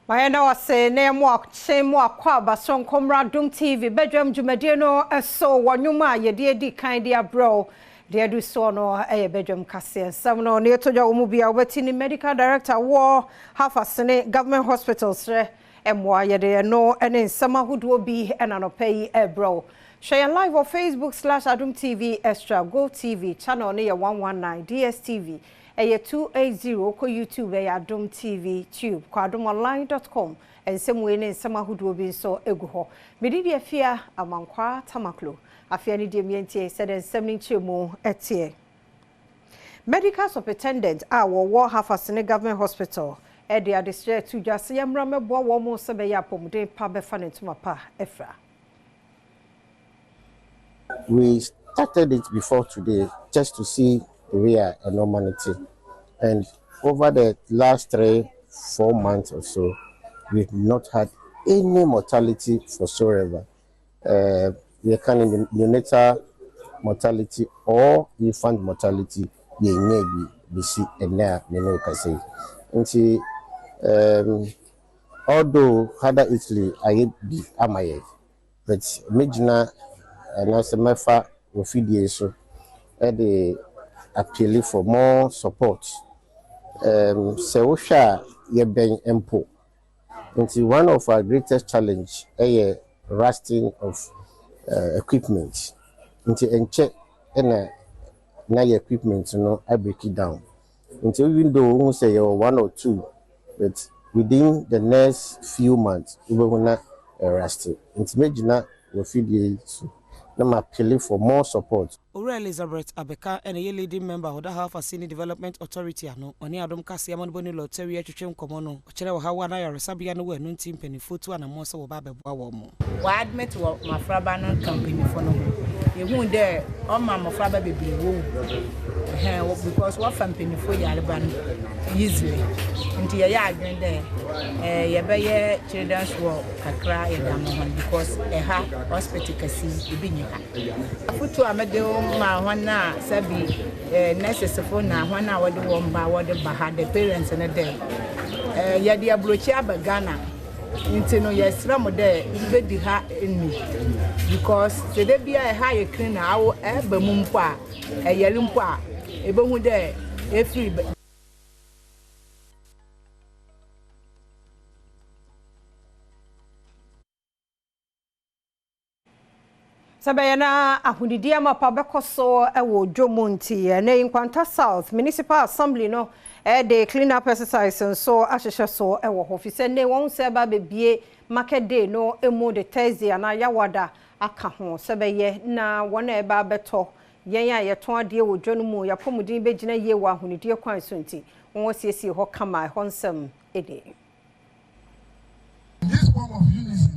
Mayana wase ne mo akwa bason komra Adom TV Badwam dwumadie no eso wonwuma yede edi kan dia bro de adu so no Badwam kase sam no ne toja wo mu bia wati ni medical director wo hafasene government hospitals re emwa yede no ene nsama hodo bi ena no pay bro share live on Facebook/Adom TV Extra Go TV channel ne 119 DSTV 280 ko YouTube Adom TV tube ko adomonline.com ensemwe ne nsama hudo bi so egu ho medidi afia amankwa tamaklo afia ni de mientie said ensem ni chemu etie medical superintendent wo hafasene government hospital the district to just yamra mebo wo mo se be yapomde pa be fa netuma pa efra. We started it before today just to see we are a normality, and over the last 3-4 months or so we've not had any mortality whatsoever. We can in neonatal mortality or infant mortality we see and now you can say and although had Italy I be amaye but major and as a matter of so the appealing for more support. So ye ben empo. Into one of our greatest challenge a rusting of equipment. Into enche na equipment I break it down. Until even though we say you're 1 or 2, but within the next few months we will not rusting. Into major we so I'm appealing for more support. Ora Elizabeth Abeka and a leading member of the half a senior development authority ano oni Adom Kase Amanboni lottery atwetwem komono okere ha wa na yaresabia no we no team penifotu ana mo so wo ba beboa wo mo wa admit wo mafraba no company for no ehun there on ma mafraba bebi wo because what company for yareba no easily nti ye adwen there ye be ye children's war kakra ye dam ho because ha hospital kasi ebi nyika afutu amede ma hwana sabi nurses for na hwana wode wo mba wode baha the parents na there ye dia blochi abagana nti no yesra mo there be di ha eni because se de bia ha ye clean na awo eba mu mpo a yeli mpo a ebe hu there e free Sabayana ahundidia mapa bekoso ewo Jomonti ne Inkwanta South Municipal Assembly no the clean up exercise so ahwehwe so ewo office ne won se ba bebie market day no emu the Thursday na yawada aka ho sabaye na wona e ba beto yen ya yeton ade wo dwo no mu yapomudin begina ye wa ahunidie kwan so nti won siesie ho kama honsem ede. This form of unison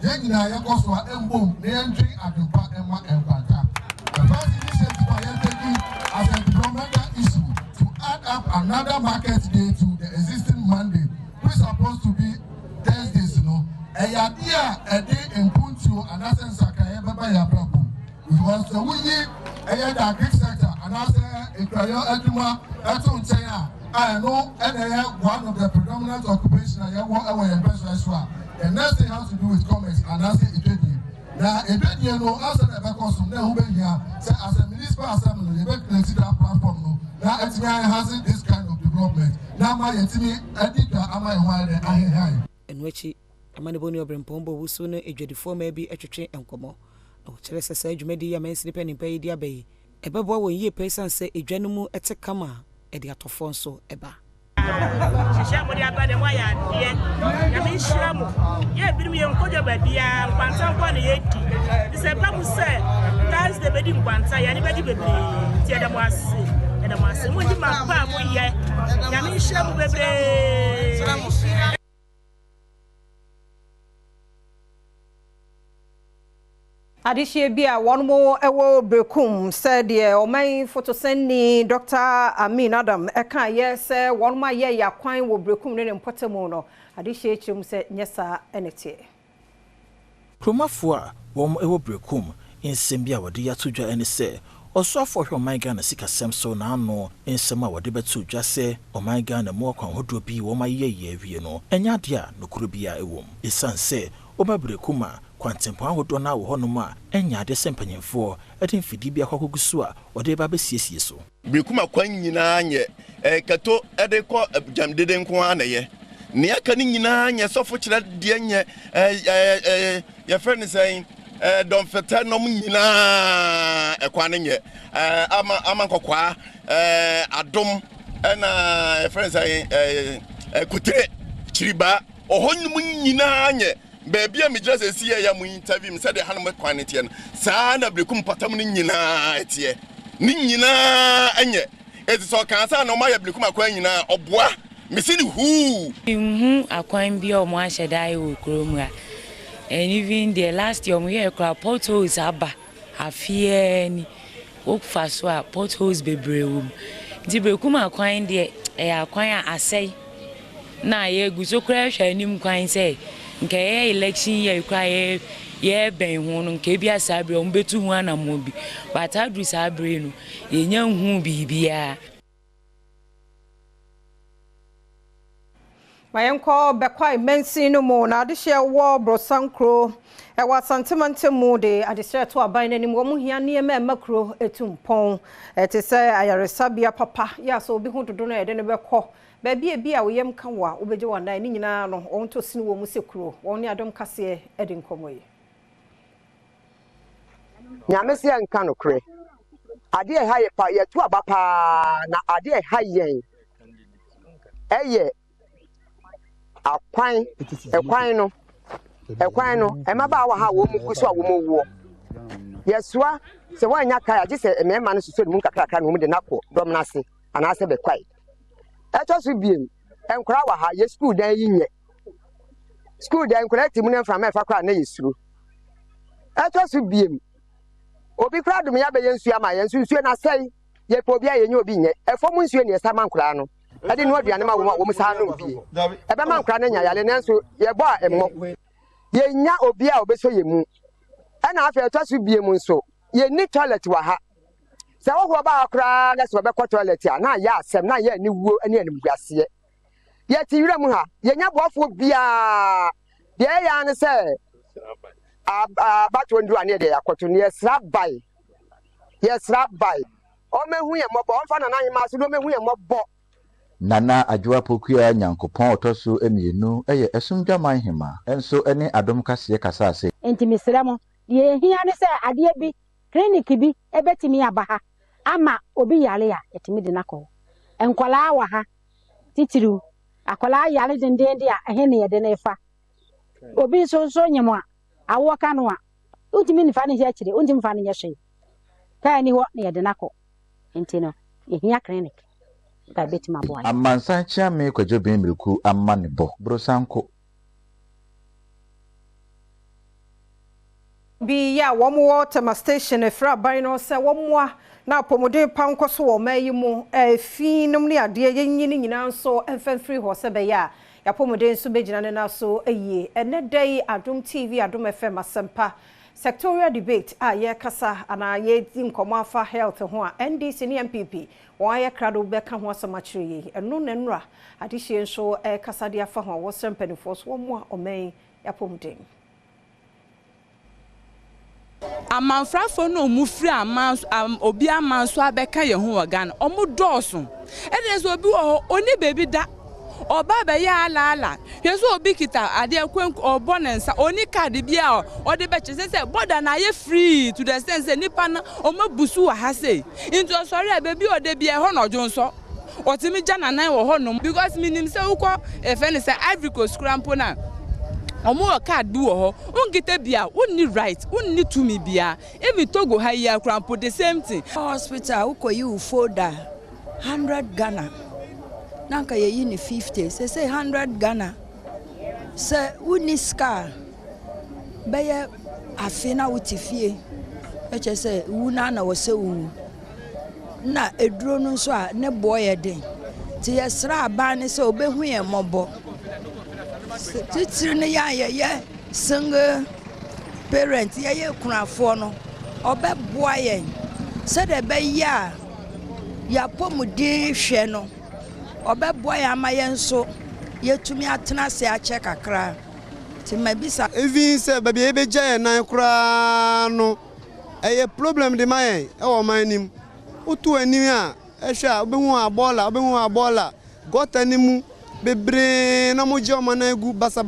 Yengina Yakoswa Embom, the entry at the Emma and Panta. The first initiative I am taking as a developmental issue to add up another market day to the existing Monday, which is supposed to be Thursdays, A idea a day in Puntu and Asen Sakaya Baba Yabrabu. Because the Winnie, a Greek sector, and as a Krayo Eduma, Atun China, I know, and one of the predominant occupations I want away in Pesha. The next thing has to do with commerce and that's it. Now, if you know, as a consumer, who be here, as a municipal assembly, they make that platform. Now, it's has this kind of development. Now, my team, I did that. Am I high? And which Amaniboni Obrempombo, who sooner a judifo may be a train and como. No, Chelsea said you made your men sleeping in Pay Dia Bay. A babo when ye person say a genumu et a kama, a diatofonso, eba. Shamo dia ba de mo ya de ya me shiramo ye bi mi enkoja ba bia kwanta kwa na ye di se pa mu se that's the bedi kwanta ya ni bedi bebre ti da mo ase mo di ma pa mo ye ya me shiramo bebre. Adishie bia one more ewo brekum said ye o my photo send ni Dr. Amin Adam eka ye say one ma ye ya kwan wo brekum ne mpotemo no adishie chim say nyesa enete kromafo a wom ewo brekum nsem bia wode ya todwa ene say Osofo hwe oman Ghana sikasem so na ano ensema wode betu dwa se oman Ghana mo akwan hodo bi wo maye awie no enya de a nokuru bia ewom esanse obabre kuma kwantempo ahodo na wo honom a enya de sempanyemfo ede mfidi bia kwakogusu a wode ba besiesie so brekuma kwan nyina nye kato ede ko jamdede nko anaye ne aka ni nyina nye sofo kire de nye ya friend saying don fete no nyina ekwane nye ama nkokwa adom na friend saying kutre chiriba ohonum nyina nye baby am just see ya mu interview said the hanum quantity no sa na brekum patam ni nyina etie ni nyina enye so kan sa na ma ya brekum akwan nyina oboa mesini hu akwan bi o mo ahedai wo krom a and even the last year we hear potholes aba afie ni okfa so a potholes bebrewum di brekum akwan de akwan a asai na ye guso kra hwa nim kwan say nke election ye kwa ye ben hu no nke bia sabre o mbetu hu anamo bi but adru sabre no ye nya hu bibia mayenko bekwai mensi no mo na de hye wo brosankro e wa santimante mu de adesere to aban nanim wo mu hia ne makro etumpon te se ayaresabia papa ya so obi hu dodo na ye de ne bekọ Baby bi a woyem ka wa obeje wanda ni nyina no on to sini wo mu sekuro won ne adom kase e de nkomoyi nyame se nka no kre ade e ha ye pa ye to aba pa na ade e ha yen eye ekwan no e ma ba wa ha wo mu kuso a wo mu wo yesua se wanya kai age se mema no so mu kakra no mu de nako dom na se ana se be kwai eto biem enkura wa ha ye school dan yinye school dan enkura timu na fra mefa kwa na yesuro eto biem obi kura dum ya be yensu ama yensu na sei ye po bia ye nye obi nye efom nsuo ne esa mankura no ade no aduane ma wo mu sa no bi ebe mankura na nya yale nanso ye bo a emmo ye nya obi a obeso ye mu na afa eto biem nso ye ni toilet wa ha se wo ba akra na se be ko toilet a na ya asem na ya ni wuo ani animguase ye ti wura mu ha ye nya boafo bia de ya ne se bato ndu ane de yakoto ne yesra bai o mehu ye mobo on fa na nan ma so no mehu ye mobo Nana Adwoa Pokua Nyankopon otoso emienu eye esumdwaman hema enso ene adom kase kasa ase enti misramo ye hia ne se ade bi clinic bi ebetimi abaha ama obi yale ya etimi de nako enkwala wa ha titiru akwala yale dendende a ehe ne yede na fa obi so nyemo a awo ka no a utimi ni fa ne ya kire untimi fa ne ya hwe ka ni ho ne yede nako enti no ehia clinic ka betima bo ani amansan chia me kwajo ben miriku amma ne bo brosanko bi ya wo tema station efra ban no se wo na pomode panko so wo mayi mu fi num ne ade yenyini nyina nso enfamfiri ho se be ya pomode nso begina ne na so eyi ene dai Adom TV Adom FM asempa sectorial debate ye kasa ana ye di nkomo afa health ho a NDC ne MPP won ye krado be ka ho asamachire yi eno na nura ade hye nso kasa de afa ho wo sempanifo so wo mu a omen ya pomode amanfrafo no mufri obi amanso abeka ye ho Ghana omudoso edenso obi wo oni bebi da oba be ya ala yeso obi kita ade akwen obonensa oni card bia o de be chese se border na ye free to the sense nipa na omabusu wa ha sei into sorry bebi o de bia ho no jonso otimi jana nan wo ho no because minim se ukọ efe ne se Ivory Coast crampo na omo card bi wo ho ungite bia unni right unni to me bia even Togo higher crampo the same thing hospital uko you folder 100 Ghana nanka ye yini 50 say 100 Ghana say unni scar beye afina utifie eche say una na wo se wu na eduro no so a ne boy den ti yesra aban ne say obehu ye mobo titiri ne ya single parent ye kunafo no obeboa ye said a beya ya pomudi hwe no obeboa ya mayen so yetumi atena se a check akra ti mabisa even say baby ebeja na kura no eye problem de mayen e wo manim otu anim a ehwa obehu abola got animu bebre na moje omana egu basa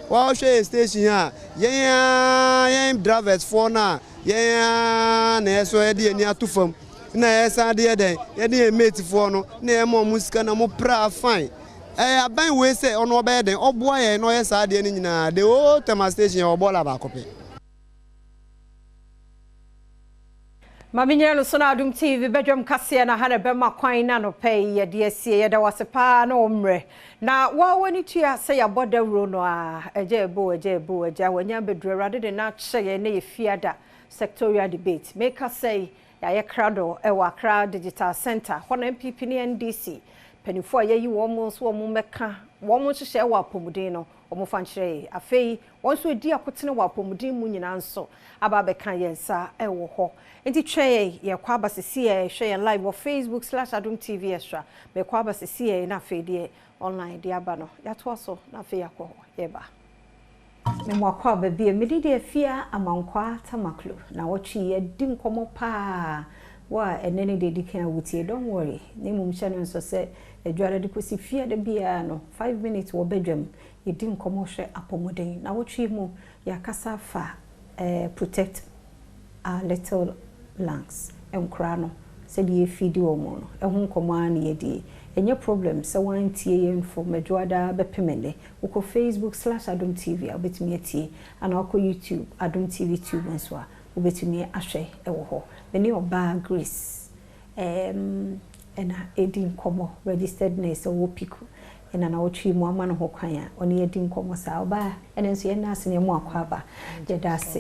wa hwe station ha yen drivers for na yen na eso e de ani atufam na esa de den ye de mate for no na e mo musika na mo pra fine aban we say ono obe den oboa ye no ye sa de ni nyina the whole tema station obola ba kope. Maminyelo sona Adom TV Badwam kase na hana bema kwan na no pay ye de asie ye da wasepa na omre na wa wani tua se ya boda wuro no a eje wanya bedru rade de na che na ye fiada sectorial debate make us say ya ye krado e wa kra digital center hona MPP ni NDC penifo ye yi wo mo so mo meka wo mo hye wa pomuden no wo fa nkyere afei won so edi akotene wa pomuden mu nyina nso aba be kan yensa e wo ho enti twe ye kwa basisi ye hwe ye live on Facebook/AdomTV extra me kwa basisi ye na afei de online de aba no ya to so na afei yakọ ye ba me mo kwa ba bi me de afia amankwa tamaklo na wo twi ye di nkomo pa wa enene de dikan wutie don't worry ne mum hye no so se edware de kosi fia de bia no 5 minutes wo bedwam ye di nkomo hwe apomuden na wo twi mu ya kasa fa protect our little lungs enkra no se de fidi wo mo no ehun nkomo an ye di enye problem se wan tie ye info medwada bepemele uko Facebook/AdomTV obetimi atie ana uko YouTube AdomTV tube nso a obetimi ahwe ewo ho beni oba Grace ena edi nkomo registered nurse wo piku ena na wotwi mu ama no ho kwan a oni edi nkomo sa oba ena nso ye nurse ne mu akwaba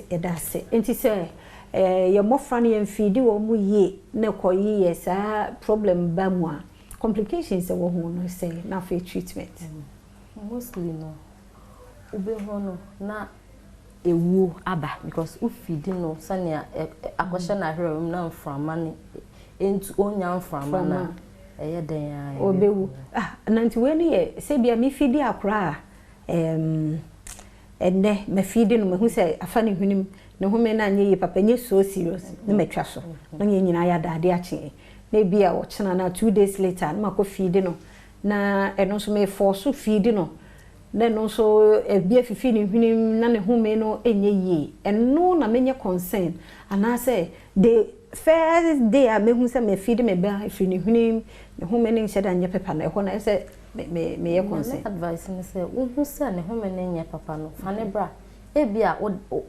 edase enti se ye mofra ne mfidi wo mu ye na koyi ye sa problem ba mu a complications wo ho no say na for treatment mostly no ube ho no na ewu aba because ufidi no sania akosha na hero na mframa ne entu onya mframa na eye den ya obewu nanti we ne se bia mi fidi akra enne me fidi no me hu se afa ne hwenim ne home na anye papa nye so serious ne metwa so no nye nyina ya dade ache na bia wo chena na 2 days later na mako fidi no na eno so me force fidi no na no so bia fifi ne hwenim na ne home no enye yi eno na menye concern ana se the first day a me hu se me fidi me ba fifi ne hwenim ne home ne nhyeda anye papa na ehona se me ye concern advice ni se wo hu se ne home ne nye papa no fa ne bra ebia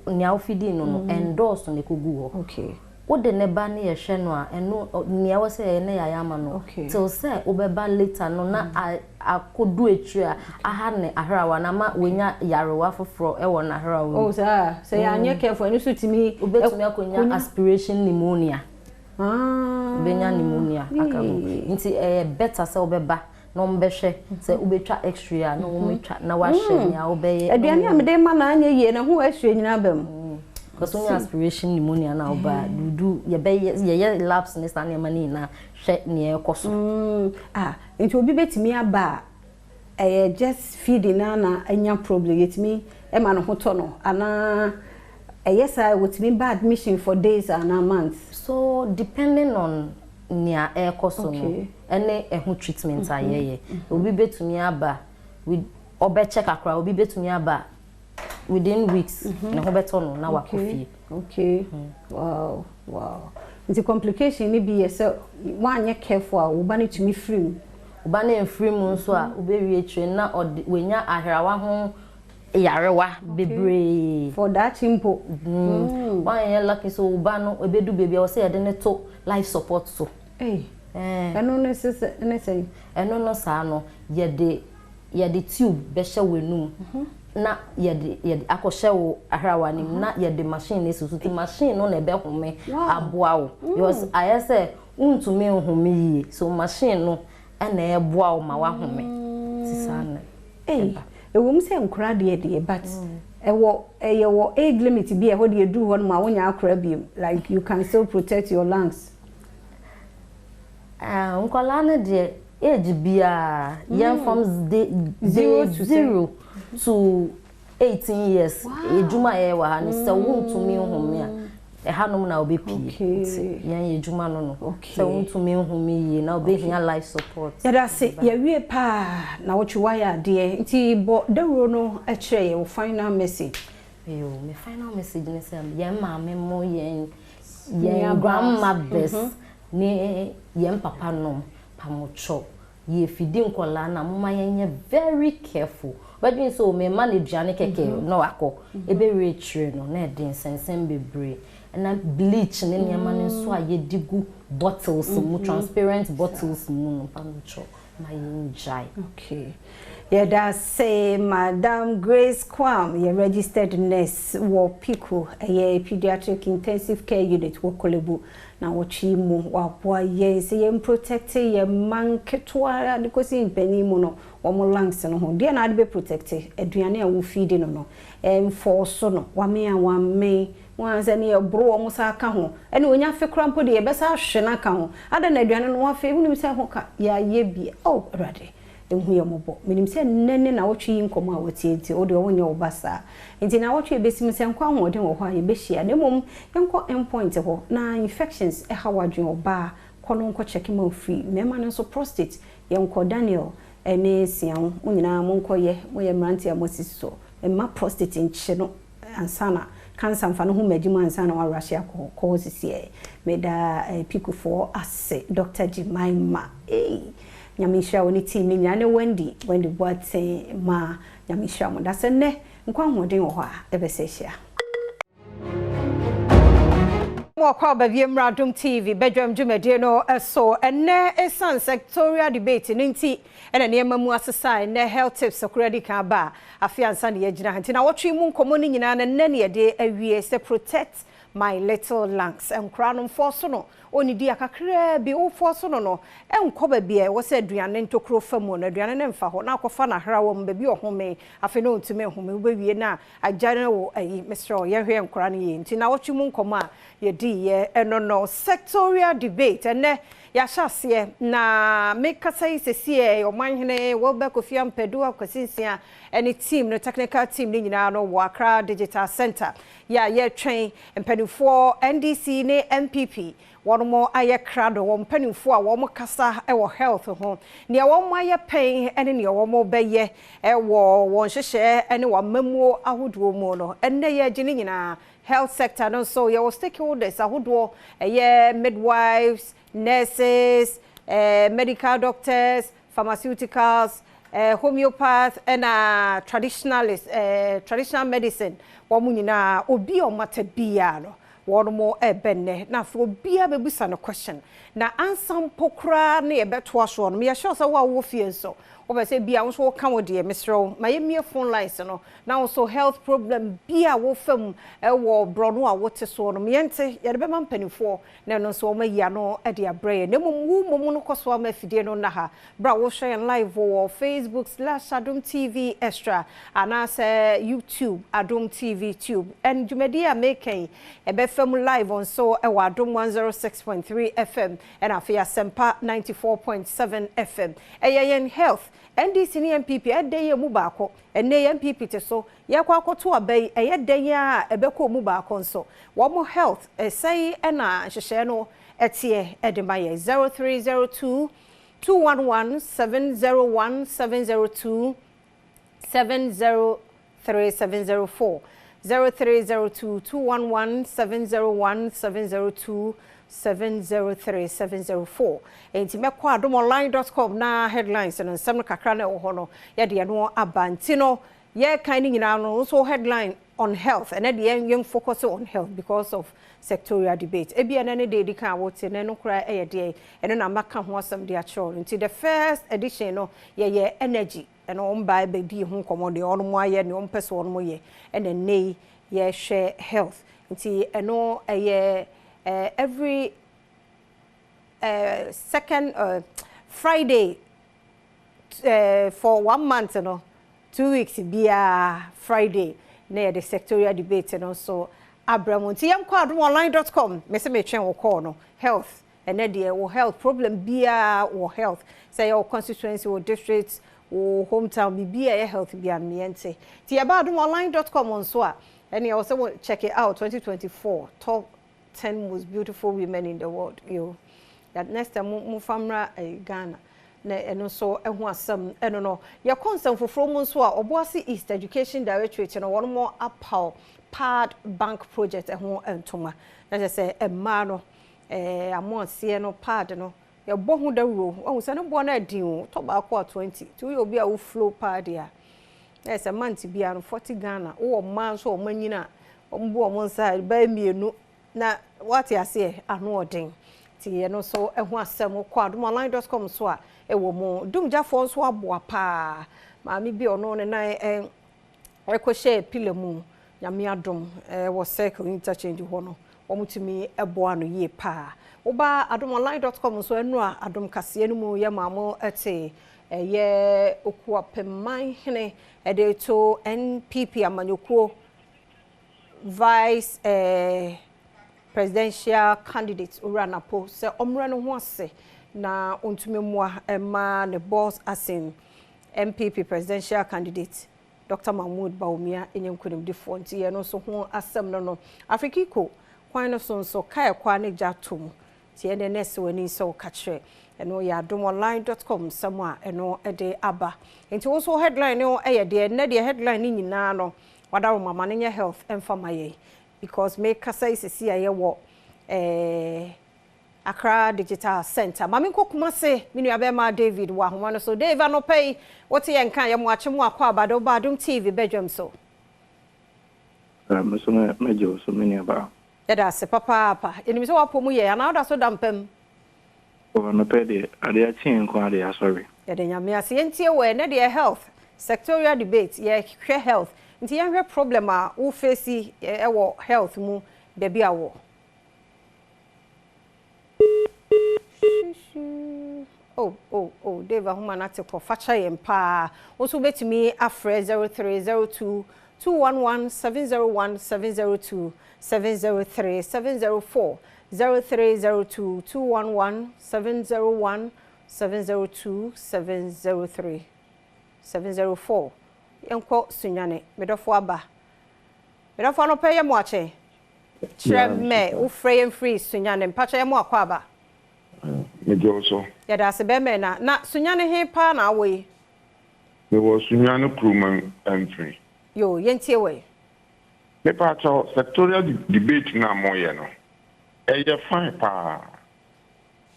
nya ofidi no endorse ne kogu ho okay wo de ne ba ne ye hwe no a eno nya wo se ne ya ma no till say obeba later no na akodu etru a aha ne ahrawa na ma wenya yarewa foforo e wo na ahrawa oh sir say anya careful enu so timi obetumi akonya aspiration pneumonia benya pneumonia akaho nti better say obeba no mbehwe se ubetwa extra no umetwa na wahwe nya obeye aduane amede ma na anya ye na ho ahwe nyina bam because when aspiration pneumonia na oba du ye labs ne sta ne mani na hwe ne ekoso nti obi betimi aba just feeding na anya problem yetimi e ma no hoto no ana yes I would be bad admission for days and a month so depending on near air cost any treatment aye obi betumi aba with obe check akra obi betumi aba within weeks na ho beto no na wakofi okay wow the complication ni be so one ye careful wo ba ne tumi free wo na free mu so a obe wie train na wenya ahrawa ho yarewa bebre for that simple one ye lucky so wo ba no obedu baby o say ye de ne to life support so eno no say eno no sa no ye de tube be hye wenum na ye de akoshe wo ahrawa nim na ye de machine ne susu ti machine no na be home aboa wo because I say untumi home yi so machine no na e boa wo ma wa home sisana ewom se nkura de but ewo age limit bi e ho de do ho ma wonya akura bi like you can still protect your lungs. Nkola na de age bia young from 0 to 18 years ejuma e wa ha ne se wontumi nhome a hanom na obepie yan ejuma no se wontumi nhome yi na obehia life support ya da se ya wie pa na wo twa ya de nti bo dawro no a kire ye final message. Me final message ne se yan maame mo yan grandmothers ne yan papa no pamocho ye fidi nkola na mama yenye very careful but we so me manage ane keke no akọ ebe retire no na edin sensen bebre na bleach ne nyama ne so aye digu bottles mu transparent bottles mu no pamocho na yenjai. Okay. Yeah, that's say Madam Grace Kwam, your registered nurse, war pico, a pediatric intensive care unit, wo kolebu, na wachimu, wapwa, yes, yen protected, ye man ketwa, and because in penny mono, or more lungs and home, dear not be protected, Adriana will feed in no, for sono, 1 May and 1 May. Once any a bro almost a cajon, and when you feel crampo, the best shena cajon, I don't know, Adriana, one favor himself, ya ye be, oh, ready. Enhuye mobo minim se nene na wotwe yi nkomo a wotie nti o de wonye obasa nti na wotwe besim se nkwa hoden wo ho a ye behia na mom yenko endpoint ho na infections e ha wadwen oba kono nko check ma free mema no so prostate yenko Daniel ene sian unyina mo nko ye mo ye mranti amosiso emma prostate nche no ansana cancer mfano hu medjuma ansana wa Russia ko causes ye meda piku for ase Dr. Jimaima Nyamisha woni team ni nyane Wendy Boate ma nyamisha mo da se ne nkwa hoden wo ho a ebesehia mo kwa ba biem Adom TV Badwam dwumade no so enne esan sectorial debate ninti ena ne mamu asesa ne health tips okuradi kan ba afiansa ne yagina hanti na wotwe mu nkomo ni nyina na ne ne de awie se protect my little lungs and crown force no oni di akakra bi o force no enkoba bia wo se aduane ntokro famu no aduane ne mfa ho na akofa na hra wo mba bi ohome afi no ntime home wo bewie na ajane wo ayi Mr. ye hwe nkora ne ye nti na wotwe mu nkomo a ye di ye no sectorial debate ene ya hyase na mekasa isesie omanhene wo ba kofia mpedu akosinsia any team no technical team ni nyina no Accra Digital Center ya ye twen mpanifo NDC ne MPP one more aye crado one mpanifo a wo kasa e wo health ho ne wo mo aye pen ene ne wo mo beye e wo won hyehye ene wo mamuo ahodo mu no enne ye gine nyina health sector no so ye wo stakeholders ahodo ye midwives, nurses, medical doctors, pharmaceuticals, homeopath and traditionalist traditional medicine wamunina obi o matabia no one more ebenne na for bia bebusa no question na answer pokra na ebeto aso no me sure say wo fie so we say bia wo so kan wo de Mr. my me phone lines no na so health problem bia wo fam wo brono a wote so no me ente ye de be man panifo na no so ma ya no e de abraye na mum no koso ma fidie no na ha bra wo share live wo Facebook/AdomTV extra and say YouTube AdomTV tube and jumedia making e be fam live on so e wa Adom 106.3 FM and afia Sempa 94.7 FM yen health NDC ni MPP edeye mu baako enne MPP te so yakwa akoto abai eyedeye a ebekọ mu baako nso wo mo health say na hyehye no etie edemaye 0302 211 701 702 703 704 0302 211 701 702 703 704 enti mekwa adomonline.com na headlines no nsem kakra na wo no ye de no abanti no ye kan ni nyina no so headline on health and the young focus on health because of sectorial debate e bia na ne de kan wote na no kra e ye de eno na maka ho asem de achoro nti the first edition no ye energy and on by be di ho komo de on mo aye ne on pese on mo ye and nei ye share health nti eno every second Friday for 1 month 2 weeks bia Friday na the sectorial debate and also Abramonti yam kwa adomonline.com me se me twen wo call no health and there wo health problem bia wo health say your constituency or district or hometown bia health bia miente ti adomonline.com on so and you also check it out 2024 top 10 most beautiful women in the world you that next time mu famra Ghana na eno so ehu asem eno no ye concern foforo mu so a oboase East Education Directorate no one more apal pad bank project ehu entoma na je say emma no amonse no pad no ye bohu da ro ohun se no bo na adin o to ba ko 20 to you obi a wo flow pad ya yes a month bia no 40 Ghana wo man so o manyina ombo o monsa ba mienu na what ya say anu odin ti ye no so ehu asem ko adomonline.com so a ewo mo dumjafo nso aboa pa maami bi ono ne na ekwohye pile mu nyame adom wo circle interchange ho no omutumi eboa no ye pa oba adomonline.com so enu a adom kase enu mu ye maamo ete ye okuwa pemman hene ede to NPP amanyokuo vice presidential candidate uranapo se omra no ho ase na ontumemwa emma the boss asin MPP presidential candidate Dr. Mahmoud Baumia enyemkunim different ye no so ho asem no Afrikiko kwan no so kai kwa ne jatom tie ne nese wani so ka kire eno ya adomonline.com samwa eno ede aba enti wo so headline no de na de headline ni nyina no wada mama ne health emfamaye because make kasa isisi aye wo Accra Digital Center. Mami kokuma se minu abema David wa homa no so Dave no pay what ye nkan ye mo ache mo akwa abado Badom TV Badwam so. So mejo so mini aba. Eda se papa enimi so wapomu ye ana oda so dampem. O no pay de ade achi nko ade asori. Ede nyame ase entie we na de health sectorial debate ye hwe health. Nti ye hwe problem a wo face e wo health mu de bia wo. Oh, Dave Ahumana teko facha yempa. Also betimi afre 0302 211 701 702 703 704 0302 211 701 702 703 704 Yenko sunyane medofo aba. Medofo no peye mo ache. Treme u free sunyane mpacha ye mo akwa aba. Mejoso. Ya da se be me na sunyane he pa na we. Me wo sunyane kruman entry. Yo yentie we. Me pa cho sectorial debate na moye no. Eye fine pa.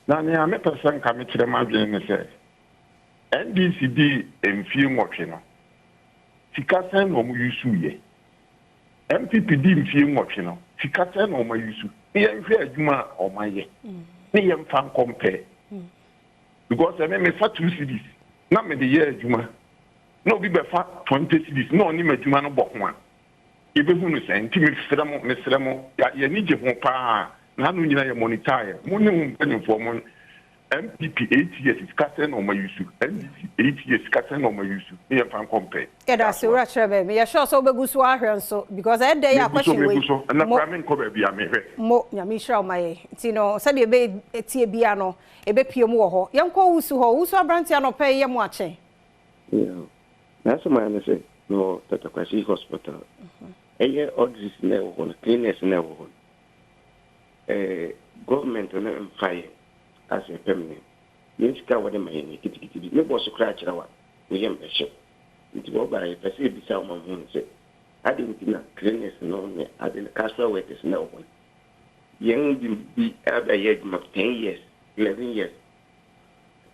Na ne a me person ka me kire ma dwen ne se. NDCD emfie nwotwe no. Sikasen no mu yusu ye. MPPD emfie nwotwe no. Sikasen no mu yusu. Ye nhwe adwuma o maye. Ne yem fan compare because I me fa 2 cedis na me the year adwuma no bi be fa 20 cedis no ni madwuma no bɔ ho a ebe hu no sɛ nti me sremo ya ni je ho pa na no nyina ye monitor mo ne hu panimfo mo MPP 8 years kase no ma yusu NDC 8 years kase no ma yusu ne yem fan compare that's the right trebe me ya sure so begusu ahwe nso because that day ya question we na pramen ko ba bia me hwe mo nyame hira o maye nti no sabe ebe etie bia no ebe pie mu wo ho yenko wusu abrantia no pay ye mo ache that's my answer no Tatakwasi hospital eye orders na wo cleaners na wo government na fire as a permanent yes ka wode maye kitikiti me boss kra kira wa we yem be show nti wo ba e pese bi sa mo hu se ade ntina cleaners no ne ade casual workers na wo yen bi abaye ma 10 years 11 years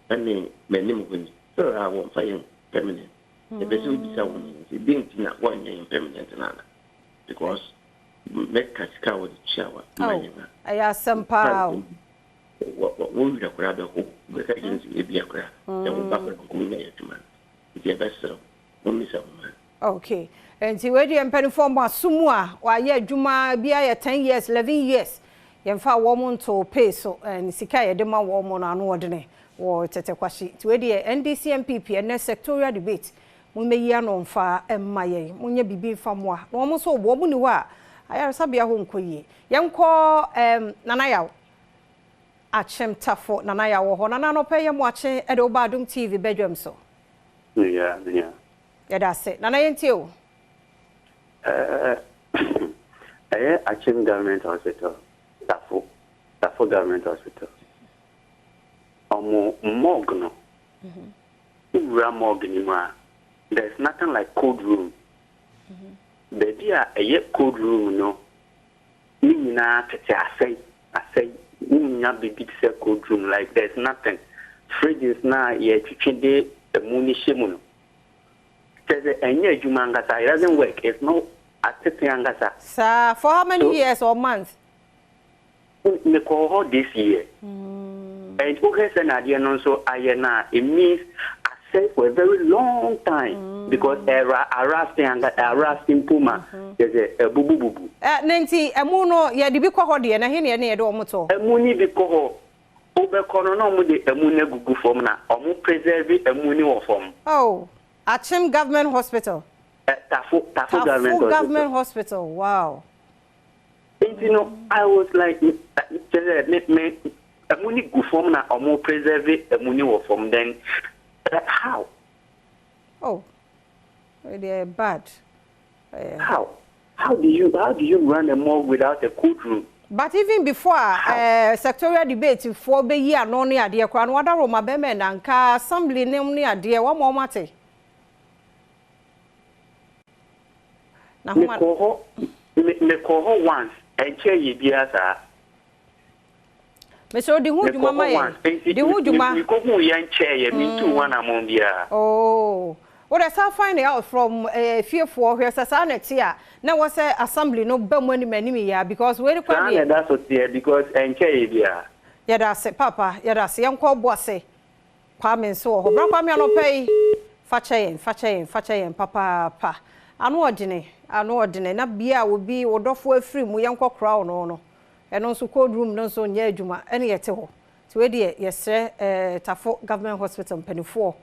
and many more so I won't find permanent the best bi sa wo se bi ntina one year permanent na because make ka with shower aya sampa what will you grab a hope with agency be a crack that will back to man if you best so okay and see where the penifo mo asumua wa ye adwuma bia ye 10 years 11 years yemfa wo mo to pay so and sika ye de ma wo mo na no odene wo tete kwashi to we the NDC MPP and sectorial debate mo meyi anomfa emma ye monye bibi mfa moa na omo so obo mu ni wa ayaresabia ho nkoyie yenko nana yawo achem tafo nana yawo ho nana no peye mo ache e de oba Adom TV Badwam so yeah yada se nana yenti o achem government hospital tafo government hospital omo mogno there's nothing like cold room. Baby, a cold room, no. I say, baby, cold room, like there's nothing. Fridge is now, yeah, to the moon shimun. There's a humangasa, it doesn't work. It's no angasa. Sir, for how many years or months? Me call this year. And okay, and so it means for a very long time because arresting puma there's a boo boo. Nancy, a muno, ya di biko hodi, and a henny and a domoto. A muni biko over corono with a mune gugu form na, or mu preserve a muni or form. Oh, Achem Government Hospital. Tafu Government Hospital, wow. And you know, I was like, a muni gugu form na, or mu preserve a muni or form then. How? Oh, they're bad. How? How do you run a mall without a court room? But even before sectorial debate for the year no near dear crown, what are my bemen and car assembly name near dear one more mate? Now, me call her once and chair ye dear, sir. Meso di hu juma maye di hu juma we go hu yan chair me too one among bia oh what I saw find out from fearful where society here now was assembly no be money many ya because we require yeah that's what here because en chair bia yeah that's it papa yeah that's yan ko boase kwame so ho bra kwame no pay fache papa anu odine na bia obi odofo afiri mu yan ko kra no and also cold room no so nya adwuma ene yete ho ti we de yesre tafo government hospital penifo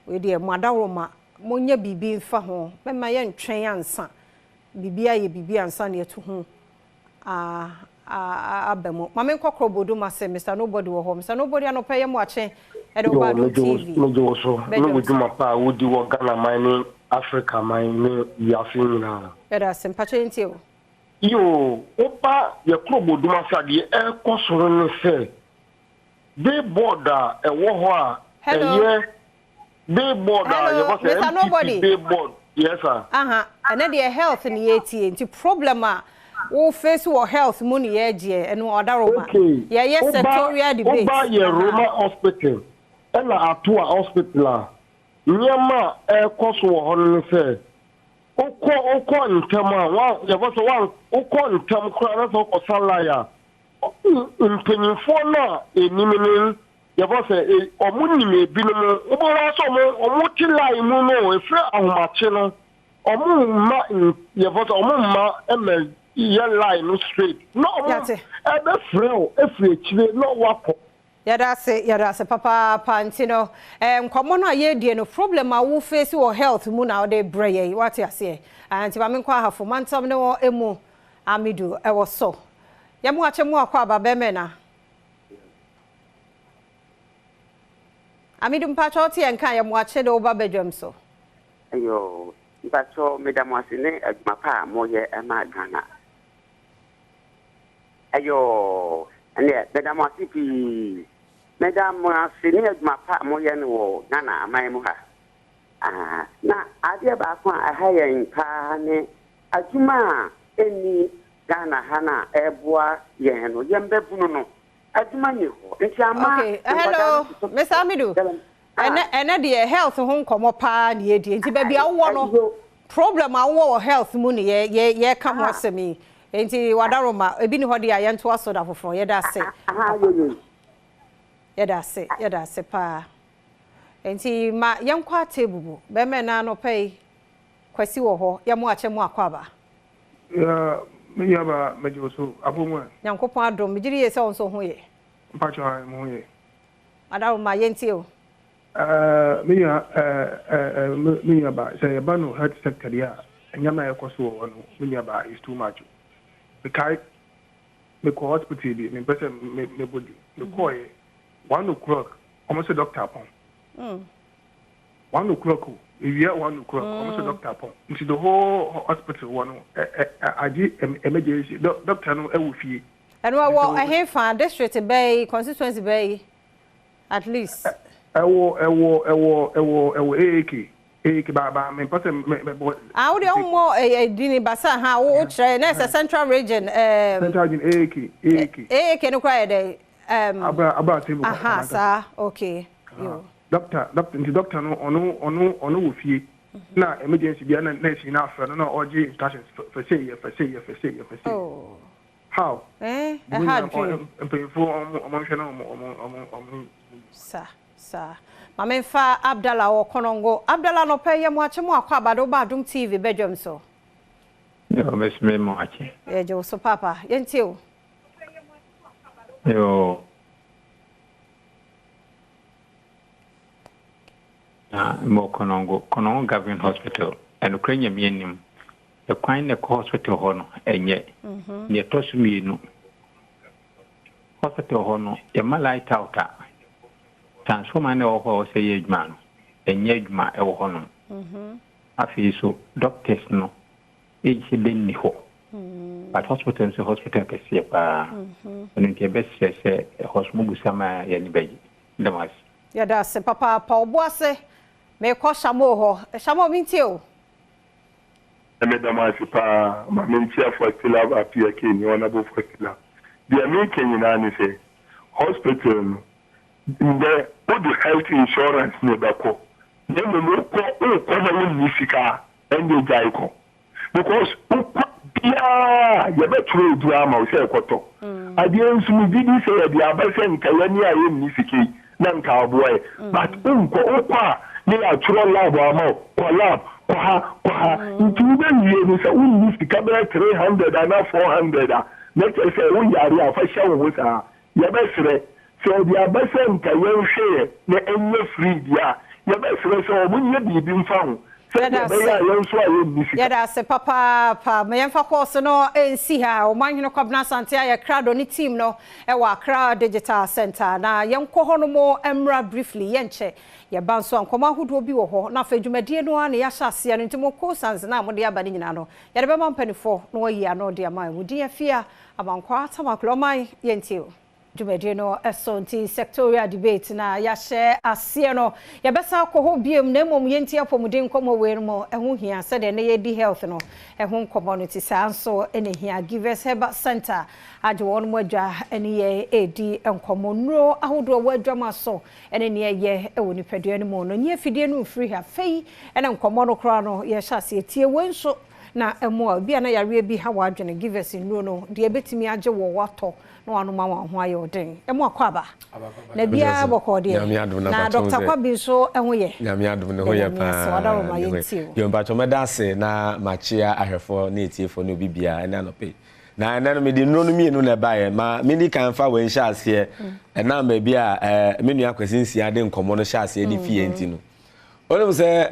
we de madawoma monya bibi mfa ho mema ye ntwen ansa bibia ye bibi ansa na yeto ho abemo mame nkokro bodu ma se Mr Nobody wo ho Mr Nobody anopa ye mo ache e de Badwam TV no so no wuduma pa wudi wo Ghana mining Africa mining yafin na era sempache ntio yo opa ye krobo duma sade e kosoro ne se be border e wo ho a ye be border ye go say Mr Nobody be board yes sir and the health in the nti problem a wo face wo health mu ne ye gie eno odaroma ye sectorial debate oba ye Roma hospital ela atua hospital a nyama e koso wo ho ne se Oko ntema wa yeboso wa oko ntem kura na so ko salaya mpenyimfo na enimini yeboso omunnim ebinom obo so omo tilai mu no efre ahomache no omo ma yeboso omo ma eme ye line no straight no ebe freo efre chire no wapo yada se papa pantino nkomo no ye die no problem a wo face wo health mu na de breye what you say anti ba me kwa hafo mantam ne wo emu amidu e wo so ya mu ache mu akwa baba me na amidu mpacho tie nka ya mu ache de wo baba Badwam so ayo mpacho medam asine adwumapa mo ye ema Ghana ayo ane medam asipi Madam asini adwumapa mo ye no Ghana amai mu ha na ade ba kwa ahayen pa ne adwuma eni Ghana hana eboa ye no yembe bunu no adwuma ni ho nti ama okay hello Mr Amidu ene de health ho nkomo pa ne ye die nti ba bia wo no problem a wo health mu ne ye ka ho asemi nti wadaroma ebi ni ho de ayento asoda foforo ye da se yada se pa enti ma yankwa tebubu be me na no pay kwasi wo ho ya mu ache mu akwaba ya me ya ba mejoso abomwa yankopon adom migiri ye se onso ho ye mpacho mo ye adawo ma yenti o me about say about health sector there. Nyama ekoso ono me about is too much. Because me ko hospital bi me person me body. Me call 1 o'clock almost a doctor upon. 1 o'clock. If you 1 o'clock almost a doctor upon. Into the whole hospital one emergency doctor no e wo fie. And what I hear from district bay constituency bay at least. Ewo AAK baba me person me how the more dini basa ha wo try na central region central region AAK no cry dey about table aha sir okay yo doctor no ono wo fie na emergency bia na nurse na afra no na oje instructions for say oh how how sir Mama fa Abdallah o konongo Abdallah no pay yemu ache mu akwa abado ba Adom TV bedwam so yo mesme mo ache jo so papa yenti o yo mo konongo government hospital and Ukraine mianim the kwan ne hospital ho no enye ne tosumienu hospital ho no e malite out transformer na wo say edwuma no enye edwuma e wo ho no afi so doctors no eji benni ho but hospital kesi pa oni ke best say hospital busama ya ni beji ndamas ya da se papa pa oboase me ko shamo ho shamo minti o me damasi pa ma minti afọ kila apia ke ni ona bo fokila dia me kenyina ni say hospital the health insurance nebako nemo mo ko na woni sika ende jaiko because ya be true drama o se koto adiensu mi bidi se ya dia ba se nka ya ni aye ni sike na nka oboe but ukwa ni a true lab amo ko lab ko ha ntu be ni ni se woni sika be 300 and 400 na se wo yari afa shawo wo sa ya be sere so the abasem ka yen hwe na enye free dia ya be sere so omunye bibi mfa Yada se papa me yemfa course no ensi ha o manhino kwabna sante ya krado ni team no e wa Accra Digital Center na yenko ho no mo emra briefly yenche ye banso ankoma hudo bi wo ho na fa dwumadie no na ya hyase no ntimo ko sans na mo de aba ni nyina no yade be mampanifo no yi ano de ama wudi afia abankwa tamakloman yentio dwumadie no esonti sectorial debate na ya hye ase no ye besa ko ho biem na mom yenti apomuden komo we no ehu hia se de na ye di health no ehu community sanso ene hia givers heba center aje won mo adwa ene ye edi enkomo nro ahodo wadwa maso ene ne ye ewo nipadua ne mo no nye fidie no free ha fei ene enkomo no kra no ye hyase tie wenso na emo bia na yare bi ha wadwene givers nro no de betimi age wo wato no anu ma ho aye odin emo akwaba na bia boko de na Dr. Kwabi so eho ye nyame adom ne ho ye pa yo mba to medase na machia ahwefo na etiefo no bibia ena no pe na ena no me di nro no mienu na bae ma mini kan fa wen sha ase ena ma bia menu akwasi ade nkomo no sha ase di fie enti no Ole se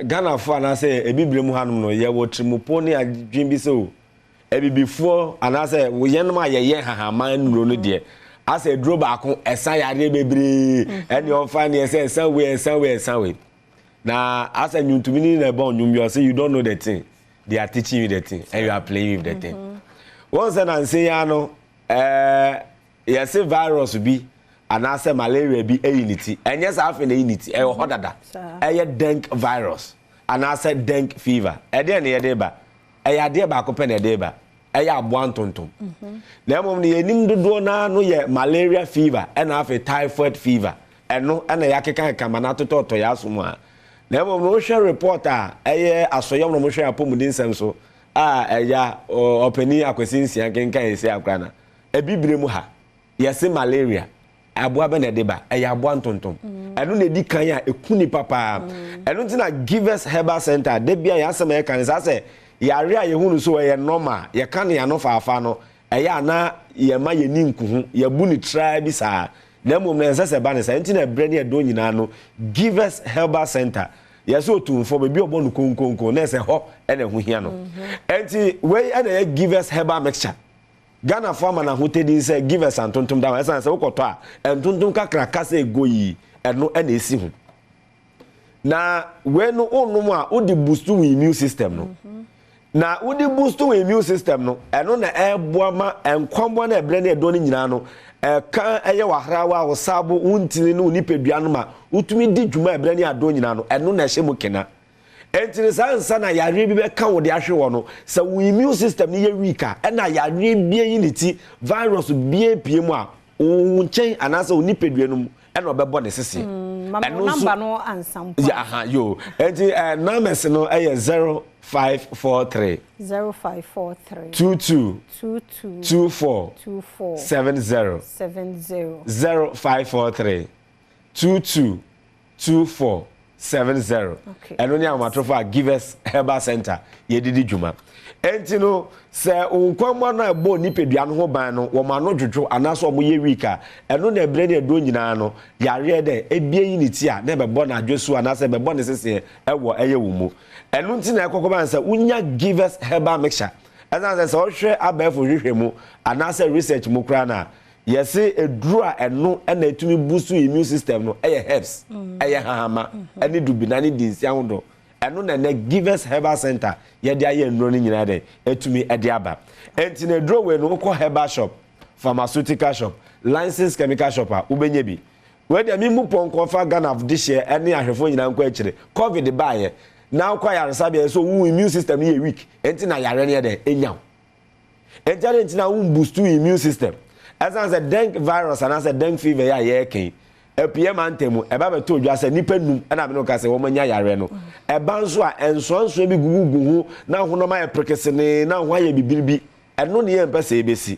Ghana fo ana se ebibre mu hanom no ye wo trimupo ne adwin bi so ebibifo ana se wo yenom ayeye hahama nuro no de ase duro ba ko esan yare bebre eni on fa ne esan we na ase nyuntumi ni na bon nyum you say you don't know the thing they are teaching you the thing and you are playing with the thing once and say ya no yes virus bi ana se malaria bi eyiniti enye sa afi na eyiniti e ho dada eye dengue virus ana se dengue fever e de na ye de ba ade ba ko pene de ba eya aboan tonton na mom ne yenim dodo na no ye malaria fever and afi typhoid fever eno na ya keka kama na tototo ya asomu a na mom no share report a eye asoyom no mo share apomudin sem so eya openi akwesi nsia kenkan ese akrana ebibre mu ha yesi malaria aboa be na de ba eya aboan tonton eno na di kan ya ekuni papa eno ntina Givers Herbal Center de bia ya asema ya kan sa se yare a yehunu so ye normal ye kan ya no faafa no eya na ye ma ye ni nkuhu ye bu ni try bi sa na mom na nsese ba ne sa enti na brand e do nyina no Givers Herbal Center yeso otumfo be bi obonu konkonko na ese ho ene ho hia no enti we ene Givers Herbal Mixture Ghana farmer na hotedi say Givers antontom da esa se ukoto a entontom kakra kasa egoyi eno ene esi ho na we no onum a odi boost to immune system no na odi boost to immune system no eno na eboa ma enkwambo na ebre na edo ni nyina no kan eye wahrawa wo sabo untini no nipadua no ma utumi di dwuma ebre na ado nyina no eno na ehye mu kena entini sansa na yare bi be kan wo de ahwe wo no sa wo immune system ni ye weak a na yare bi yiniti virus bi pie mu a wo nchen anasa wo nipadua no mu eno bebo ne sese number no ansam aha yo enti numbers no 0543 22 24 70 0543 22 24 70 eno ni amatrofo a Givers Herbal Center yedidi dwuma enti no se unkwamwa na ebo nipedua no ho ban no wo ma no dwodwo anaso mo ye weeka eno na ebre na edo nyina no yare de ebie yiniti a na bebo na adwesu anase bebo ne sese ewo eye wo mu eno nti na ekokoba nsa unya Givers Herbal Mixture azan se o hwe abefo hwehwe mu anase research mu kra na yesi eduru a eno na etumi boost immune system no eye herbs eye hahama ene dubina ne dinsi ahodo eno na Givers Herbal Center ye dia ye nro ni nyina de etumi ede aba enti na eduru we no ko herbal shop pharmaceutical shop licensed chemical shop a ubenye bi we de mi mu ponko fa Ghana of this year ene ahwefo nyina nko akire covid baaye na kwa yare sabe so wu immune system ye weak enti na yare ne de enyaw ejare enti na wu boost immune system as an a dengue virus and as a dengue fever ya yeke epiem antemu eba beto odwa se nipa num na me no ka se wo manya yare no eba nso a enso bi gugugu na hono ma ye prekesene na ho aye bibiribi eno ne ye mpese ebesi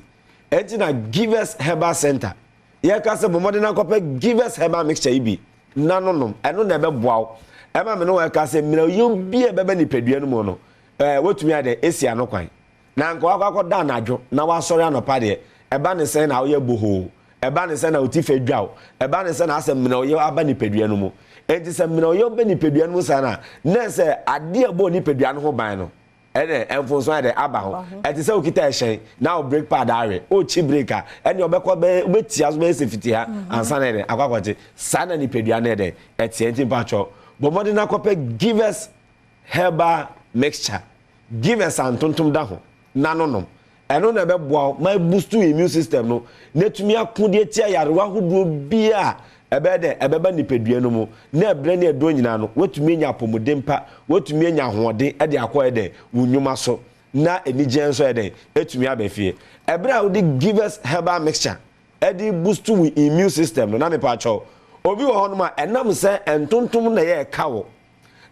enti na Givers Herbal Center ye ka se bomode na kope Givers Herbal Mixture ibi nanonom eno na ebe boawo ema me no we ka se mira yo bi ebebe ni padua no mo no wotumi ade esi anokwan na nko akwakoda na adwo na wasori anopa de eba ne sen na oye boho eba ne sen na otife dwaw eba ne sen na asem na oye aba ni pedua no mu enti se na oye oba ni pedua no mu sana na se ade ebo ni pedua no ho ban no ene enfonso ade aba ho enti se okita ehyen na o brake pad are o chi breaker ene obekọ be obetia so be safety ha ansa na ede akwakote sana ni pedua na ede eti enti pacho bomode na kope Givers Herbal Mixture Givers antontom da ho nanonom eno na be boa my boost immune system no netumi akode tia yarewa hodo bia ebede ebeba nipedua no mu na ebre na edo nyina no wetumi nya apomodempa wetumi nya hoode ede akọ ede wunyuma so na enigen so ede etumi abefie ebre a wodi Givers Herbal Mixture ede boost immune system no na me pa cho obi wo hono ma enam se entontom na ye kawo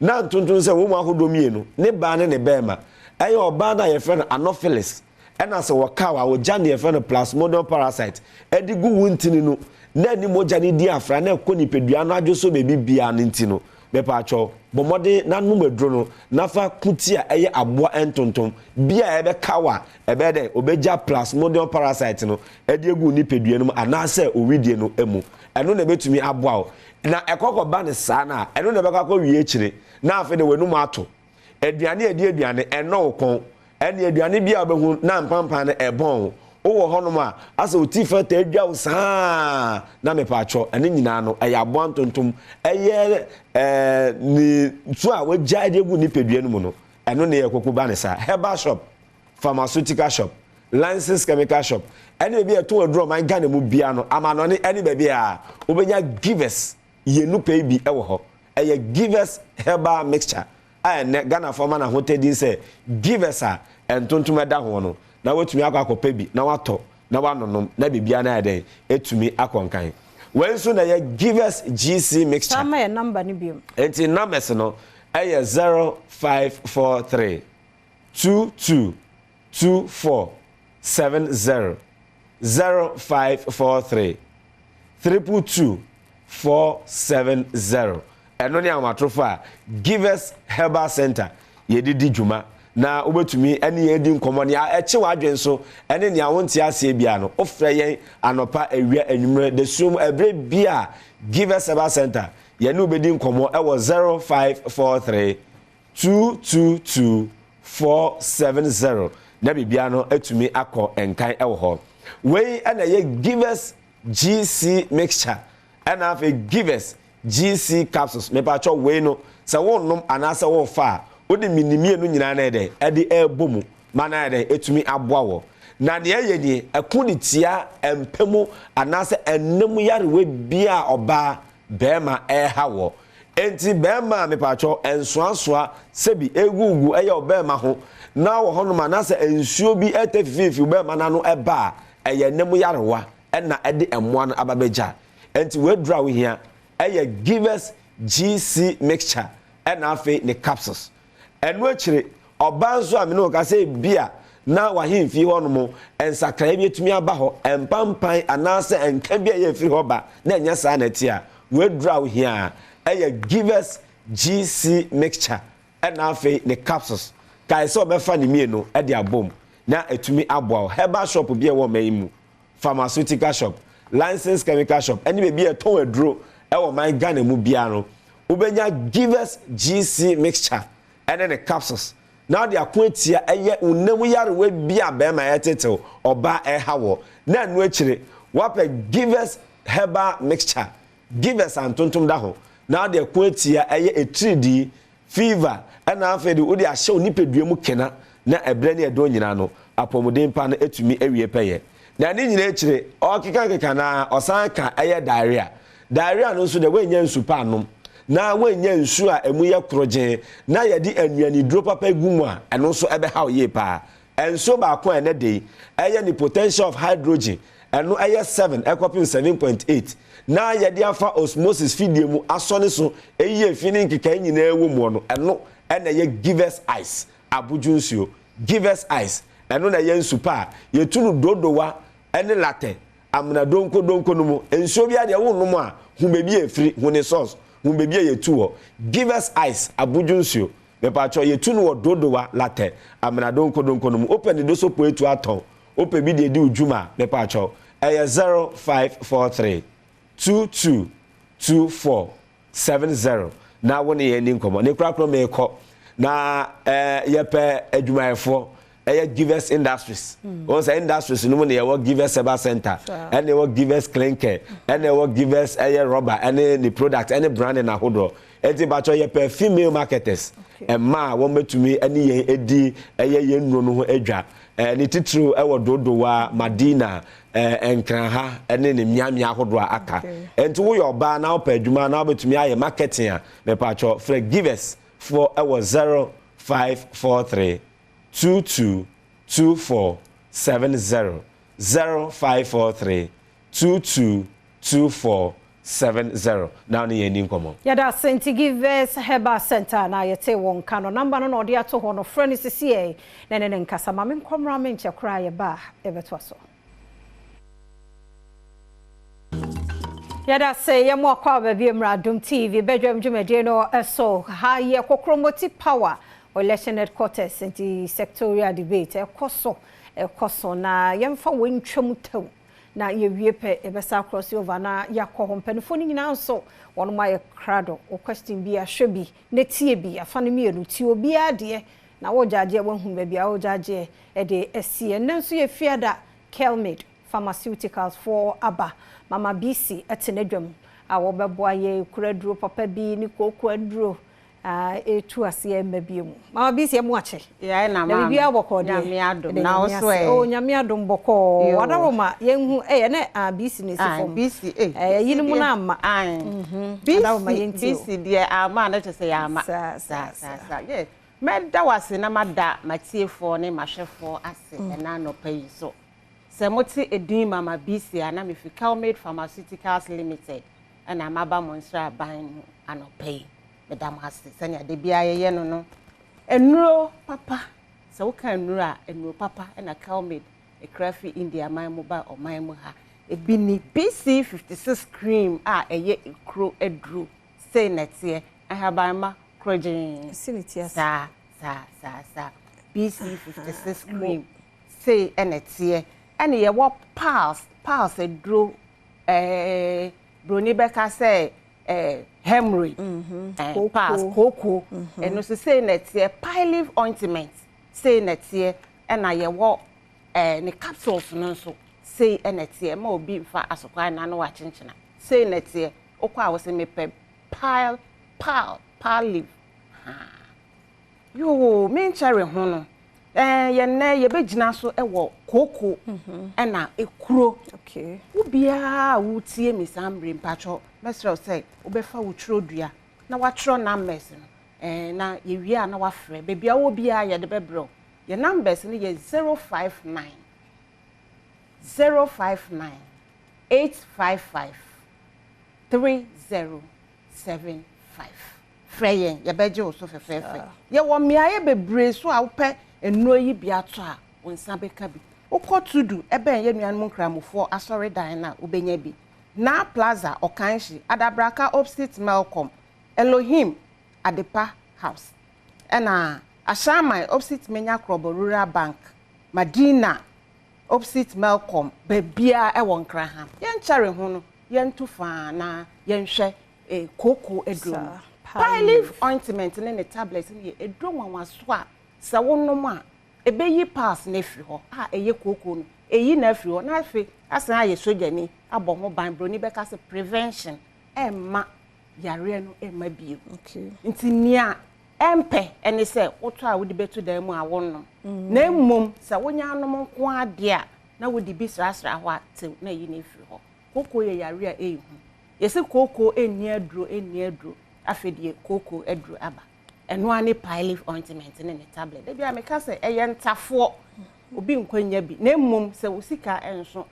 na entontom se wo mu ahodo mienu ne ba ne bema aye oba na ye friend anopheles ena se wakawa wo jane ye friend plasmodium parasite edi gu wuntini no na ni moja ni di afra na ko ni pedua no adwoso bebi bia ne ntino be pa cho bomode na numadro no na fa kuti a eye aboa entontom bia ebe kawa ebe de obeja plasmodium parasite no edi egu ni pedua no ana se owidie no emu eno na betumi aboa na ekoko ba ne saa na eno na beka ko wie chire na afi de wenu mato aduane aduane eno kon ene aduane bia obehu na mpampa na ebon wo honom a asa otifa ta adwa wo saa na mepacho ene nyina no eya abo antontom eye ni so a wagya de gu ni pedua no mu no eno ne ekoko ba ne saa herbal shop pharmaceutical shop licensed chemical shop ene be to adro man Ghana mu bia no amano ne ene be bia obenya Givers yenu pay bi ewo ho eye Givers Herbal Mixture ene Ghana forma na hotedi say Givers a entontom eda ho no na watumi akọ bi na wato na wanonom na bibia na ede etumi akonkan wenso na ye Givers GC Mixture sama ye number ni biom enti numbers no eye 0543 22 24 70 0543 322 470 eno ni amatrofo a Givers Herbal Center yedidi dwuma na obetumi ene ye di nkomo ne eche wadwen so ene ne awonte ase bia no ofre yen anopa awia anwumre de sum ebre bia give us a center ye ne obedi nkomo e wo 0543 222470 na bibia no atumi akọ enkan e wo ho we ene ye give us GC mixture and have a give us GC capsules me pa cho we no se wonnom anase wo fa odi minimie no nyina na ede edi ebomu mana ede etumi aboa wo na de ye ni ekuni tia empemu anase ennem yarewe bia oba bema ha wo enti bema me pa cho ensoasoa sebi egugu eye obema ho na wo hono anase ensuo bi etefifi bema na no eba eye ennem yarewa na ede emmoa no ababeja enti we draw here eye give us GC mixture and afi ne capsules enu akire obanzo amene o ka say bia na wahemfi ho no mo ensakra bi etumi aba ho empampan anase enka bia ye firi ho ba na enya sa na tia we draw here eye give us GC mixture and afi ne capsules kai so be fa ne mienu e de abom na etumi aboa herbal shop bia wo mayimu pharmaceutical shop licensed chemical shop any be bia ton aduro e wo man Ghana mu bia no ubenya give us GC mixture and then the capsules now they are quentia eye unemu yarewe bia be ma yetetel oba hawo na anu akire wape give us herbal mixture give us antontom da ho now they are quentia eye etridi fever and after the odi ahye onipedua mu kena na ebre ne edo nyina no apomuden pa na etumi ewie peye na ni nyina akire okika na osanka eye diarrhea no so de we nya nsupa anom na wanya nsu a emu ye kroje na ye di anuani dro papa gumu a eno so ebe ha ye pa enso ba ko ene de eye ni potential of hydrogen eno eye 7 ekopin 7.8 na ye di afa osmosis fidie mu asone so eye fini nkika nyina ewo mu no eno ene ye give us ice abujunsuo give us ice eno na ye nsu pa ye tunu dodowa ene latte amna donko no mu enso bia de wo no mu a hubebi efiri hune sauce humbebi yetuo give us ice abujunsuo me pa cho yetunu wo dodowa latte amna donko no mu open the doso poetu aton open bi de di ujuma me pa cho 0543 222470 na woni ye ni nkomo ne krakro me ko na yepe adwumayefo give us industries on say industries no money we give us Seba center and they will give us clinker and they will give us rubber and the product any brand na hodro enti ba cho ye female marketers and ma won betumi ani ye edi ye nro no ho adwa ni titru e wo dodowa Madina enkranha ene ne miamia hodro aka enti wo yo ba na opa adwuma na betumi aye marketing a me pa cho free give us for e wo 0543 222470 0543 222470 now ni yeni nkomo yada senti give us herbal center na yete won kano number no odi ato ho no friend CCA na ne nkasa ma me nkomra me nche kra ye ba ebeto so yada say ye mo akwa ba bi mra Adom TV Badwam dwumade no eso ha ye kokromoti power election headquarters anti sectorial debate ekoso na yemfa wentwam taw na ye wiepe ebesa cross over na yakọ hompanifo ni nyina nso wono ma ye krado o question bi ahwebi na tie bi afane mienu tie obi ade na wo jaje wahu ba bia wo jaje de esie nanso ye fiada Kelmid pharmaceuticals for aba mama BC etenedwam a wo beboa ye kuraduro papa bi ni kokwaduro etu ase mabiemu mama bi se mu ache ya na ma na bibia boko de na oso o nyame adom boko wadaroma yenhu ne BC ne sifom BC yini mu na ama BC de ama na tese ya ama sa yes me da wase na mada matiefo ne mahwefo ase na no pay so se moti edin mama BC ana me fi Kelmid Pharmaceuticals Limited ana maba monsra ban anopay Madam Hasti sanya de bia ye no enuro papa se wo kan enuro papa na Kelmid e craft India man mo ba o man mo ha e bi ni BC 56 cream eye ekro edru say netie ahaban ma krojin sinitia sa BC56 cream say enetie ene ye wo pals edro broni beka say hemorrhage pals koko eno so say netie pile ointment say netie ena ye wo ne capsules no so say enetie ma obi mfa asokwa na no wa chenchena say netie okwa a wo se me pe pile leaf yo me nchere ho no ye na ye begina so ewo koko na ekuro okay ubia wutie misambre mpacho mesro say obefa wutrodua na watro numbers na ye wi a na wafre bebia wo bia ye de bebro ye numbers ni ye 059 855 3075 freyen ye beje o so fefefe ye wo miaye bebre so a wo pe eno yi bia to a wonsa beka bi ukotudu ebe ye nuanum nkramofo asori dan na obenya bi na plaza okanshi adabraka opposite Malcolm Elohim Adepa house ena Ashamai opposite Menya Krobo Rural Bank Madina opposite Malcolm bebia e won kraham ye nchare ho no ye ntufa na ye nhwe koko edrom pile ointment ne tablet ne edrom wanwaso a sa wonom a ebeyi pass na firi ho a eye koko no eyi na firi ho na afi asan aye sojani abọ ho ban broni beka se prevention emma yare no emma bio okay nti nia empe ene se woto a wodi betu dan mu a wonnom na emmom sa wonya anom nko ade a na wodi bi srasra ho a te na eyi na firi ho koko ye yare a ehu yesi koko eni adro afedie koko adro aba eno ani pile ointment ne tablet de bia meka se eye ntafo obi nkwanya bi na emmom se wosika enso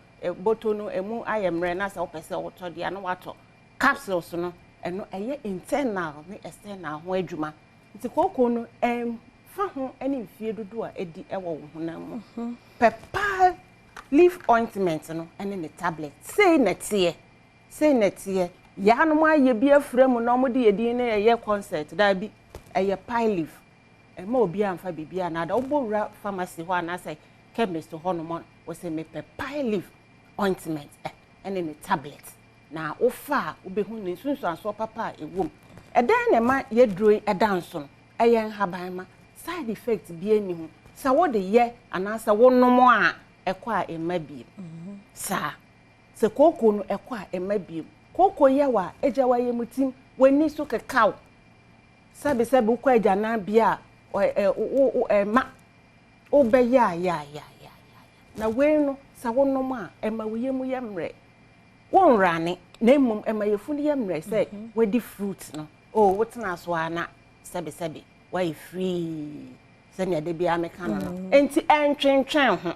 boto no emu ayemre na se opese woto dia na wato capsules no eno eye internal ne external ho adwuma nti koko no fa ho ani mfie dodo a edi ewo wo honam mu pepper leaf ointment no ene ne tablet sei netie ya no ma ye bi afrem no mo de yedi ne eye concert da bi eye pile leaf ma obi amfa bibia na da obowura pharmacy ho na say chemist ho no mo wo se me pepper leaf ointment ene ne tablet na ofa obehu ne sunsu anso papa ewom edan ne ma ye duro edan so no eye nhaban ma side effect bi ani hu sa wo de ye anasa wo nomo a ekwa emma bi sa se koko no ekwa emma bi koko ye wa ejawa ye mutim wani so kekao sabe ukwa eja na bia ma obe ya na we no sa wo nomo a emma we mu ye mre won rane na emum emma ye funu ye mre say we di fruit no wotena so ana sabe why free senya de bia meka no enti entwentwen ho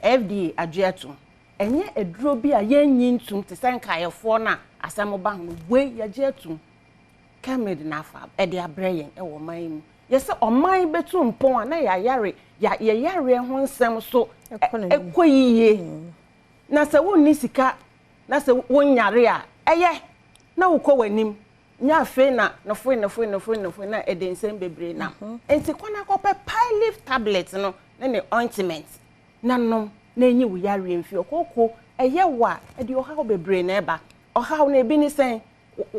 FDA agiato enye eduro bi a yenyi ntum te senka yefo na asem ba ho we yagiato kamed na afa e de abrayen e wo man mu yese oman betu mpon a na yare ho nsem so ekoyiye na se wonni sika na se wonyare a eye na wukọ wanim nya fe na nofo na edensem bebre na enti kwana kope pile leaf tablet no ne ointment na nom na enyi wo yare mfi okoko eye wa e de oha bebre na eba oha na ebi ni sen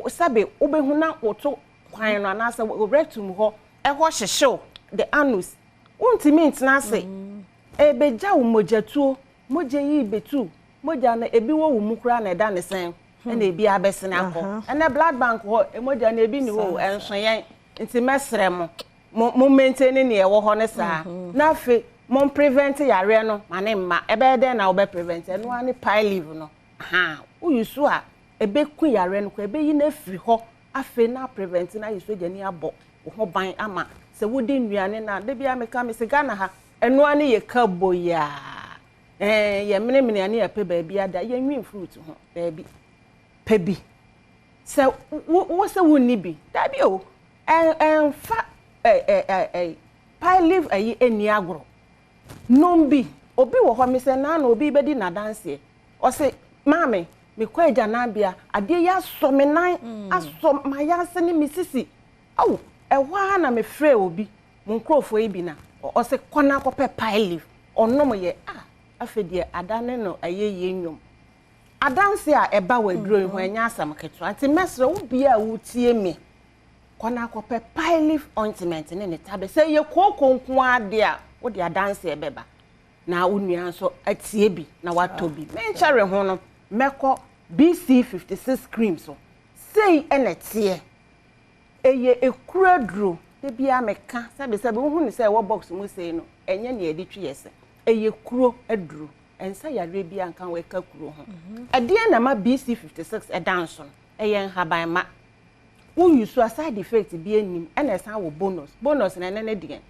sabe obehu na woto kwan no na asa rectum ho e ho hyehyew the anus untimi ntina se ebeja wo mogatuo moje yi betu moja na ebi wo mukura na eda ne sen na ebi abesene akọ na blood bank ho emoja na ebi ni ho enso yen nti mesre mo maintain ne ye wo ho ne saa na afi mo prevent yare no mane mma ebe de na wo be prevent no ani pile leaf no uyusu a ebe ku yare no ko ebe yi na afiri ho afi na prevent na yiso jani abo ho ban ama se wodi nnuane na de bia meka me se Ghana ha eno ani ye kaboya ye mene ani ya pe ba bia da ye nwin fruit ho ba bi pebi se wo se woni bi da bi o fa pile leaf ayi eni agro nombi obi wo ho me se na na obi bedi na dance o se mame me kwa eja na bia ade ya so me nan aso ma ya se ni misisi awu ehwa na me frɛ obi mon krofo yi bi na o se kwana ko pe pie leaf onom ye afedie adane no ayeye nwom adanse a eba waduro ihu anya asam keto ati mesre wo bia wo tie me kwana ko pe pie leaf ointment ne tabe se ye kokonko ade a wo de adanse ebeba na unua so atie bi na watobi menchare ho no meko BC56 cream so sei enetie eye ekuraduro de bia meka sabe wo hu ni se wo box mu sei no enye ne edi twiyese eye kuro aduro ensa yare bia nkan we ka kuro ho ade na ma BC56 edanso eye nhaban ma wo use a side effect bi enim ena esan wo bonus na nene digen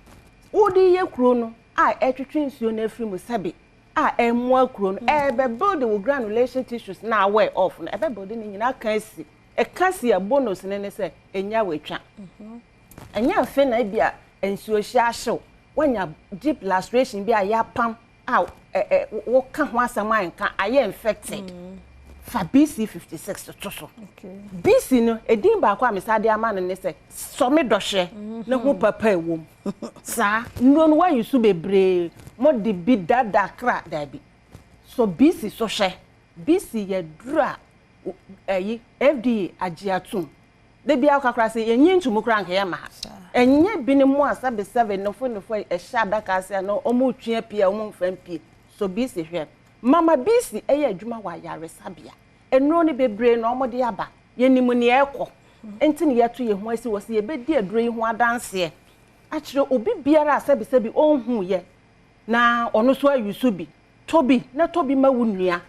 wo di ye kuro no a etwetwe nsuo na afiri mu sabe a emu akuro no ebe build the granulation tissues na wear off no ebe build ni nyina kan si e kasi a bonus ne se enya wetwa enya fe na bia nsuo hia hyew wanya deep laceration bi a ya pam a wo ka ho asama nka aye infected fa BC56 to so BC no edin ba kwa mesade ama no ne se so me dohwe na ho papa ewom sa nro no wa yusu bebre mo de bi dada kra da bi so BC so hwe BC ye dura FDA agiatum de bia kakra se yenyi ntumu kra nka ye ma enye bi ne mo asa be 7 no fo e sha daka se no omo twia pia omo mfam pie so BC hwe mama BC eye adwuma wa yare sabia enro ne bebre no omo de aba yenimu ne ekọ enti ne yeto ye ho asi wo se ye bedi aduro yi ho adanse a kire obi biara asabi onhu ye na ono so ayusu bi tobi na tobi ma wunua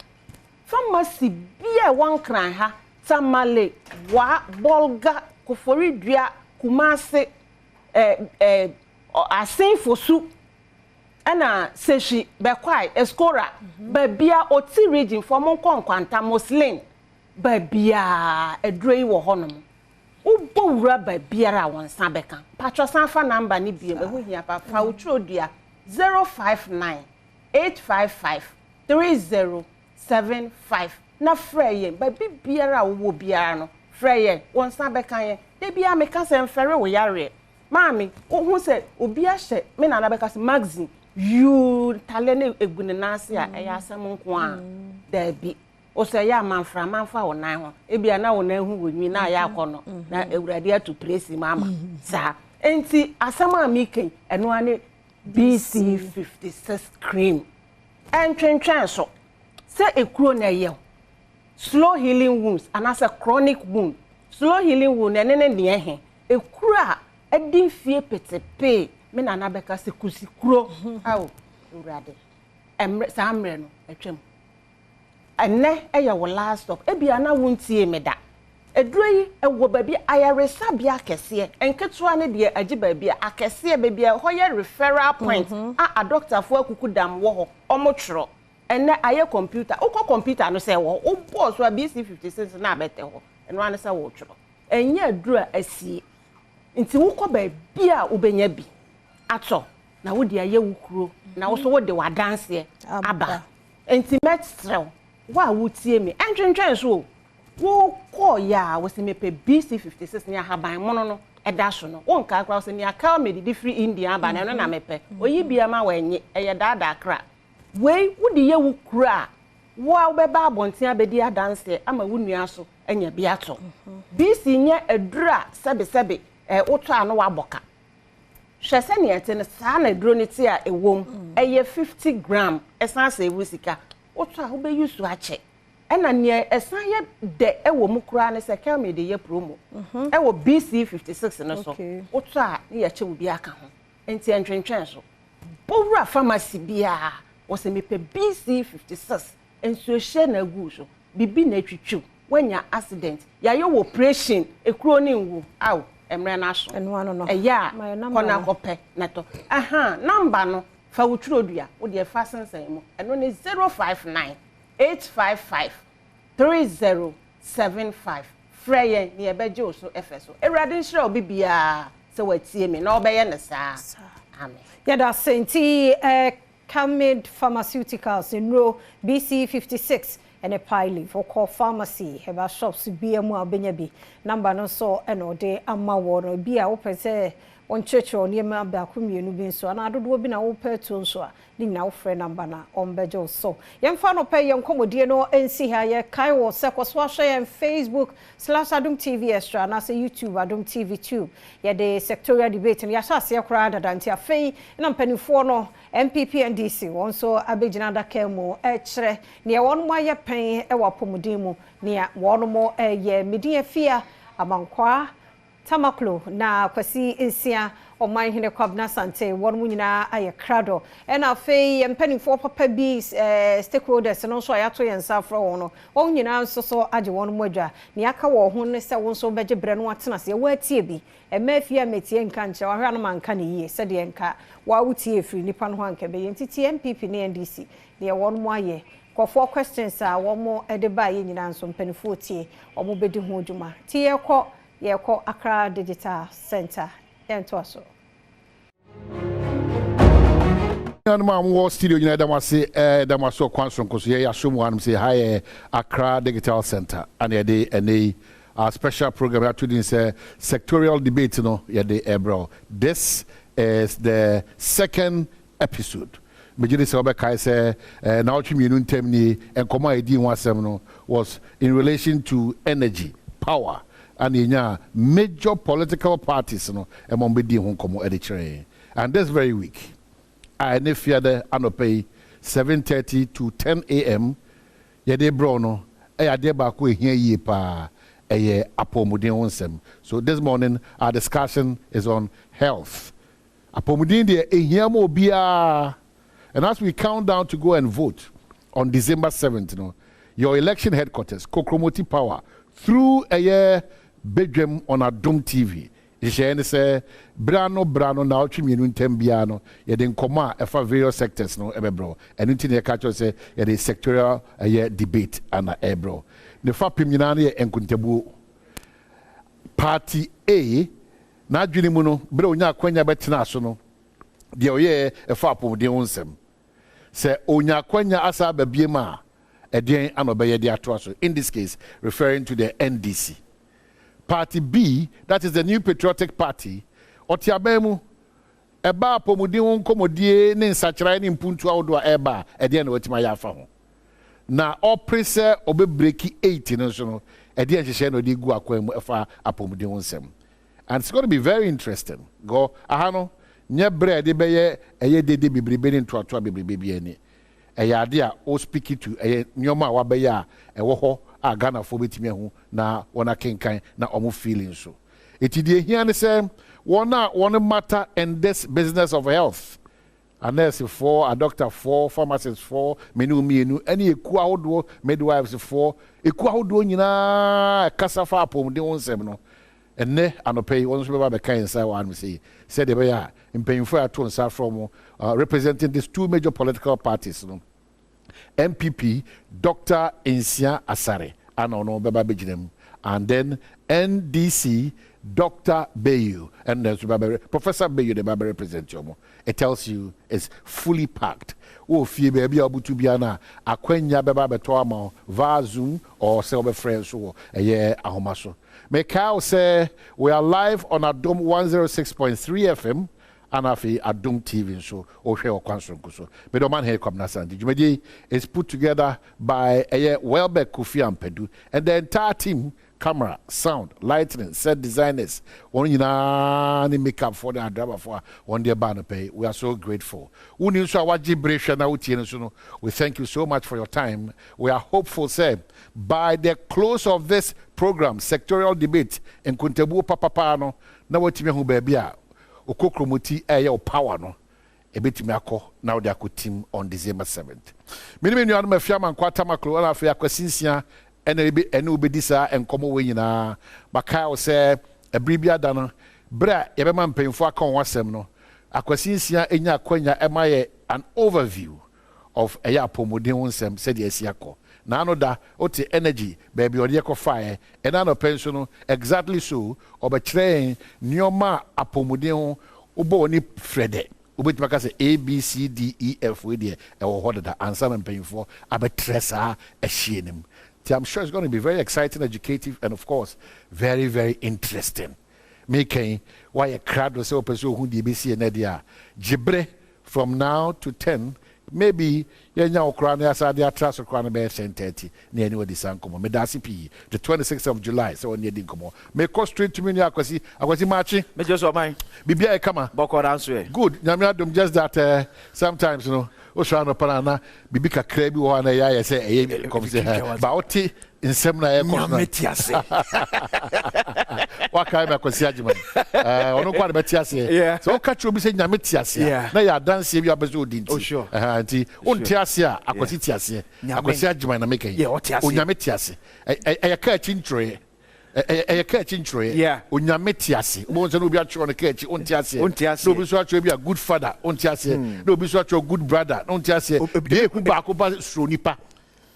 pharmacy bia wankran ha tamale wa bolga kofori dua kumase asenfosu ana seshi bekwai escora babia oti region for mon konkwanta muslim babia edrei wo honom ubo wura babiara wonsa beka patro sanfa number ni biem ehu hia pa fa utrodua 059 855 3075 na freye babi biara wo biara no freye wonsa beka ye de bia meka se mfere wo yare mami ohun se obi ahye me na beka se magazine you talene egune nase a eya asem nko a da bi o se ya manfa wonan ho e bia na wonan hu wonwi na ya akono na ewurade atu presi mama sa enti asem a miken eno ane BC56 cream entwentwen so se ekuro na ye slow healing wounds and as a chronic wound slow healing wound ene ne ne he ekuro a edin fie petepe me na na beka se kusikuro awo urade emre sa amre no etwem enne eye wo last stop ebia na wontie me da eduro yi ewo babi ayaresa bia kese enketua ne de agi babi akese babi ho ye referral point a doctor fo akuku dam wo ho omotwro enne aye computer ukọ computer no se wo ubo so BC56 na abete ho eno ane se wo twro enye aduro asie nti ukọ babi a ubenya bi ato na wo de aye wukuro na wo so wo de wadanse aba enti metrew wa wutie me entwentwen so wo ko ya wo se mepe BC56 ne ahaban mono no eda so no won ka akra wo se ne aka me di free India aba na no na mepe oyi bia ma wenye eye dada akra we wo de ye wukuro a wo beba abonten abedi adanse ama wunua so enya bi ato BC nye edura sebe woto ano waboka hwese ne yete ne saa na eduro ne ti a ewom eye 50 gram esan sa ewusika woto a wo be use ache ena ne esan ye de ewo mu kura ne se kel me de ye promo ewo BC56 no so woto a ne ye che wo bi aka ho enti entwentwen so bowura pharmacy bia wo se mepe BC56 enso hye na gu so bibi na twitwu wanya accident ya ye operation ekuro ne nwu aw emre na so eno ano no eya kona kope neto number no fa wutrodua wo de fa sensan mu eno ne 059 855 3075 freye ne ebeje oso efeso ewrade nhire obi bia se watie me na obeye ne saa amen yada senti Camid Pharmaceuticals enro BC56 and a pile for call pharmacy have a shops be a more benyabi number no so and or de ama wono be a open say on church or near my back whom you so and I don't will be now pair to so ni now friend number na on bejo so young fan of pay young comedy no NC here kai was share and Facebook/AdomTV extra na say YouTube AdomTV tube ya the sectorial debate and ya sha se crowd than tia fei na mpanifo no MPP and DC won so abegina da kemo chere ne won mo ye pen e wa pomudin mu ne won mo ye media fia amankwa tamaklo na kwasi insia oman hine kwabna sante won mu nyina aye krado e na fei mpanifo papa bi stakeholders no so ayato yensa fra won no won nyina nso so age won mo adwa ne aka wo ho ne se won so beje bre no atena se wa tie bi e mafia metie nka nche wa hwa no manka ne yie se de nka wa wutie firi nipa no hanka be yentiti MPP ne NDC ne won mo aye kwofo questions a won mo ede ba ye nyina nso mpanifo tie omo bedi ho dwuma tie ye ko Accra Digital Center ento aso Anuma studio nyina damaso kwanson koso ye ashomu anum say hi Accra Digital Center and ye our special program actually say sectorial debate no ye de ebro. This is the second episode. Mejidi se obekai say na otwimi nu ntem ni enkomo edi wasem no was in relation to energy, power and major political parties no emombedi ho komo edichere. And this very week I ne fiade anope 7:30 to 10 a.m. yede bro no ade ba ko ehia yie pa eye apomuden wonsem. So this morning our discussion is on health. Apomuden de ehia mo bia. And as we count down to go and vote on December 7th, your election headquarters, Kokromoti Power, through a Badwam on Adom TV. Ishene say brano na otwimi nu ntembiano ye de nkoma efa various sectors no ebebro enu ti ne ka cho say ye de sectorial debate ana ebro ne fa pimnyina ne enkuntebu party A na adwini mu no bre onya akwanya betena so no de oye efa apomden wonsem se onya akwanya asa babiema eden anobeye de ato so in this case referring to the NDC. Party B, that is the New Patriotic Party, Otiabemu, Eba Pomudin Komodie, Nin Sachra, Nin Puntu Audua Eba, at the end of Timayafa. Now, all pressure obe breaki 18, at the end of the Guaquem, Apomudin Sem. And it's going to be very interesting. Go, Ahano, Nebre, de Beye, a ye de Bibribenin to a Baby. A yadia, o speaking to a Nyoma Wabeya, a woho. Ghana for betimi ho na wona kenkan na omo feeling so etidie hia ne say one matter in this business of health, a nurse for, a doctor for, pharmacist for, menu any eku ahodo midwives for eku ahodo nyina kasa fa apom de wonsem no enne anopai won so be kan say one say said the ya mpanyfo ato nsa from representing these two major political parties no MPP Dr. Insia Asare Anono Baba Bijinem, and then NDC Dr. Bayu, and there's Professor Bayu, the Baba representative. It tells you it's fully packed. Oh, fie baby abu to biana, akwenya baba betoama, va Zoom or selber friends or a year ahomaso. Mekao say we are live on Adom 106.3 FM. Anafi Adom TV so ohwe okwanso nkoso me do man here come na sandi jumedi is put together by Welbeck Kofi Ampedu and the entire team, camera, sound, lighting, set designers, one ni makeup for the drama for one day banner pay. We are so grateful. We thank you so much for your time. We are hopeful, say, by the close of this program, sectorial debate in Kuntebu Papapano, na wetime hu babia okokromoti eye power no ebetimi akọ now they are team on December 7th. Minimum you are fiam and kwata makro na afia kwasinsia ene obedisa enkomo we nyina baka say ebribia da no bra ye be man penfo aka wasem no akwasinsia enya akwanya emaye an overview of eya apomodin wonsem said yes yakọ na no da oti energy baby odi fire and no pension no exactly so obekire nioma apomodin ubo oni frede ubetima ka say A B C D E F we there e wo hoda answer and paying for abetresa ehienim. I'm sure it's going to be very exciting, educative, and of course very, very interesting. making why a crowd was so person who DBC and Edia. Jibre from now to 10. Maybe yenya okra na asa dia trust okra na be 10:30 na any we disan komo me dasi p the 26th of July so on yedi komo me go straight to me ni akwasi marching me just o man bibia e kama boko answer good nyame adom just that sometimes you know o sha no pana na bibi kakra bi wo na ya say e come say ba oti nsem na e ko na metiase wa kai me kwasi agima ono kwa na metiase so ka tro bi say nyame tiase na ya dance bi abezo odinti anti onti ase a akwasi tiase akwasi agima na make onyame tiase e ka chintroe e ka chintroe onyame tiase mo nse no bi atro no ka chi onti ase no bi so atro bi a good father onti ase no bi so atro good brother onti ase de ku ba ko ba sro nipa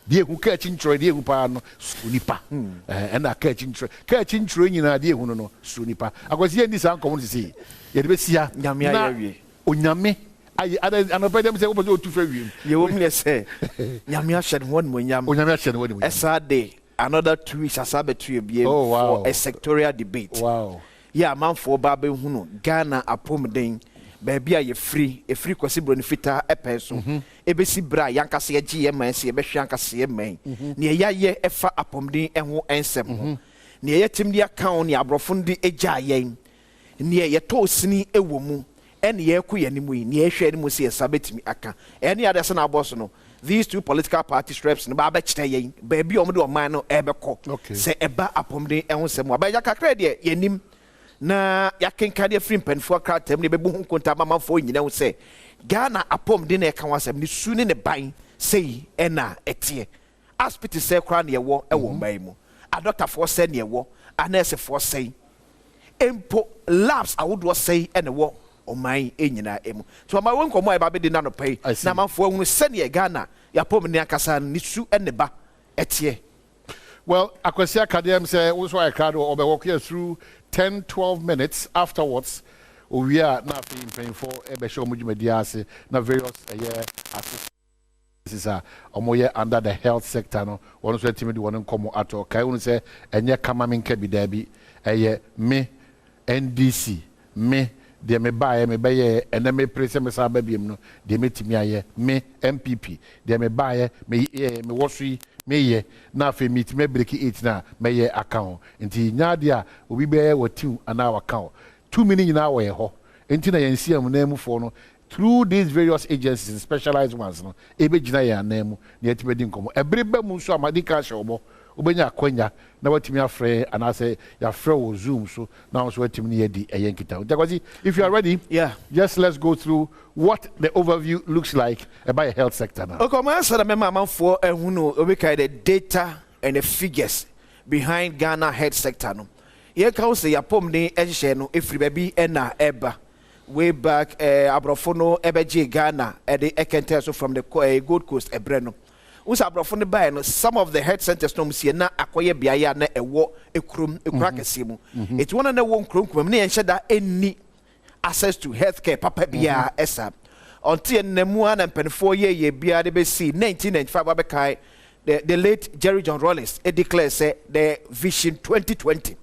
de ku ka chintroe de ku pa no sro nipa and a ka chintroe nyina de hu no sro nipa akwasi ndi san komo sisi ye de be sia nyame ayewie onyame I another them say what was to free you won't say nyame ahye one mo nyam onyame ahye one mo esa day another 2 weeks asabe to be for a sectorial debate yeah man for babe hunu Ghana apomden baby a ye free kwasi bro ni fita epeso ebesi bra yankase ye gm se ye behwe yankase ye man ne ye efa apomden eho ensem ne ye timdi account ne abrofo ndi eja yen ne ye to sini ewomu ene ye ku ye nimu ne ye hwe nimu se ye sabetimi aka ene ya dese na boss no these two political party reps no ba kire yen baby omo de oman no ebeko se eba apomden eho sem aba ya kakra de ye nim na ya kenka de free penfo kra tem ne bebu hu konta mama fo nyina hu se Ghana apomden e ka wasem ni su ne ban sei ena etie hospital se kra ne ye wo ewo man mu a doctor for se ne ye wo a nurse for say empo labs I would say ene wo o man enyina emu so ma won komo e ba be di na no pay na manfo hunu se ne Ghana ya pom ne akasa ni su ene ba etie. Well, Akwasi Academy say we so I crowd or be walk here through 10-12 minutes afterwards we are now paying for e be show media ase na various this is omoye under the health sector no one so team di one komo ato kai unu say enye kama minka bi da bi me NDC me de me bae me beye ene me prese me sa ba biem no de metimi aye me MPP de me bae me wosui me ye na fe meet me break 8 na me ye account nti nyaade a obi beye watiu ana account 2 minutes na we ho nti na yensi am na emufo no through these various agencies specialized ones no ebe gina ya na emu na yetibedi nkomo ebrebe mu so amadi ka hye obenya akwanya na watimi afre and I say ya frɛ wo Zoom so now so watimi ne yedi eyenkita Jagozi, if you are ready, just let's go through what the overview looks like about the health sector now. Okay, my answer me mama for ehunu obeka the data and the figures behind Ghana health sector no ye ka say ya pom ne ehye no efri baby na eba way back abrofo no ebeje Ghana e the ekente so from the Gold Coast ebre no usa abrofo ne buy no some of the health centers no msie na akoye biaya na ewo ekrum ekura kese mu it one na wo nkrom kum ne yenhye da enni access to healthcare papa bia esa until nemu ana mpenfo ye bia de be see 1995 abekai the late Jerry John Rawlings declared say the Vision 2020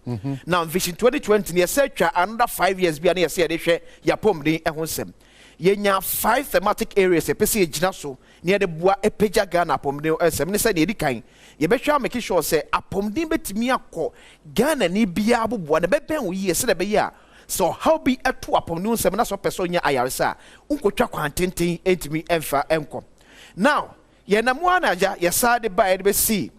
now Vision 2020 ne say twa another 5 years bia ne say de hwe yapom den ehonsem yenya 5 thematic areas epese egina so near the boa epeja Ghana apomden esem ne say de edikan ye be hwa make sure say apomden betimi akọ Ghana ni bia aboboa ne beben wo yi se de be ya so how be eto apomden esem na so person nya ayaresa unkotwa kwantenten entimi emfa enkom now ye na mo anaja ye sade ba de be see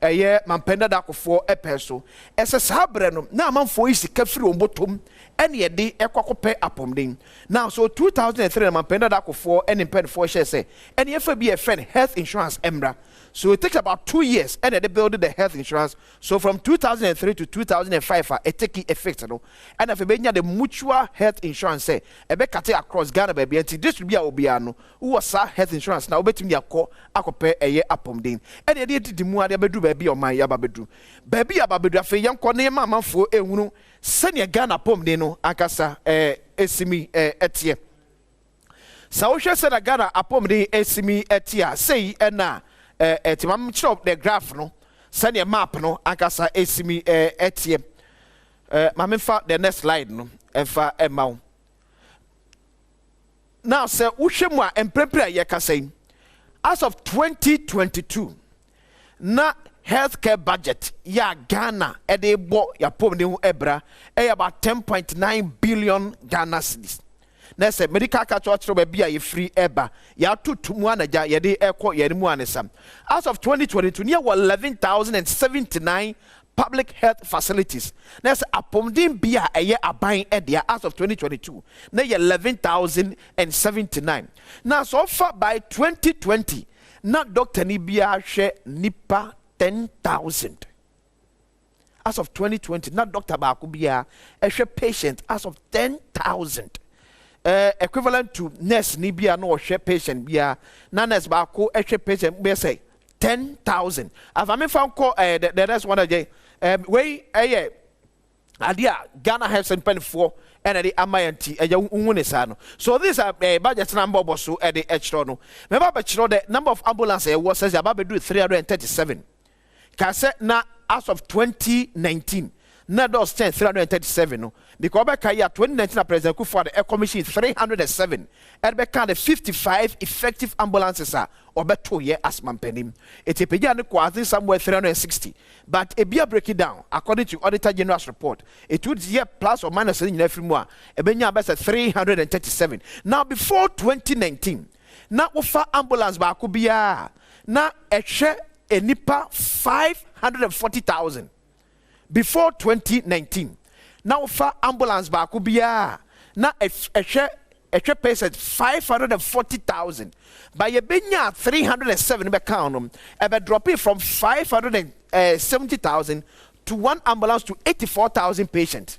eye mampenda da akofo epeso ese sabre no na amanfo yi sika firi ombotom ene ye de ekwakope apomden now so 2003 mampenda da akofo ene mpendfo share say ene ye fa bi e friend health insurance emra so it takes about 2 years and they build the health insurance so from 2003 to 2005 it take effect no and if be the mutual health insurance say e be cut across Ghana baby and this will be obia no who was health insurance now betimi akope eye apomden and they did mu ade bedu baby o man ya babedu baby ya babedu afi yanko ne mamafo ehunu senior Ghana apomden no akasa esimi etie sa wo hwe se na Ghana apomden esimi etia sei na timam chop the graph no send a map no akasa esimi etie Mame fa the next slide no emfa emaw. Now say wohwemu a emprepre ye ka say as of 2022 na healthcare budget ya Ghana edebo ya pom ne hu ebra about 10.9 billion Ghana cedis. Na say medical catch be bia ye free eba ya tutumu anaja ye de ekọ ye mu anesam. As of 2022 near 11,079 public health facilities. Now say apomdin bia eye aban edia as of 2022 na 11,079. Now so far by 2020 na doctor ni bia hwe nipa 10,000. As of 2020 na doctor ba ko bia hwe patient as of 10,000. Equivalent to nurse ni bia no hwe patient bia na nurse ba ko hwe patient be say 10,000. As I found the next one again we adia Ghana Health and Pen 4 and the Amayanti Unisano. So these are budget number of so at the extra. Remember, the number of ambulances was says about 337. Cassette na as of 2019. Na those 337 no because back year 2019 President Kufuor the commission is 307 and back the 55 effective ambulances are or better year as mampenim it is peja no kwasi somewhere 360 but a beer break it down according to Auditor General's report it would year plus or minus in every more e benya best 337. Now before 2019 na ofa ambulance ba ko bia na ehwe enipa 540,000 before 2019. Now for ambulance back could be na a patient 540,000. By a benya 307 back dropping from 570,000 to one ambulance to 84,000 patients.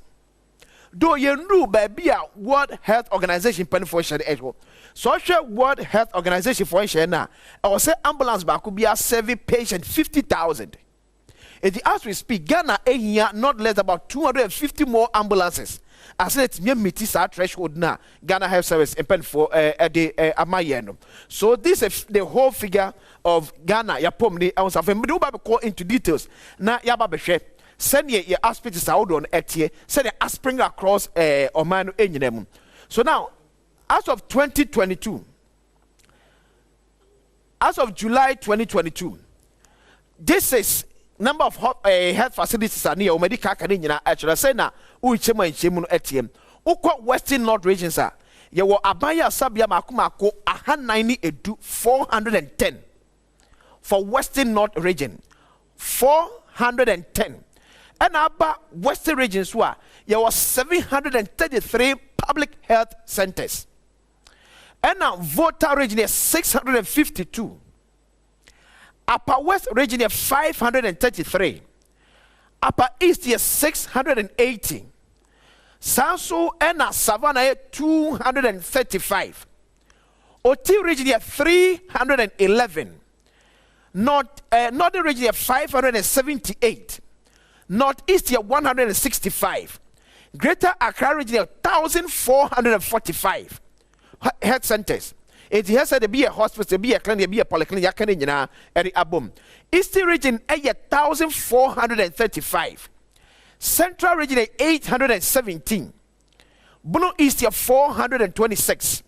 Though you know baby World Health Organization pen for share echo. Social World Health Organization for share now. I will say ambulance back could be a serving patient 50,000. As we speak, Ghana here not less about 250 more ambulances. As it's mere meets our threshold now. Ghana Health Service pen for the Amayeno. So this is the whole figure of Ghana. Yapomni I was having to go into details. Now Yababeshe send ye hospitals out on etie send a spring across Omanu Eninem. So now as of 2022, as of July 2022, this is number of health facilities are near medical canina actually say na uichema nchemu no etiem ukwa western north regions are ye wo abaya sabia makumako 410 for western north region 410 and aba western regions were ye was 733 public health centers and now Volta region is 652. Upper West region is 533. Upper East is 680. Sanso and Savannah 235. Oti region is 311. Northern region is 578. Northeast is 165. Greater Accra region is 1,445 health centers. It has to be a hospital, be a clinic, be a polyclinic, Canina, and the Abum. Eastern region, 1,435. Central region, 817. Bono East, 426.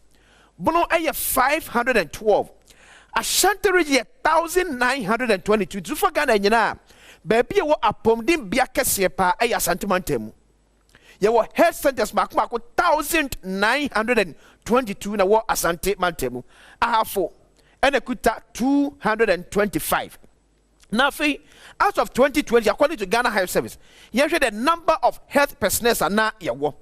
Bono, 512. Ashanti region, 1,922. Zufagana, baby, what a pomdim biakasepa, a santimantemu. Your health centers, Mark 1,922 na wo asante mantemu. Ahafo ene kuta 225. Now, out of 2020, according to Ghana Health Service, you the number of health personnel are na yawo.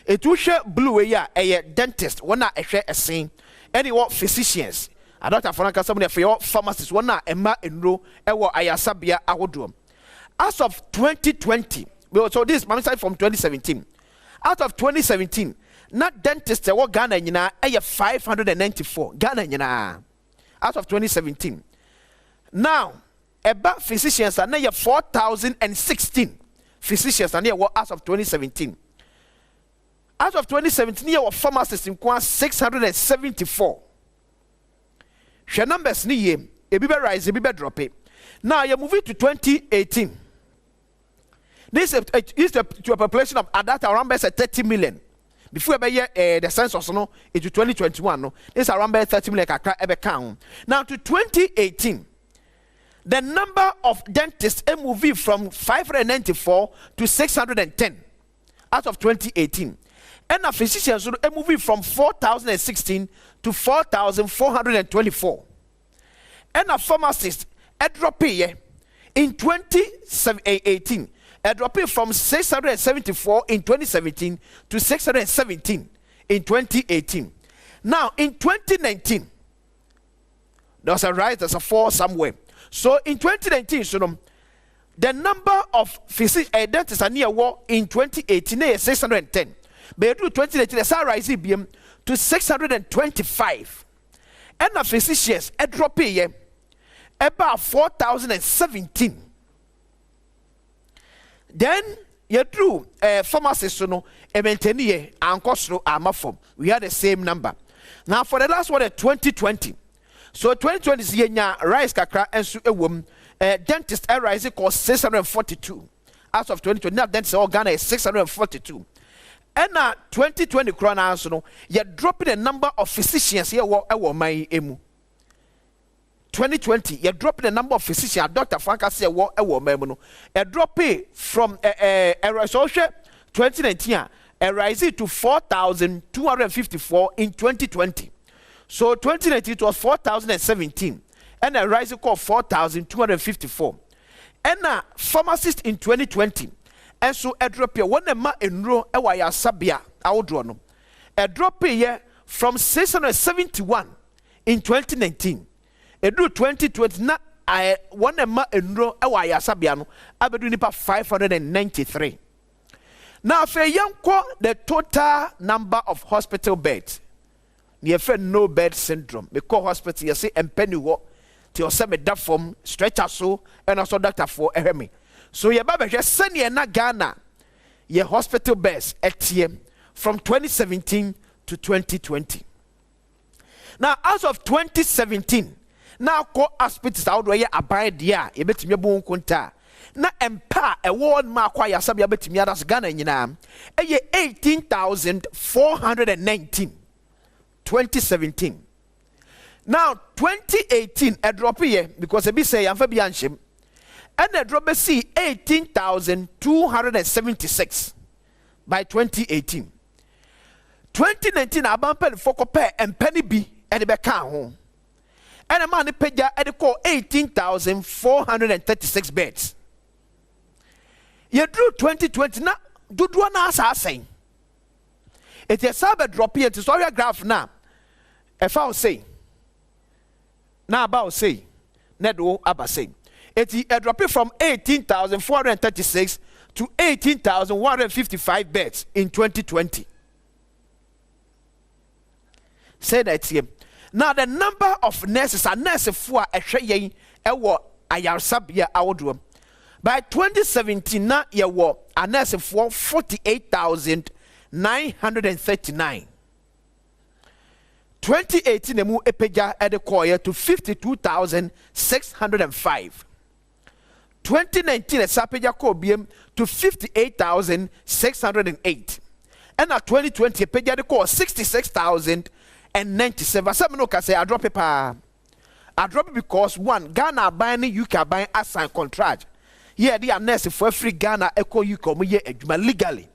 It will share blue ya a dentist, one na a scene, any what physicians. I don't have somebody for your pharmacists, one na emma enro, ewo ayasabia ahodrum. As of 2020, so this is from 2017. Out of 2017, not dentists what Ghana nyina 594 Ghana nyina out of 2017. Now, about physicians are now 4,016 physicians are near what as of 2017. Out of 2017, your pharmacists in 674. Share numbers ni a be rise, a be drop it. Now you're moving to 2018. This is to a population of at that around 30 million. Before the census no into 2021 no, this around 30 million kakra ebe count. Now to 2018, the number of dentists moving from 594 to 610 out of 2018. And a physicians moving from 4,016 to 4,424. And a pharmacist dropping in 2018. Dropping from 674 in 2017 to 617 in 2018. Now, in 2019, there was a rise, there's a fall somewhere. So, in 2019, the number of dentists are near war in 2018 is 610. But in 2018, there's a rise to 625. And the physicians are dropping about 4,017. Then you drew pharmacists maintain and cost we had the same number. Now for the last one 2020. So 2020 is year rise kakra and so a woman dentist rise cost 642 out of 2020. Now dentist all Ghana is 642. And now 2020 corona so you're dropping the number of physicians here my emu. 2020, you're dropping the number of physicians. Dr. Franca said, a drop from a 2019, a rise to 4,254 in 2020. So 2019 it was 4,017, and a rise called 4,254. And now pharmacist in 2020, and so a drop here, one a ma enro a waya sabia outdrono, a drop here from 671 in 2019. Edu 2020 na one ma enro e wa yasabia no abedu nipa 593. Now for yanko the total number of hospital beds. Near no bed syndrome. Because hospital you say empeni wo ti o se me da form stretcher so and also doctor for ehme. So ye ba be hwe sene na Ghana ye hospital beds etiem from 2017 to 2020. Now as of 2017 now call hospitals out where you abide there, you bet me bon kunta. Na empa a word ma kwa ya sabia bet me adas Ghana nyina. 18,419 2017. Now 2018 a drop here because a be say am fa bi anhim. And a drop see 18,276 by 2018. 2019 abampen fokope and penny bi and the beka ho. And a man peja at the call 18,436 beds. You drew 2020 now. Do one answer saying it is a drop here to sorry graph now. If I say now about say Nedo Abba say it is a drop from 18,436 to 18,155 beds in 2020. Say that here. Now the number of nurses are nurses for a shaying ewo ayarsabia awodro. By 2017 na yewo a nurse for 48,939. 2018 emu epeja edekoye to 52,605. 2019 esapeja ko biem to 58,608. And now 2020 epeja de ko 66,097. Some no can say I drop it I drop it because one Ghana buying UK buying assign contract. Yeah, they are nurse for free Ghana echo UK legally.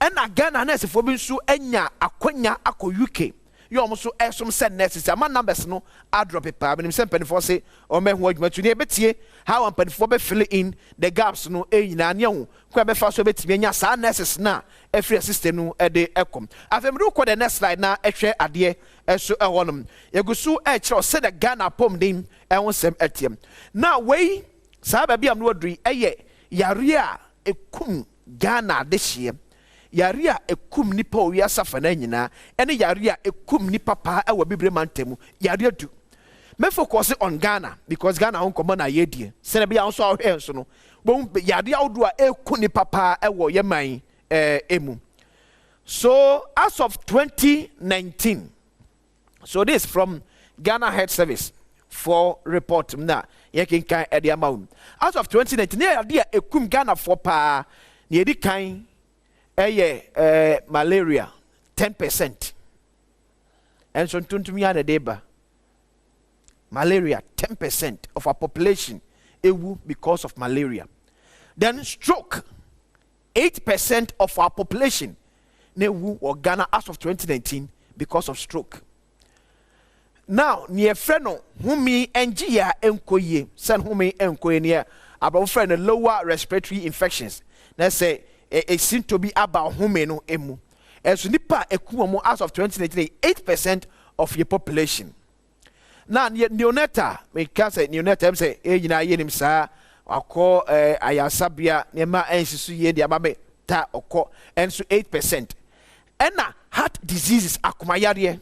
And a Ghana nurse for being so enya akwenya ako UK. You almost some send nurses. A man numbers no I drop it pa. But him penny for say or men who to near betie how I'm penny for be fill in the gaps no na nyahu. Kwa be fa so betimi nya sa nurses na every system no e de ekom. Afem do ko the next slide na ehwe ade eso e wonom. Yegusu e kire say the Ghana pom din e wonsem etiem. Now we sa ba bia no adri eye yare a ekum Ghana this year. Yare a ekum nipa o wiasa fa na nyina ene yare a ekum nipa pa e wa bibre mantemu yare du. Me focus on Ghana because Ghana on common na yedie. Se na bia so ahwe so no. Bon yare awdo a eku nipa pa e wo yeman emu. So as of 2019, so this from Ghana Health Service for report na ye ken kan e de amount out of 2019 ne ade ekum Ghana for pa ne edi kan malaria 10%. And so tuntumi ya de ba malaria 10% of our population ewu because of malaria. Then stroke 8% of our population newu or Ghana as of 2019 because of stroke. Now near freno humi engia enkoye san humi enkoye near about friend lower respiratory infections. Let's say it seems to be about humi no emu. And so nipa ekumo as of 2019 8% of your population. Now neonata me can say neonata say yina yenim sa akọ ayasabia nema ensisu ye dia babe ta okọ and so 8%. And heart diseases akumayade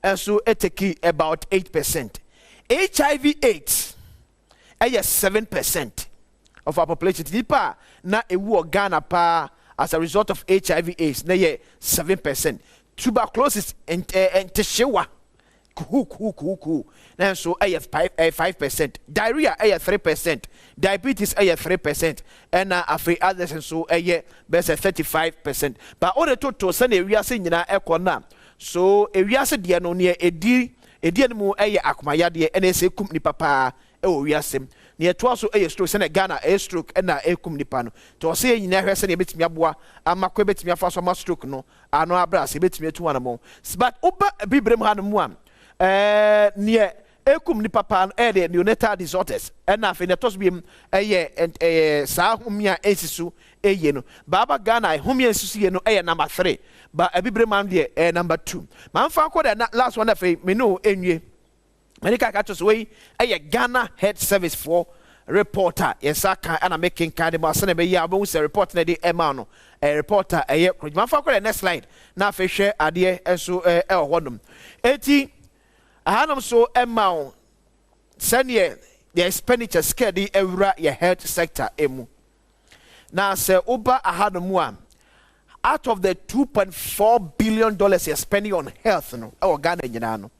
and so eteki about 8%. HIV AIDS 7% of our population. Nipa na ewu Ghana pa as a result of HIV AIDS na 7%. Tuberculosis and teshewa cool. And so 5%. Diarrhea 3%. Diabetes 3%. And after others and so 35%. But all the total send a real thing in our economy. So a real said no near a deal mu akumayade and a say company papa we are sim near twice a stroke send Ghana a stroke and a company pano to say you never send a bit me aboa and macquebet me for some stroke no I know abras a bit me to one more but over a bibrem hand one near ekum ni papa and the neonatal disorders and nothing that was being a year and a sa humia esisu a yeno Baba Ghana humia susi no a number 3 but a bibrem there number 2 man found that last one of a menu enye Medical catches way a Ghana Health Service for reporter yes I can and I'm making kind of send a year about a report na the emano a reporter a year man found the next slide now for share idea and so one 80 I had so amount send ye the expenditure scale the ewura your health sector emu now say over I had one out of the $2.4 billion you're spending on health no our Ghana no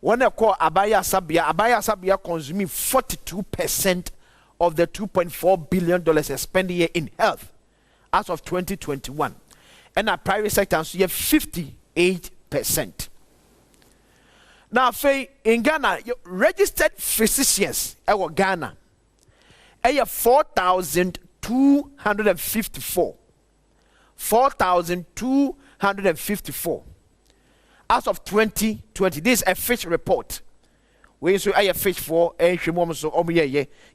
when I call Abaya Sabia consuming 42% of the $2.4 billion you're spending in health as of 2021 and our private sector so you have 58%. Now, in Ghana, registered physicians in Ghana, 4,254. 4,254. As of 2020, this is a fish report. We say a fish for a so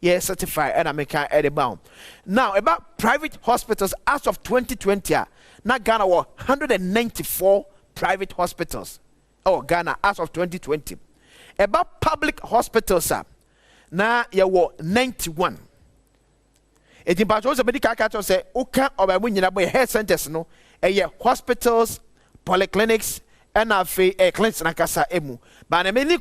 certified and I make a bound. Now, about private hospitals as of 2020, now Ghana were 194 private hospitals. Ghana as of 2020. About public hospitals, now you were 91. It in part also medical catch say okay or when you health centers no hospitals, polyclinics, and clinics and kasa emu. But I mean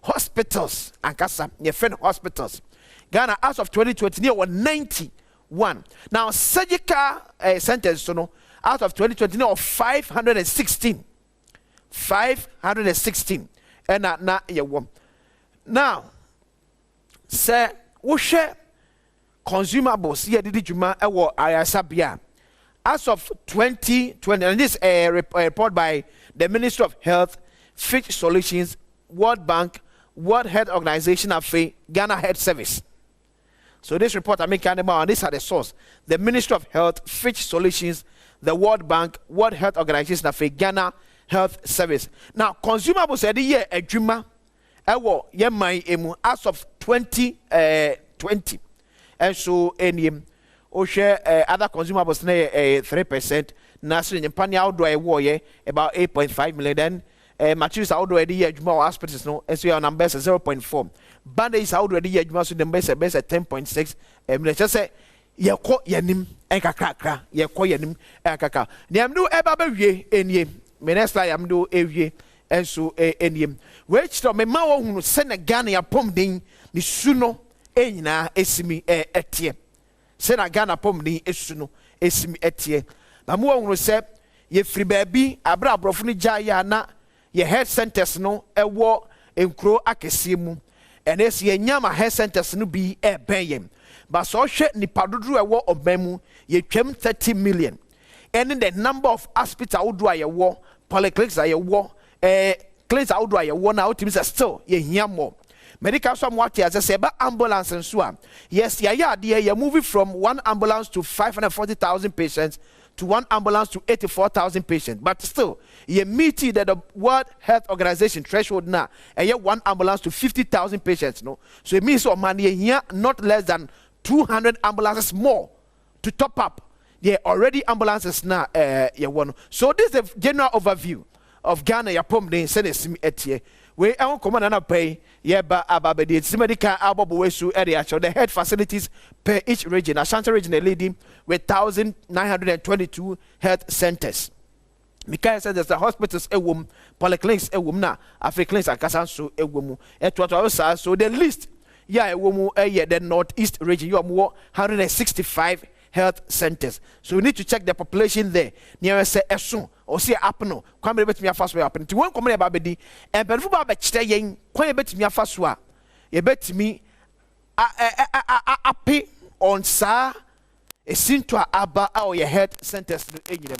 hospitals and kasa your friend hospitals. Ghana as of 2020 were 91. Now surgical centers so no out of 2020 now 516. 516 and na ye wom now say wo hwe consumables ye didi djuma e wo ayasabia as of 2020 and this report by the Ministry of Health, Fitch Solutions, World Bank, World Health Organization of Ghana Health Service. So this report I make and these are the source: the Ministry of Health, Fitch Solutions, the World Bank, World Health Organization of Ghana Health Service. Now, consumables said the year a juma ewo yemai emu as of 2020. And so any share other consumables na 3%. National Japan outdoor about 8.5 million. Then materials outdoor the year juma hospitals no and so your numbers 0.4. Bandages outdoor the year juma so the numbers 10.6 million. Just say yeko yanim enkakra yeko yanim enkaka. Niamdu eba be wie Minister am do ewie enso eniem which to me ma wo hunu Senegal ya pomdin ni suno enyina esimi etie Senegal na pomdin esuno esimi etie ba mo hunu se ye free baabi abra abrofo ni gya ya na ye health centers no ewo enkro akese mu ene se yanyama health centers no bi ben but so hwe nipa dodo ewo obamu ye twam 30 million and the number of hospital wodo ayewo polyclinics ayewo clinics wodo ayewo na ultimately still ye hia more medical so what as say ba ambulance and so yes ya moving from one ambulance to 540,000 patients to one ambulance to 84,000 patients. But still, you meet that the World Health Organization threshold now, and yet one ambulance to 50,000 patients. No, so it means money here not less than 200 ambulances more to top up. Yeah, already ambulances now. So this is the general overview of Ghana. Ya pom den sene etie. We am command na pay. Yeah, ba ababedi. Simedika abobuwesu area. So the health facilities per each region. Ashanti region leading with 1,922 health centers. Mikael said there's the hospitals polyclinics na African clinics akasan so so the list the northeast region you have 165 health centers. So we need to check the population there. Near say esun or say apno. Kwame bet me afaso happen. Ti won komene babedi e benfu ba be kire yen kwan bet me afaso a ye bet me ape on sa esinto aba or your health centers no.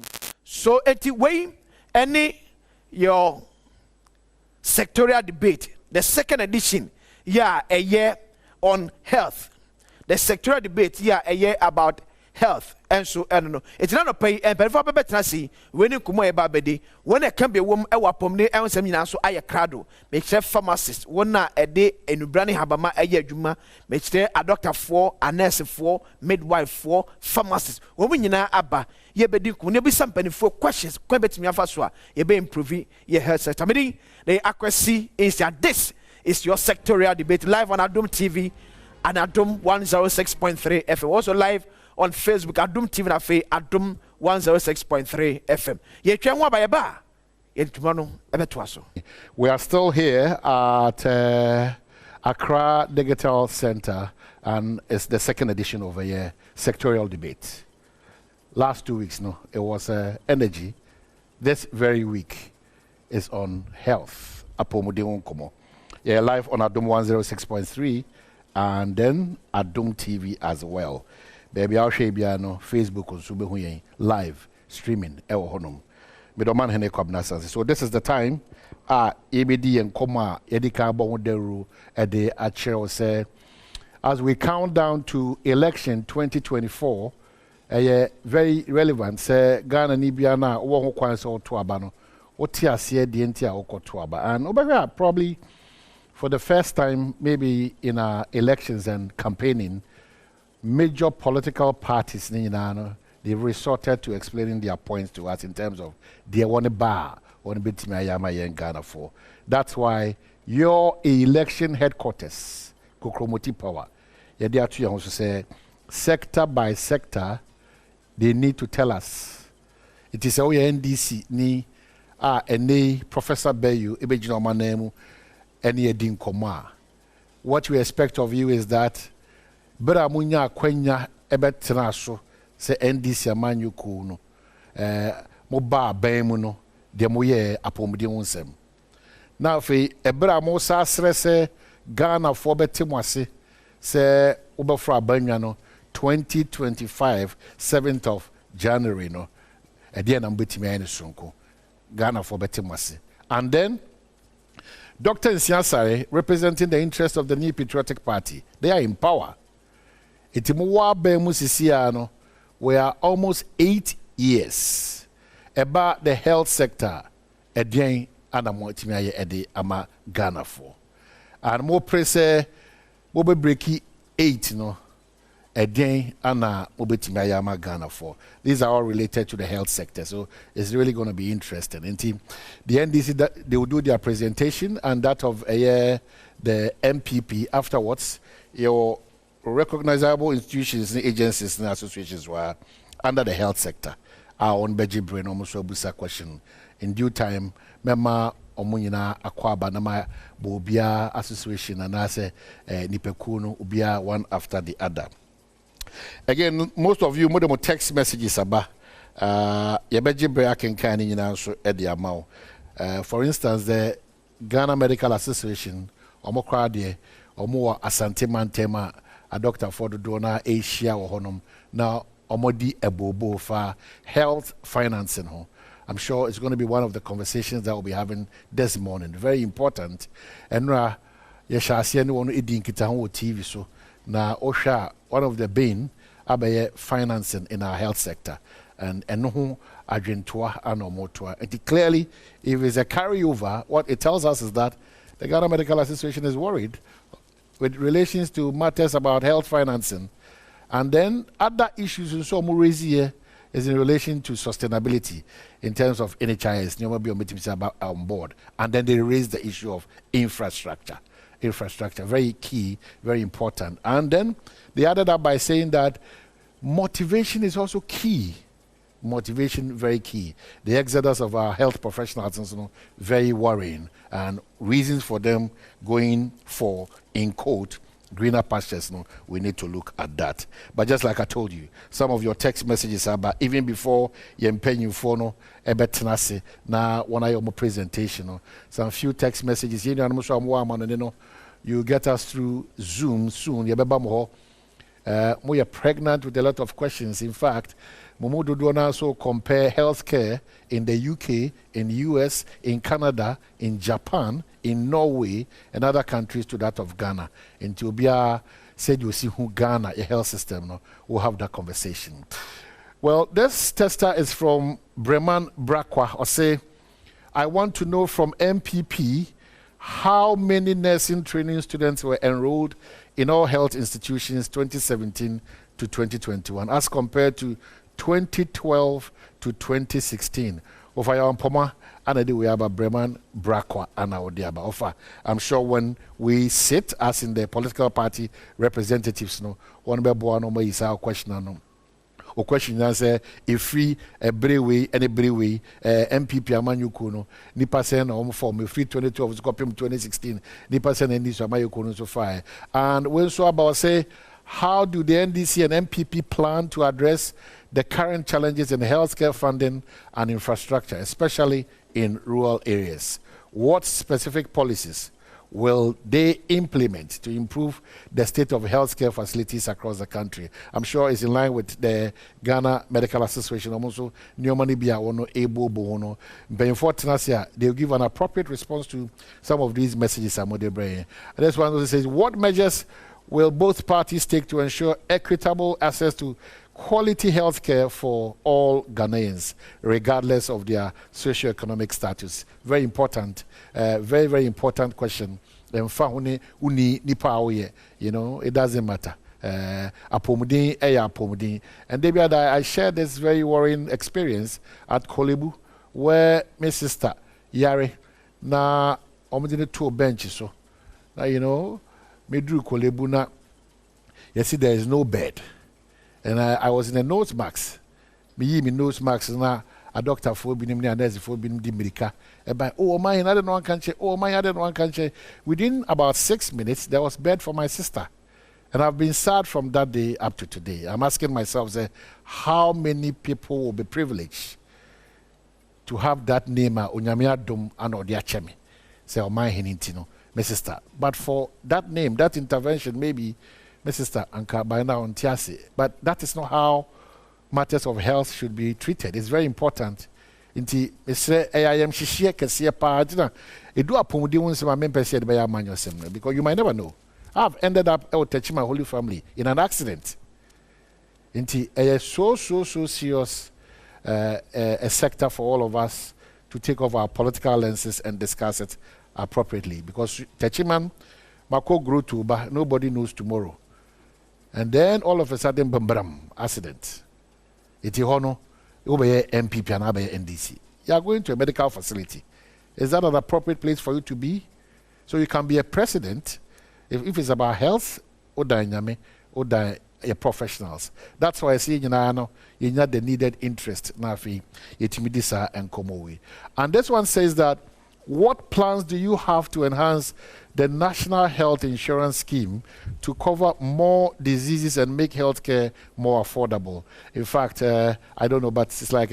So enti way any your sectorial debate, the second edition, a year on health. The sectorial debate, a year about health. And so, I don't know. It's not a pay, and before I better see, when you come away, baby, when I can be a woman, I will pomne, I want some so I a crowd, make chef pharmacist, one night a day, and you brandy habama a year juma, make stay a doctor for, a nurse for, midwife for, pharmacist. Woman, you know, abba, ye be when you be something for questions, quite me first, ye be improving your health sector. Meaning, the accuracy is that this is your sectorial debate live on Adom TV and Adom 106.3 FM. Also live on Facebook, Adom TV na fe Adom 106.3 FM. Ye twa ba ba. Ye tumano ebeto aso. We are still here at Accra Digital Center, and it's the second edition of a sectorial debate. Last 2 weeks, it was energy. This very week is on health. Yeah, live on Adom 106.3 and then Adom TV as well. Baby, I'll show you Facebook on live streaming. So this is the time. ABD and Koma Edika Bonderu Ede Achero say as we count down to election 2024, very relevant. Say Ghana Nibiana wo kwan so to abano. Otiasie dientia okotoaba. And probably for the first time, maybe in our elections and campaigning, major political parties, they resorted to explaining their points to us in terms of they want a bar, want to be in Ghana for. That's why your election headquarters, Kokromoti Power, they are to also say, sector by sector, they need to tell us. It is our NDC, ni Professor Bayu, Ebejino Manemu, any Edin Koma. What we expect of you is that Bera Munya Kwenya Ebetraso se NDC Amanyu Kuno Moba Bemuno de Moye Apomdi Unsem. Now fe Ebra Mosa Srese Ghana for Betimwase se Ubafra Banyano 2025 7th of January no Edian Ambitimi Sunko Ghana for Betimwase. And then Dr. Nsiasare, representing the interests of the New Patriotic Party, they are in power. Itimuwa Bemusisiano, we are almost 8 years about the health sector. Edian Anamotimaya Edi Ama Ghana for. And more press, Bobe Breaki 8, Edian Ana Mobetimaya Ama Ghana for. These are all related to the health sector, so it's really going to be interesting. And the NDC, they will do their presentation and that of the MPP afterwards. Your recognizable institutions, agencies, and associations were under the health sector. Our own Beji Brain almost will a question. In due time, Mema Omunina Akwaba Nama Bobia Association and Ase Nipekuno Ubia one after the other. Again, most of you more text messages about Yabeji Break and Kani so Eddie Amau. For instance, the Ghana Medical Association, omo kwade, omo asante mantema, a doctor for the donor Asia or honum. Now, omo di ebobo for health financing. I'm sure it's going to be one of the conversations that we'll be having this morning. Very important. And yesha see anyone eating kitaho TV so na osha one of the bane abaye financing in our health sector. And no agentwa anomotua. And clearly, if it's a carryover, what it tells us is that the Ghana Medical Association is worried with relations to matters about health financing. And then other issues in some raise here is in relation to sustainability in terms of NHIS, about on board. And then they raise the issue of infrastructure. Infrastructure, very key, very important. And then they added up by saying that motivation is also key. Motivation, very key. The exodus of our health professionals is very worrying, and reasons for them going for, in quote, greener pastures, we need to look at that. But just like I told you, some of your text messages are about even before you pay you for now one of your presentation, some few text messages, you get us through Zoom soon. We are pregnant with a lot of questions. In fact, Momodu Dona also compare healthcare in the UK, in US, in Canada, in Japan, in Norway, and other countries to that of Ghana. And to be said you see who Ghana, a health system, we'll have that conversation. Well, this tester is from Breman Brakwa, or say, I want to know from MPP how many nursing training students were enrolled in all health institutions 2017 to 2021 as compared to 2012 to 2016. Over your Poma, and we have a Breman Brakwa and our Diaba offer. I'm sure when we sit as in the political party representatives, one by one is our question. O question answer if free a brewery any brewery MPP amanyuko nipa say na form free 2012 to copy 2016 nipa say na ndi so amayuko so far. And when so about say how do the NDC and MPP plan to address the current challenges in healthcare funding and infrastructure, especially in rural areas? What specific policies will they implement to improve the state of healthcare facilities across the country? I'm sure it's in line with the Ghana Medical Association. Also, they'll give an appropriate response to some of these messages. And this one says, what measures will both parties take to ensure equitable access to quality health care for all Ghanaians, regardless of their socio-economic status? Very important, very, very important question. You know, it doesn't matter. And David, I shared this very worrying experience at Kolebu, where my sister, Yare, na omudine two benches. So, you know, me drew Kolebu na, you see, there is no bed. And I was in a nose max. Me nose max na a doctor for binim ni nurse for binim di medica. By oh my another one country, oh my other one country. Within about 6 minutes, there was bed for my sister. And I've been sad from that day up to today. I'm asking myself, say, how many people will be privileged to have that name Unyami Adom and Odiachemi? Say, oh my Henintino, my sister. But for that name, that intervention, maybe my sister Anka by now on Tiasi. But that is not how matters of health should be treated. It's very important. Inti say I am shishia kesia pa jina. Edu apomudi wonse ma mempe said by manyo semna, because you might never know. I've ended up touching my Holy Family in an accident. Inti so serious a sector for all of us to take off our political lenses and discuss it appropriately, because Techiman Mako grew to but nobody knows tomorrow. And then all of a sudden, bam, accident. Iti hono, obeye MPP and obeye NDC. You are going to a medical facility. Is that an appropriate place for you to be? So you can be a president if it's about health, or your professionals. That's why I say, you know the needed interest. And this one says that what plans do you have to enhance the National Health Insurance Scheme to cover more diseases and make healthcare more affordable? In fact, I don't know, but it's like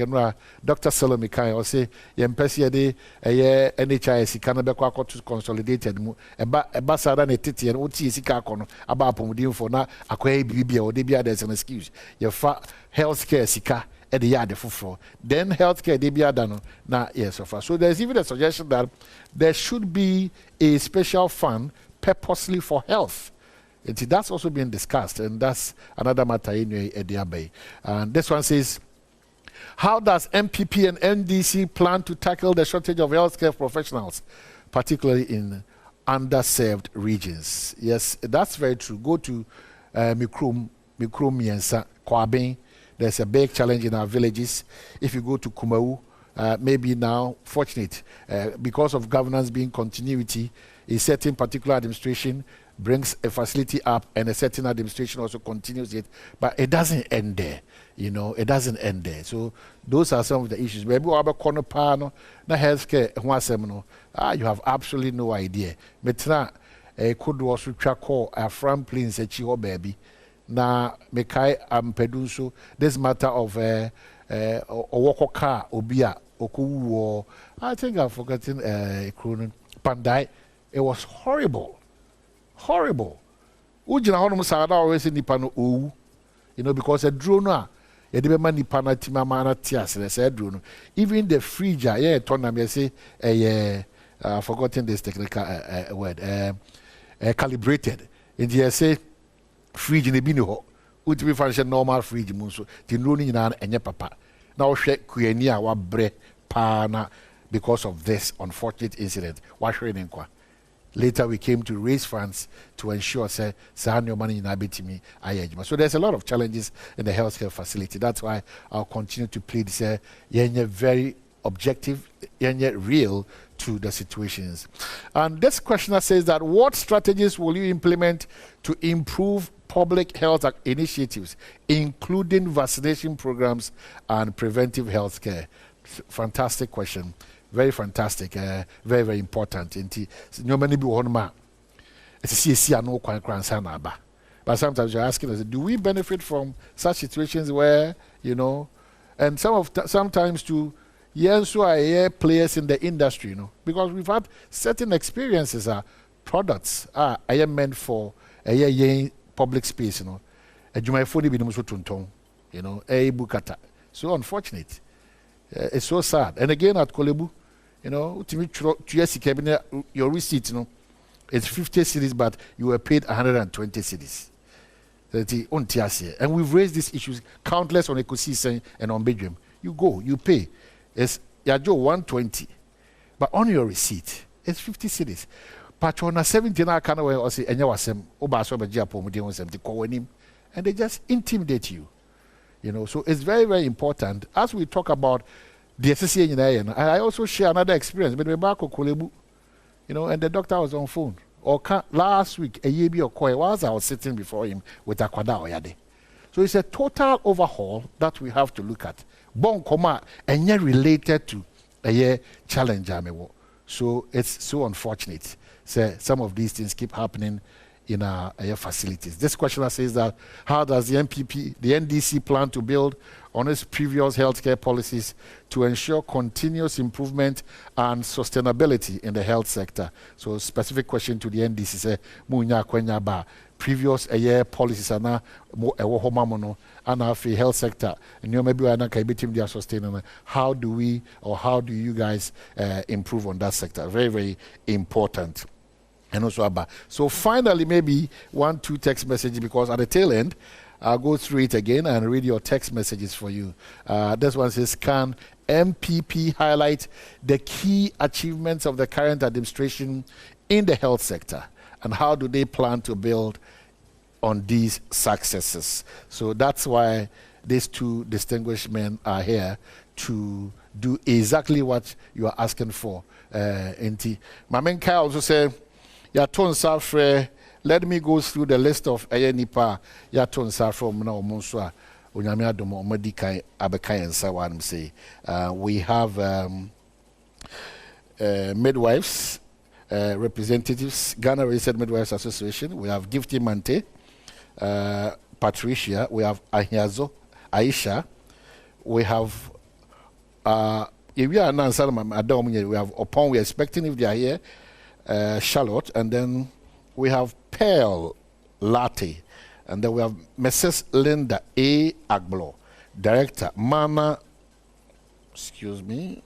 Dr. Salome Kai or say, Yempesi NHIS Canada to consolidated Basara Netiti and Oti Sikakono about Pomudin for now, Aquay Bibia or Debia, there's an excuse. Your healthcare Sika. At the yard for then healthcare DBA dano na yes so far. So there's even a suggestion that there should be a special fund purposely for health. And that's also being discussed, and that's another matter in Ediabe. And this one says, how does MPP and NDC plan to tackle the shortage of healthcare professionals, particularly in underserved regions? Yes, that's very true. Go to Mikrum Yensa, Kwabin. There's a big challenge in our villages. If you go to Kumau, maybe now, fortunate, because of governance being continuity, a certain particular administration brings a facility up and a certain administration also continues it, but it doesn't end there. You know, it doesn't end there. So those are some of the issues. Maybe we corner pano, na healthcare, you have absolutely no idea. Metra, could also call a from planes a chiho baby. Na mekai ampedunso this matter of owoko car obia okuwo. I think I've forgotten Pandai. It was horrible. Ujina hono sada always nipa no owu. You know, because a drone yedebe nipa na timama na tias say drone. Even the fridge tonam say I've forgotten this technical word. Calibrated. And you say fridge in the bino, which we function normal fridge munso. The running in an papa. Now shake kuenia wa bre pana because of this unfortunate incident. Later we came to raise funds to ensure say your money in abitimi ayejma. So there's a lot of challenges in the healthcare facility. That's why I'll continue to plead say yenye very objective, yenye real to the situations. And this questioner says that what strategies will you implement to improve public health initiatives, including vaccination programs and preventive health care? Fantastic question. Very fantastic. Very, very important. But sometimes you're asking us, do we benefit from such situations where, you know, and sometimes to players in the industry, you know, because we've had certain experiences, products are meant for public space, you know. You know, so unfortunate. It's so sad. And again at Kolebu, you know, your receipt, you know, it's 50 cities, but you were paid 120 cities. And we've raised these issues countless on Ecosystem and on Badwam. You go, you pay. It's Yajo 120, but on your receipt, it's 50 cities. Patrona 17 kind of way or say and they just intimidate you. You know, so it's very, very important as we talk about the SSA in I also share another experience. But you know, and the doctor was on phone. Or last week, a year or whilst I was sitting before him with Akwada Oyade. So it's a total overhaul that we have to look at. Bon coma and yet related to a year challenge. So it's so unfortunate. So some of these things keep happening in our facilities. This questioner says that how does the MPP, the NDC plan to build on its previous healthcare policies to ensure continuous improvement and sustainability in the health sector? So specific question to the NDC say munya kwenya ba previous policies are now and our health sector and you maybe they are sustaining. How do we or how do you guys improve on that sector? Very, very important. And also Abba. So finally, maybe 1-2 text messages, because at the tail end, I'll go through it again and read your text messages for you. This one says, can MPP highlight the key achievements of the current administration in the health sector? And how do they plan to build on these successes? So that's why these two distinguished men are here to do exactly what you are asking for. Mamen Kai also said, Yaton Safre, let me go through the list of Ayanipa Yaton Safre Mna Monswa Unyamia Domo Medikai Abekai and Sawan say. We have midwives, representatives, Ghana Registered Midwives Association. We have Gifty Mante, Patricia. We have Ahiazo, Aisha. We have if we are Adom, we have Upon. We're expecting if they are here, Charlotte, and then we have Pearl Latte, and then we have Mrs. Linda A. Agbo, Director Mana. Excuse me.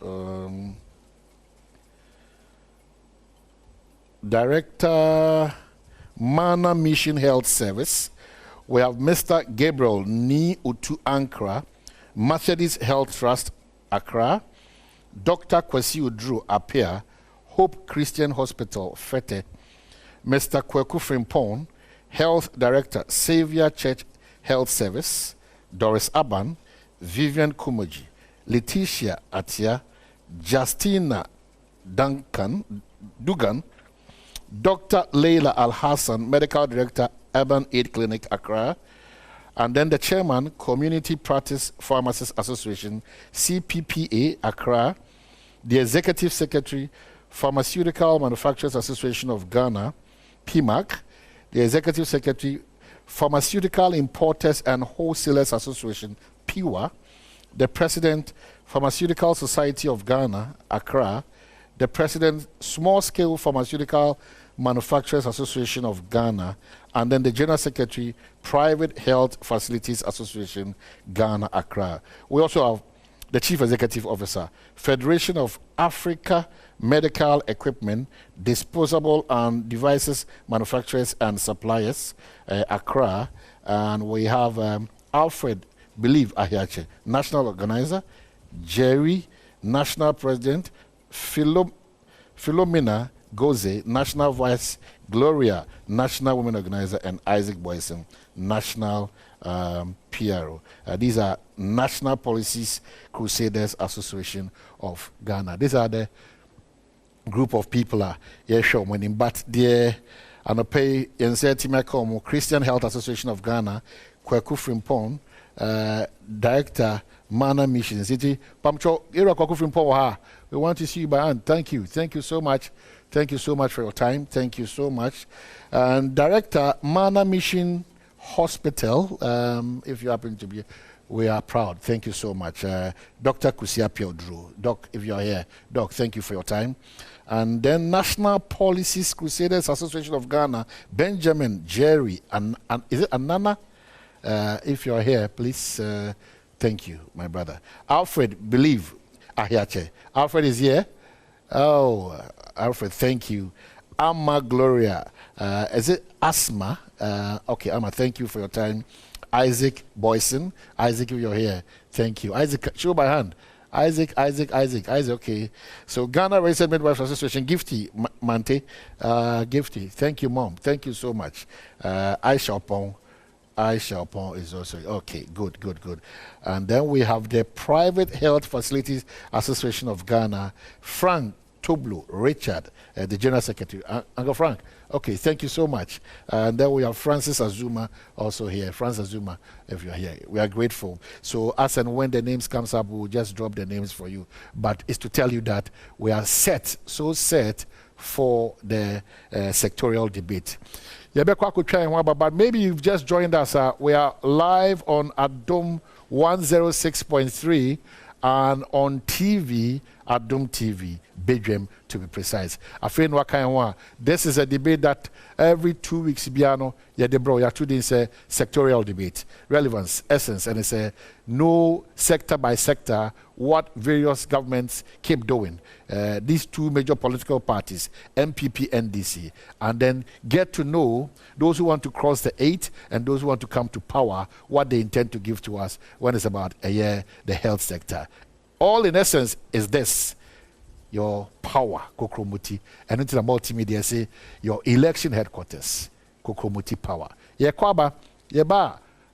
Director Mana Mission Health Service. We have Mr. Gabriel Ni Utu Ankara, Mercedes Health Trust Accra, Dr. Kwesi Udru Apia, Hope Christian Hospital Fete, Mr. Kweku Frimpong, Health Director Savior Church Health Service, Doris Aban, Vivian Kumoji, Letitia Atia, Justina Dugan, Dr. Leila Al Hassan, Medical Director, Urban Aid Clinic, Accra, and then the Chairman, Community Practice Pharmacists Association, CPPA, Accra, the Executive Secretary, Pharmaceutical Manufacturers Association of Ghana, PMAC, the Executive Secretary, Pharmaceutical Importers and Wholesalers Association, PIWA, the President, Pharmaceutical Society of Ghana, Accra, the President, Small Scale Pharmaceutical Manufacturers Association of Ghana, and then the General Secretary, Private Health Facilities Association, Ghana, Accra. We also have the Chief Executive Officer, Federation of Africa Medical Equipment, Disposable and Devices Manufacturers and Suppliers, Accra, and we have Alfred Believe Ahiache, National Organizer, Jerry, National President, Philomena Goze, National Vice, Gloria, National Women Organizer, and Isaac Boyson, National PRO. These are National Policies Crusaders Association of Ghana. These are the group of people but the Anope Yense Christian Health Association of Ghana, Kweku Frimpong, Director Mana Mission City. Pamcho Ira Kweku Frimpong, we want to see you by hand. Thank you. Thank you so much. Thank you so much for your time. Thank you so much. And Director Mana Mission Hospital, if you happen to be, we are proud. Thank you so much. Dr. Kusiapio Drew. Doc, if you are here, Doc, thank you for your time. And then National Policies Crusaders Association of Ghana, Benjamin, Jerry, and is it Anana? If you are here, please, thank you, my brother. Alfred, Believe Ahiache. Alfred is here. Oh, Alfred, thank you. Amma Gloria, is it Asma? Okay, Amma, thank you for your time. Isaac Boyson, Isaac, if you're here, thank you. Isaac, show by hand. Isaac, okay. So Ghana Registered Midwives Association, Gifty Mante, Gifty, thank you, Mom, thank you so much. Aisha Upon is also, okay, good. And then we have the Private Health Facilities Association of Ghana, Frank Toblu, Richard, the General Secretary. Uncle Frank, okay, thank you so much. And then we have Francis Azuma also here. Francis Azuma, if you're here, we are grateful. So as and when the names comes up, we'll just drop the names for you. But it's to tell you that we are set for the sectorial debate. But maybe you've just joined us. We are live on Adom 106.3 and on TV, Adom TV, Badwam to be precise. This is a debate that every 2 weeks, Biano, say sectorial debate, relevance, essence, and it's a no sector by sector what various governments keep doing. These two major political parties, MPP, NDC, and then get to know those who want to cross the 8 and those who want to come to power, what they intend to give to us when it's about the health sector. All in essence is this: your power, Kokromuti, and into the multimedia say your election headquarters, Kokromuti power. Kwaba,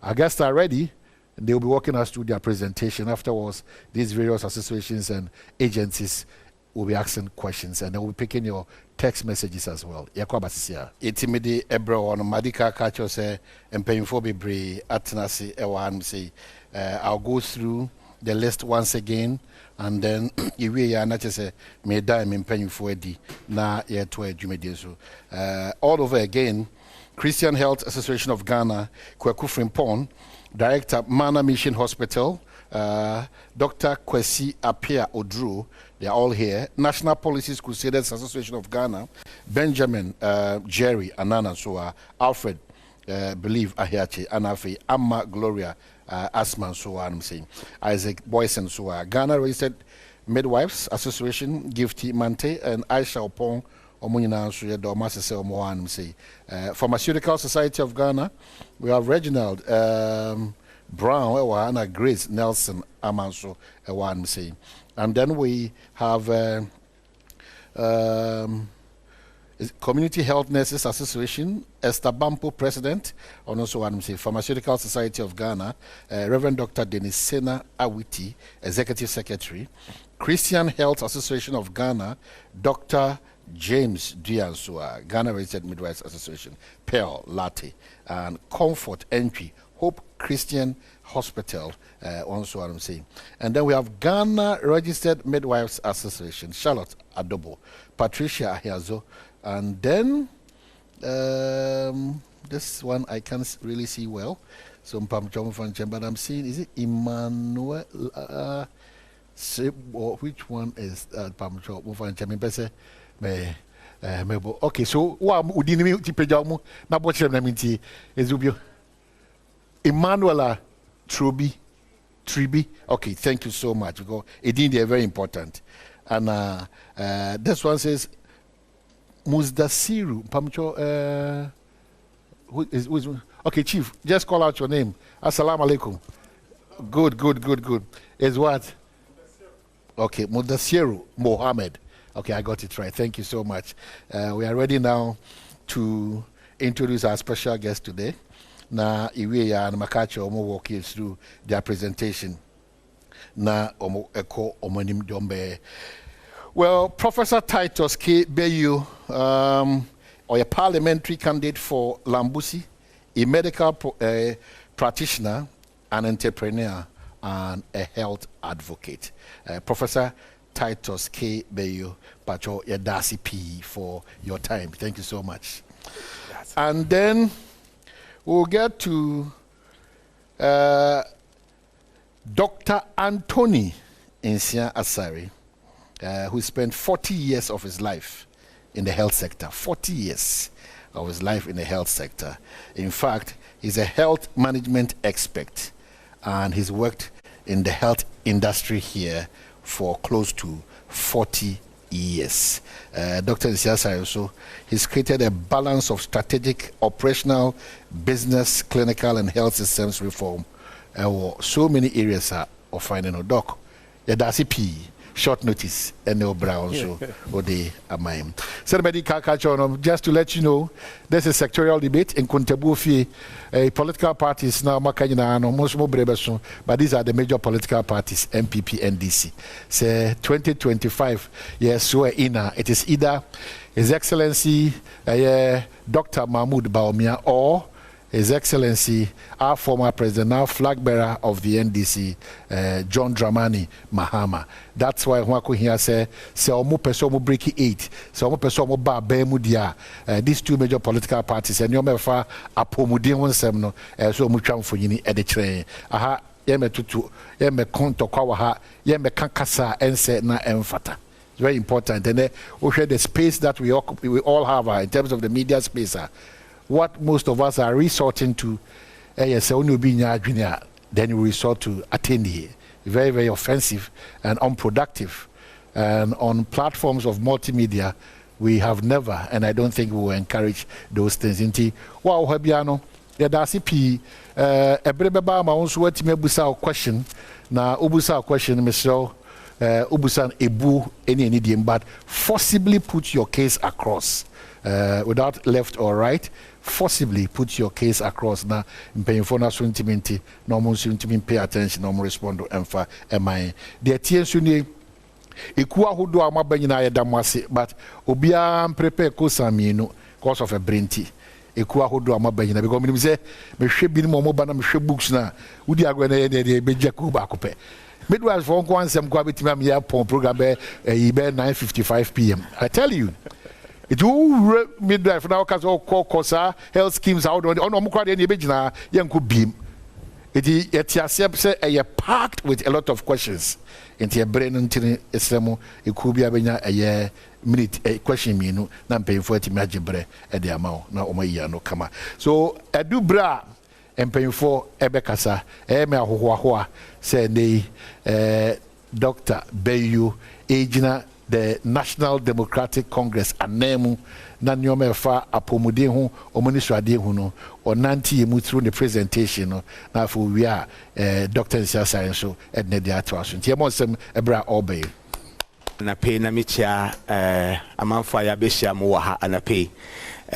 Augusta are ready. They will be walking us through their presentation. Afterwards, these various associations and agencies will be asking questions, and they will be picking your text messages as well. Yakwaba Sisia. Itimidi Ebro on Madika Kacho say, and paying for Bibri Atanasi Ewan say, I'll go through the list once again, and then if we are not just me die me paying for di na ye to adwumedi so all over again. Christian Health Association of Ghana, Kweku Frimpong, Director, Mana Mission Hospital, Dr. Kwesi Apia Odru, they are all here. National Policies Crusaders Association of Ghana, Benjamin Jerry Anana Soa, Alfred Believe Ahiachi, Anafi, Amma Gloria Asman Soa, I'm saying, Isaac Boyson Soa, Ghana Registered Midwives Association, Gifty Mante, and Aisha Opong. Pharmaceutical Society of Ghana, we have Reginald Brown and Grace Nelson Amanso, and then we have Community Health Nurses Association, Esther Bampo President, and also Pharmaceutical Society of Ghana, Reverend Dr. Denisena Awiti, Executive Secretary, Christian Health Association of Ghana, Dr. James Diansua, Ghana Registered Midwives Association, Pearl Latte, and Comfort Entry, Hope Christian Hospital, also what I'm saying. And then we have Ghana Registered Midwives Association, Charlotte Adobo, Patricia Ahiazo, and then this one I can't really see well, so but I'm seeing, is it Emmanuel? Which one is Pamcho? Okay, so what udini tipejamu na bochre na minti ezubio Emmanuela Tribi. Okay, thank you so much. Because indeed they are very important. And this one says Muzdasiru Pamcho who is okay, Chief, just call out your name. Assalamu alaikum. Good. Is what? Okay, Muzdasiru Mohammed. Okay, I got it right. Thank you so much. We are ready now to introduce our special guest today. Na Iweya and Makacho Omo walk you through their presentation. Na Omo Eko Omonim Dombe. Well, Professor Titus K. Bayu, or a parliamentary candidate for Lambusi, a medical practitioner, an entrepreneur, and a health advocate. Professor Titus K. Bayo, Pacho Yadasi P for your time. Thank you so much. Yes. And then we'll get to Dr. Anthony Insia Asari, who spent 40 years of his life in the health sector. 40 years of his life in the health sector. In fact, he's a health management expert, and he's worked in the health industry here for close to 40 years. Dr. Nsiasa also, he's created a balance of strategic, operational, business, clinical, and health systems reform. So many areas are of finding a doc. Yadasi P. Short notice and no brown so Ode Amaim. Somebody just to let you know, there's a sectorial debate in Kuntebufi, political parties now Makajina no most more brebeson, but these are the major political parties, MPP, NDC. Say 2025, yes, so it is either His Excellency Dr. Mahmoud Baumia or His Excellency, our former president, now flag bearer of the NDC, John Dramani Mahama. That's why Wako here say omo person mo break 8, so omo person mo ba bemudia. These two major political parties, and you mefa apomudi wonsem no, so mo twam fonyini e de kire. Aha yeme tutu, yeme konto kwa ha, yeme kankasa ense na emfata. It's very important, and we share the space that we all have in terms of the media space. What most of us are resorting to, then we resort to attend here. Very, very offensive and unproductive. And on platforms of multimedia, we have never, and I don't think we will encourage those things. Wow, Habiano, that's CP. Ebrebeba ma onso watime busa question. Na ubusa question, Mr. Ubusan Ebu any but forcibly put your case across without left or right. Forcibly put your case across now paying for na so intimate normal pay attention normal respond to emfa mi the TNSU eku ahodo amabanyina ya damwase but obia prepare ko samienu cause of a brainty eku ahodo amabanyina because me say me hwe bi mo ba na me hwe books na udi agwa na ye beja ko ba ko pe midwives for one some kwa betimi am here program be 9:55 p.m. I tell you. It will midwife now cause all kosa health schemes out on omukwa dey ebegina yanku beam. It say a packed with a lot of questions. Into your brain until Islamo, it could be a minute a question me no na paying for it imagine bre at the amount na omaya no kama. So I do bra and paying for ebekasa me ahohoa say they Dr. Bayu Agina the National Democratic Congress anemu na nyoma fa apomuden ho omuniswade hu no onanti emu through the presentation no na for we are Dr. Science so edne dia to aso ntie mo sem ebra obey na pay na michia amanfo ya behia mo wa ha na pay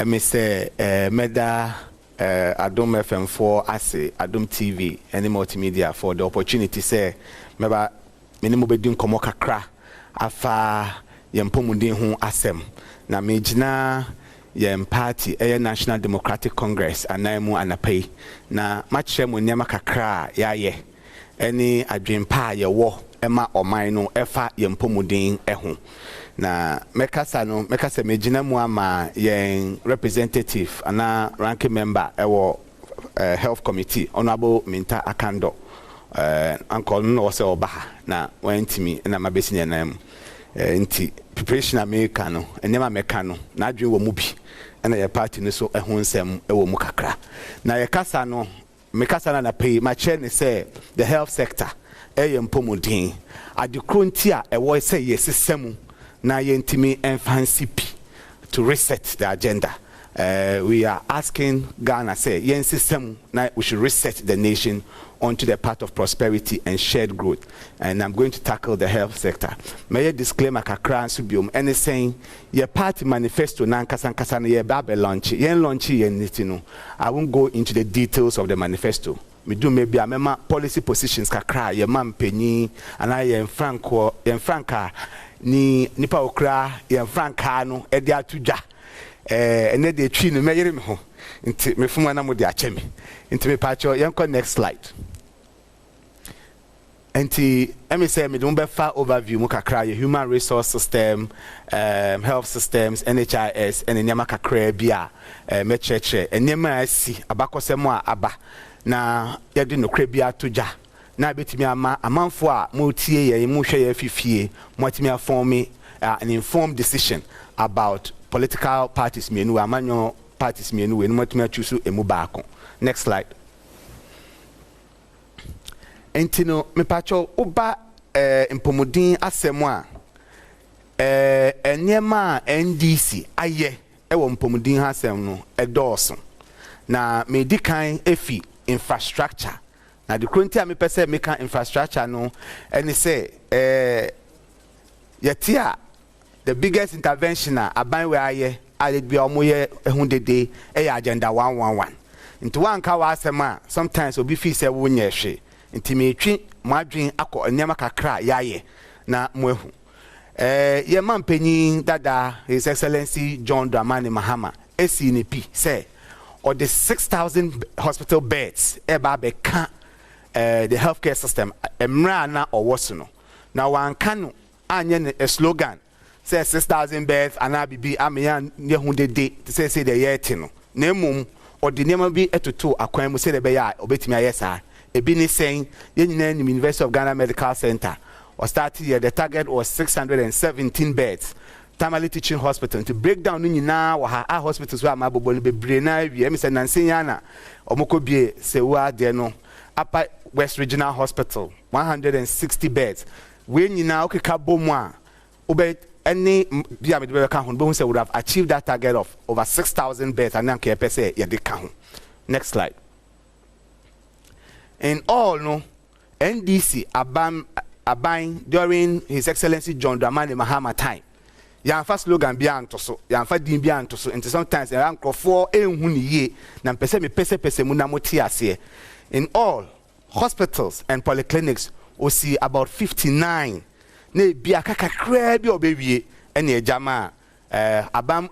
me say meda Adom FM4 ase Adom TV any multimedia for the opportunity say meba minimo bedin komo kakra afa yempomuden ho asem na mejina yem party National Democratic Congress anamu anapai na mache mo nyama kakra yaye any adwempa ye wo ema oman no efa yempomuden ho na mekasa mejina mu ama yen representative ana ranking member ewo health committee honorable Minta Akando uncle no se obaha na wantimi na mabesi nyanam nti preparation America no enema meka no na adwe wo mu bi na ye party no so ehun nsem ewo mu kakra na ye kasa no mekasa na pay ma chair ne say the health sector empomodin adekronti a ewo say yes sesemu na ye ntimi enfancy pi to reset the agenda. We are asking Ghana say yen system now we should reset the nation onto the path of prosperity and shared growth, and I'm going to tackle the health sector. May I disclaimer kakra subium and saying your party manifesto nan kasan ye babe launch yen nitino. I won't go into the details of the manifesto. Me do maybe a mema policy positions kakra ye mam penny and I yen franca ni nipa okra yen franca no edia tuja. And then they treat me ho into me from one de achemi into me patcho yanko next slide enti emi say me don't be far overview mu kakra human resource system health systems NHIS and nyama kakra bia me cheche nyama asi abakosem a aba na yede no kra bia toja na betimi ama amanfo a mo tie ye mu hwe ye fifie mo atimi afom an informed decision about political parties menu amanyo parties menu we no choose emu baako. Next slide. Entino me pacho uba impomodin asemo a enyema NDC aye ewo impomodin asem no edorso na me dikan efi infrastructure na the current me pese make infrastructure no eni say yetia the biggest intervention aban we aye be omoye ehundede agenda 111 into one ka wa asema sometimes obi fi say wo nye hwe nti me twi madwen akọ nyama kakra yaye na mo ehu ye mampanyin dada His Excellency John Dramani Mahama SNP say or the 6,000 hospital beds eba be can the healthcare system emra na owoso no na wan kanu anye a slogan say 6,000 beds and I be amian near hundred to say the yeti no. Nemum or the name be etutu akwan mu say the beya obetimi ayesa. Ebini saying yen University of Ghana Medical Center or started here the target was 617 beds. Tamale Teaching Hospital to break down nyina wa ha hospitals where amabobolo bebre na wi em say nansenya omokobie sewa de no Upper West Regional Hospital 160 beds. We nyina okeka bomu a obet any would have achieved that target of over 6,000 beds and then next slide. In all no NDC abang during His Excellency John Dramani Mahama time. Yanfa slogan bian to so yanfa din bian to so and sometimes around 4 ehuni ye na pese mu na moti ase. In all hospitals and polyclinics we see about 59 ne bia kakakra bi obewie ene ejama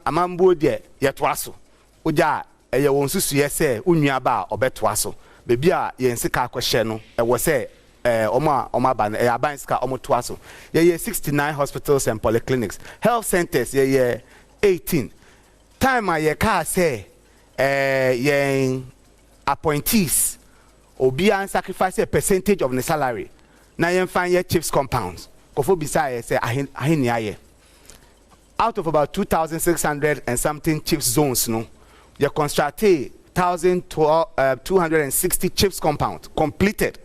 amambo de yetoaso oja eye won susu ye se onua ba obetoaso be bia ye nsika akohye no e wo se Oma ban abanska omo toaso. Yeah 69 hospitals and polyclinics. Health centers yeah 18. Time I car say appointees obi an sacrifice a percentage of the salary. Na yen find your chiefs compounds. Kofo bisa say ahini aye. Out of about 2,600 and something chiefs zones, no, you constructed 1,260 chiefs compounds completed,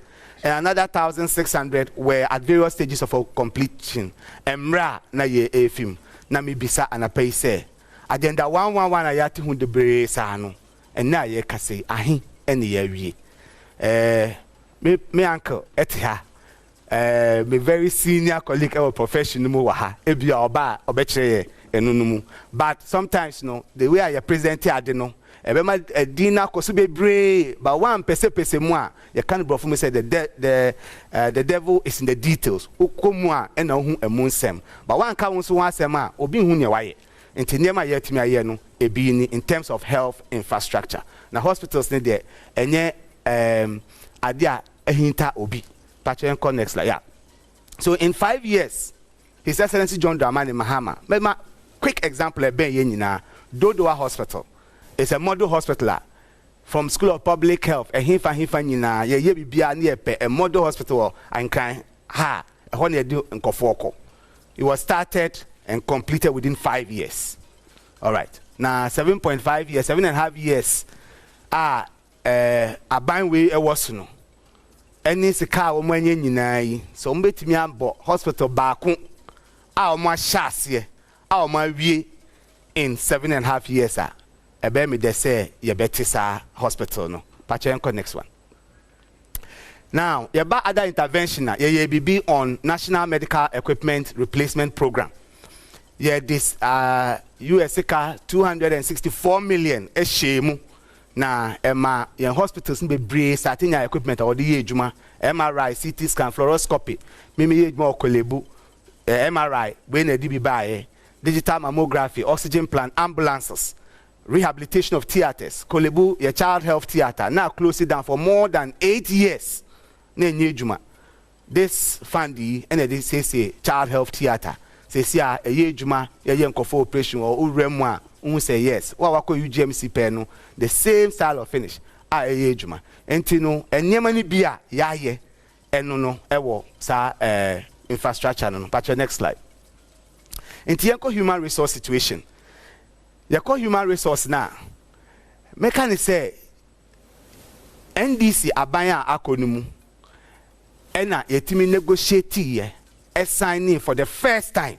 and another 1,600 were at various stages of completion. Emra na ye efim na mi bisa anapay say agenda 111 ayati hunde bre sa no, and na ye kase ahi eni ye wie. Me uncle etiha. My very senior colleague or professional mu waha ebi oba obechire enunumu, but sometimes no the way I present here no ebe ma dinner koso bebre but one pese mu a you can bro for me say the devil is in the details ukomu a ena hu emunsem but one ka wonso wan asem a obi hu ne waye enti nema yetimi aye no ebi ni in terms of health infrastructure na hospitals ne de enye adia ehinta obi. Next, yeah. So in 5 years, His Excellency John Dramani Mahama, my quick example, Dodoa Hospital. It's a model hospital from School of Public Health. A model hospital and kind ha it was started and completed within 5 years. All right. Now 7.5 years, 7.5 years. A bang way a was no. Any sika wo manye nyina yi so mbetimi abo hospital baako a o ma hyase a o ma wie in 7.5 years a ebe me de say ye betisa hospital no pachenko next one. Now ye ba other intervention ye bibi on National Medical Equipment Replacement Program. Ye this USK 264 million shemu na ema yen hospitals be bre starting your equipment or the ejuma MRI, CT scan, fluoroscopy mimi ejuma okolebu MRI when e be buy digital mammography, oxygen plant, ambulances, rehabilitation of theaters, kolebu your child health theater now close it down for more than 8 years na ejuma this fundy and they say child health theater say a ejuma ye nkofo operation or uremu a say yes. What wako UGMC pen the same style of finish. Ejuma. Entino enyemani bia ya ye eno ewo sa infrastructure no. Patch your next slide. Enti yanko human resource situation. Yako human resource na. Mekani say NDC abanya akonimu. Ena yetimi negotiate ye signing for the first time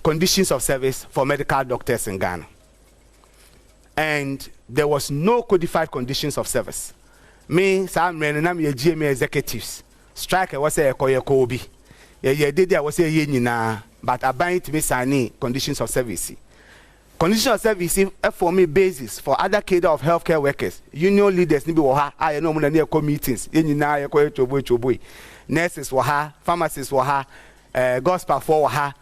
conditions of service for medical doctors in Ghana. And there was no codified conditions of service. Me, some men and your GMA executives, strike was a kobi. Ye did there was a yenina, but I bind to me signing conditions of service. Conditions of service for me basis for other cadre of healthcare workers, union leaders, I know near meetings, yenina, nurses were pharmacists were gospel for her.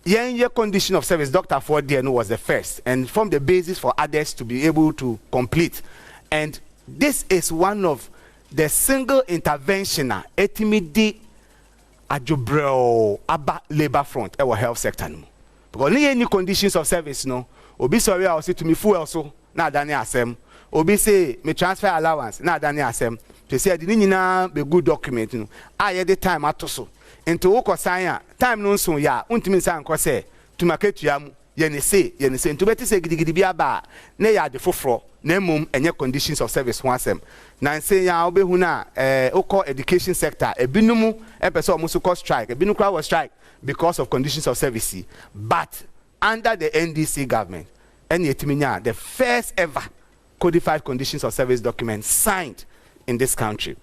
Your condition of service, Dr. Ford DNO was the first and formed the basis for others to be able to complete. And this is one of the single intervention etimidi ajubreo aba labor front our health sector. Because any conditions of service no, obi sorry I say to me fuel so na dani asem. Obi say me transfer allowance na dani asem. To say the nyina be good document no. Aye the time atoso. Into woko sanya time no so ya untimi san ko se to market yam ye ne se into beti se gidigidi bia ba na ya de foforo na mum enye conditions of service ho asem na say ya obehu na woko education sector ebinumu empese o musu cause strike ebinu kwa was strike because of conditions of service but under the NDC government any etiminya the first ever codified conditions of service document signed in this country.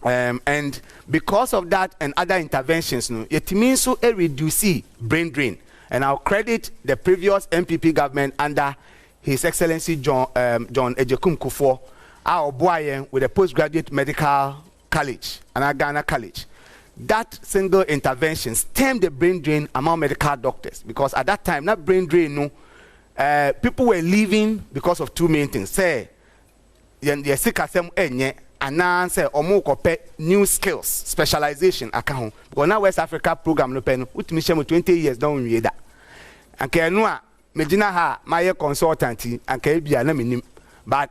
And because of that and other interventions, it means so a reduce brain drain. And I'll credit the previous MPP government under His Excellency John Ejekum Kufuor, our boy with a postgraduate medical college, and Ghana College. That single intervention stemmed the brain drain among medical doctors because at that time, that brain drain, people were leaving because of two main things. Say, sick asem enye announce omo kope new skills specialization aka because now West Africa program no pen utimi share 20 years don wie da anka enu a medina ha my consultant anka bia na menim but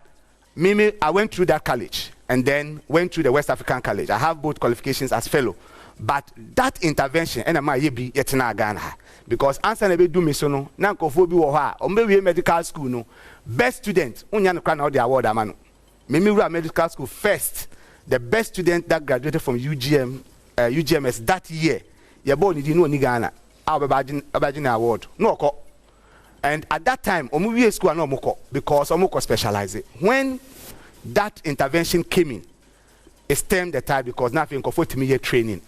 me I went through that college and then went through the West African College. I have both qualifications as fellow. But that intervention and my yebi yetina Ghana because answer na be do me so no na nkofo bi wo ha o we medical school no best student unya no kra na the award amano me wura medical school first the best student that graduated from UGMS that year ye born in no ni Ghana abajin award no ko and at that time we school no moko because omoko specialize when that intervention came in it stemmed the tide because nothing comfort me training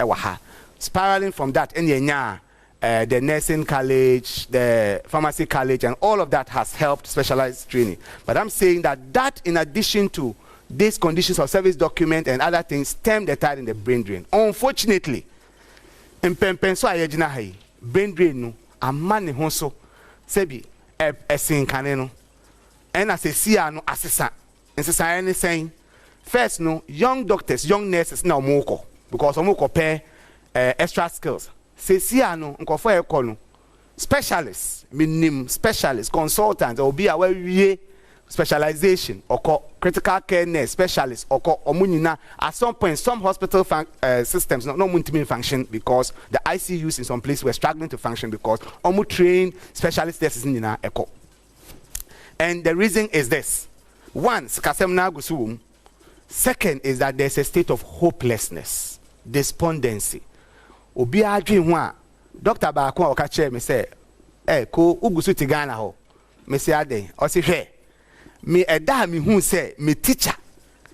spiraling from that the nursing college, the pharmacy college, and all of that has helped specialized training. But I'm saying that in addition to these conditions of service document and other things stem the tide in the brain drain. Unfortunately, in Pempenso ayejina brain drain no amani honso sebi esin kaneno and as a sia no assistant and society saying first no young doctors, young nurses now moko because omoko pair extra skills. Se sia no nkofo ekono specialists, minim specialists, consultants or be aware specialization or critical care nurse specialists or omunina at some point some hospital systems no muntimi function because the ICUs in some places were struggling to function because omu trained specialist nurses nina eko. And the reason is this: one, kasem na gusum. Second is that there's a state of hopelessness, despondency. Obi adwin ho a doctor ba ko o ka che me say ko ugusu ti Ghana ho me say aden o se hwe me eda me hu say me teacher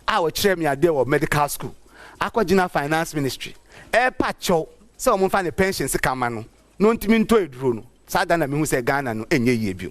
a o kire me ade wo medical school akogina finance ministry pacho say o mo fa ne pension se kama no ntimi nto eduro no sada na me hu say Ghana no enye yie bio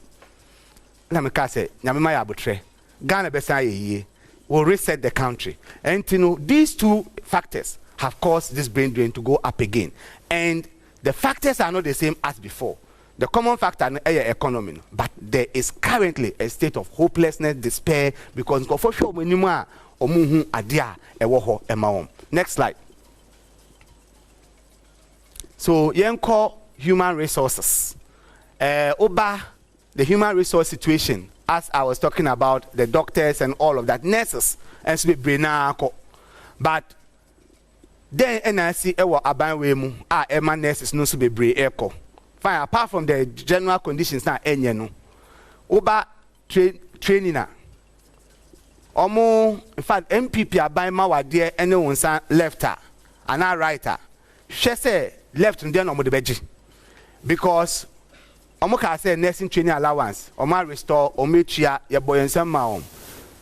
na me ka say nyame ma ya abotre Ghana be say yie will reset the country. And these two factors have caused this brain drain to go up again. And the factors are not the same as before. The common factor is the economy, but there is currently a state of hopelessness, despair, because for sure when you are adia ewoho emaom. Next slide. So yenko human resources. Oba the human resource situation, as I was talking about the doctors and all of that, nurses and so be but then NIC ewa abanwe mu ema nurses no so be bre echo. Fine, apart from the general conditions na enye no. Oba training na. Omo in fact MPP aban ma wade ene wonsa lefter and a righter. She say left no dey no mo de beji. Because omo ka say nursing training allowance, omo restore ometua ye boyensa ma.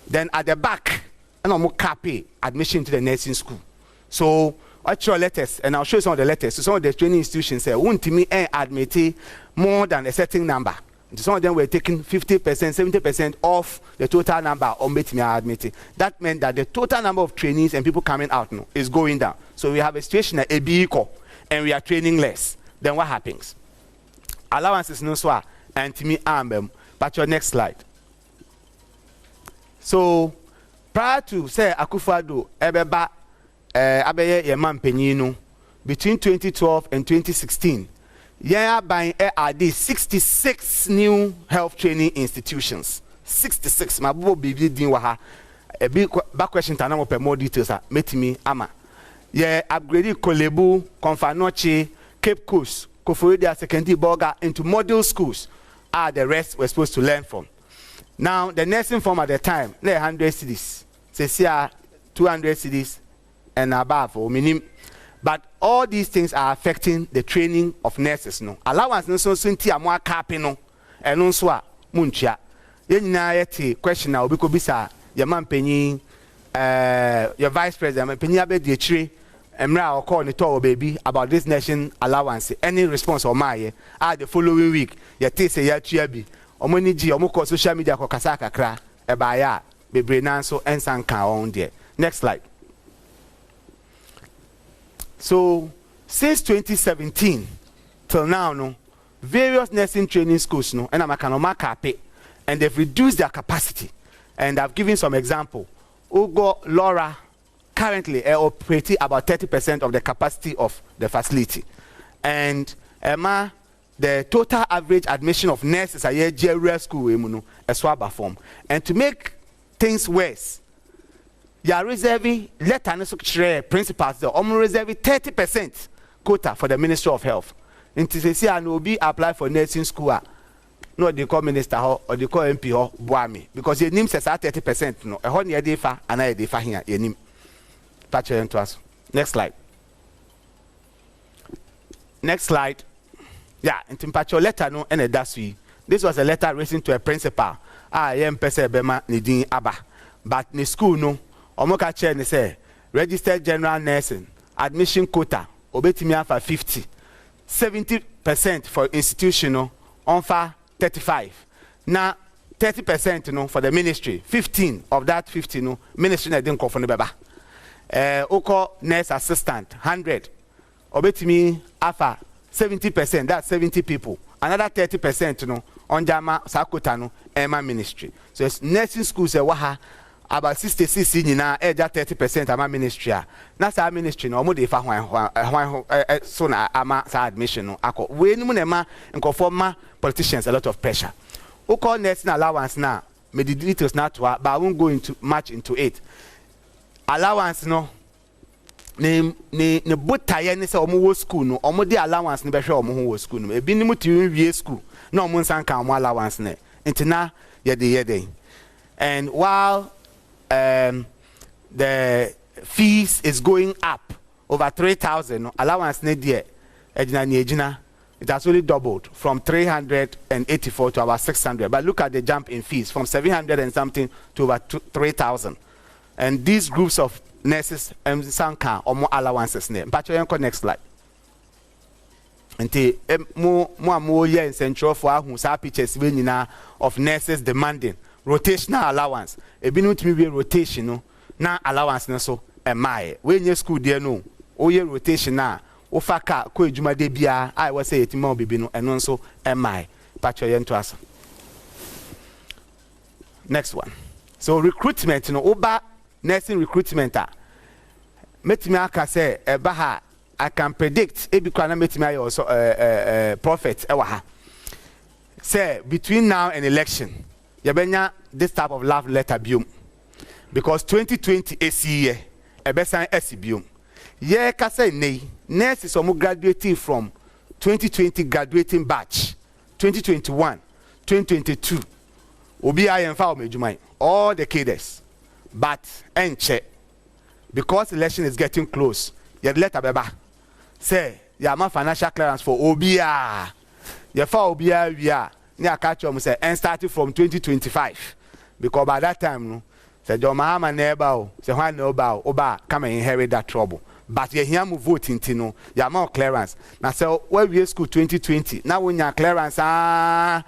Then at the back and omo pay admission to the nursing school. So what's your letters? And I'll show you some of the letters. So some of the training institutions say, won't me admit more than a certain number. Some of them were taking 50%, 70% off the total number of me admitting. That meant that the total number of trainees and people coming out now is going down. So we have a situation at equal and we are training less. Then what happens? Allowances no swa and to me arm. But your next slide. So prior to say Akufo-Addo ebeba abeye yeman penyino between 2012 and 2016 yeah buying added 66 new health training institutions. 66 my bobo bibi din wa ha a big back question tana mo per more details metimi ama yeah upgraded Kolebu, Konfanoche, Cape Coast, Koforidua Secondary Burger into model schools the rest were supposed to learn from. Now the nursing form at the time 100 cedis say 200 cedis and above or minimum. But all these things are affecting the training of nurses. No allowance no so sinti amwa kape no eno so a munchia ye nyina yete question na obi ko bisa your man penyin your vice president penyin abedi achire emra call ni to baby about this nation allowance. Any response or my the following week ye te say ya tua bi omoni gi omoko social media ko kasa kakra e ba ya bebre nan so ensanka on there. Next slide. So since 2017 till now, no, various nursing training schools, no, and and they've reduced their capacity. And I've given some example. Ugo, Laura, currently operate about 30% of the capacity of the facility. And the total average admission of nurses a year general school is swab form. And to make things worse, you are reserving letter principals the reserving 30% quota for the Ministry of Health. And to say I will be apply for nursing school. No, they call minister or they call MP or Boami because your name says 30%. No, a whole year defa and I defa here. Your name. Patch into us. Next slide. Next slide. Yeah, in patcho letter no and a dasui. This was a letter written to a principal. I am pese bema nidin aba. But in school no, omoka chair ne say registered general nursing admission quota obetimi for 50. 70% for institutional on for 35. Now 30% no for the ministry. 15 of that 50 no ministry na didn't call for the baba. Oko nurse assistant 100. Obetimi afa 70%, that's 70 people. Another 30% no on jama sakota no ema ministry. So it's nursing schools waha about 66 nyina eja 30% ama ministry. Na sa ministry no omo dey fa hwan so na ama sa admission no akọ. We nimu na ma nkofo ma politicians a lot of pressure. Who call nursing allowance now? Me the details not to, but I won't go into much into it. Allowance no ne botaye ne se omo wo school no omo de allowance ne be hwe omo ho wo school no ebi ni mutu wie school na omo nsan kan omo allowance ne ntina ye and while the fees is going up over 3,000 no, allowance ne de ejina it has only doubled from 384 to about 600. But look at the jump in fees from 700 and something to over 3,000. And these groups of nurses and sanka or more allowances name. But you next slide. And more year in central for who sa pictures of nurses demanding rotational allowance. A binut me rotation na allowance na so my when your school there no oh year rotation na ofaka ko ejuma de bia I was say etima obibi no eno nso my patch your to us. Next one. So recruitment no oba nursing recruitment metimi aka say eba ha I can predict ebi kwa na metimi ayo also prophet ewa ha say between now and election yabenya this type of love letter biom because 2020 year ebesan biom ye ka say nei nurses omo graduating from 2020 graduating batch 2021 2022 obi ayen fa o mejumai all the cadres but enche because election is getting close ye letter beba say ya ma financial clearance for obia ye fa obia wia ni akacho mo say and starting from 2025 because by that time no say John Mahama neighbor o say hwan no oba come and inherit that trouble. But you hear me voting no, you are more clearance. Now so where we school 2020. Now when you clearance now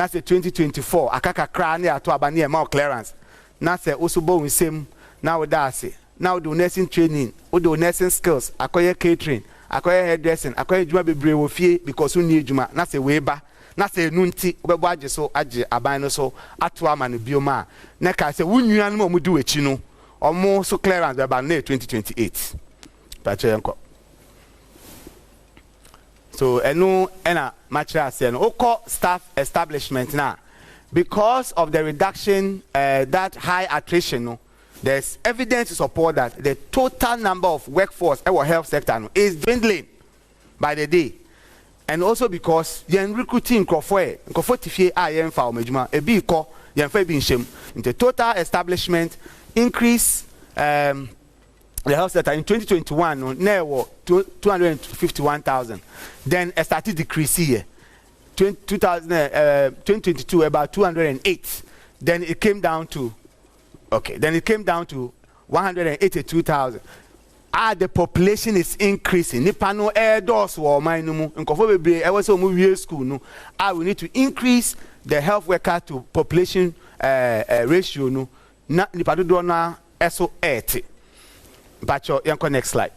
say 2024. Akaka cry near to abani more clearance. Now say also bo same now that say now do nursing training, or do nursing skills, acquire catering, acquire hairdressing, acquire juma bebre wo fie because you need juma. Now say weba. Now say nunti obebo age so age abano so atu ama no bioma. Na ka say wunua no mo do echi no. Omo so clearance about 2028. So enu ena material say no oko staff establishment now because of the reduction that high attrition no, there's evidence to support that the total number of workforce in our health sector no, is dwindling by the day. And also because yen recruiting crofwe tifie a yen fa omejuma ebi ko yen fa bi nshem the total establishment increase the health sector in 2021 no now 251,000 then it started decrease here 2022 about 208 then it came down to 182,000. The population is increasing. Nipa no air doors wo man no mu. Nkofo bebre e we say omu wie school no. We need to increase the health worker to population ratio no. Na nipa do na eso 80. Bacho yanko next slide.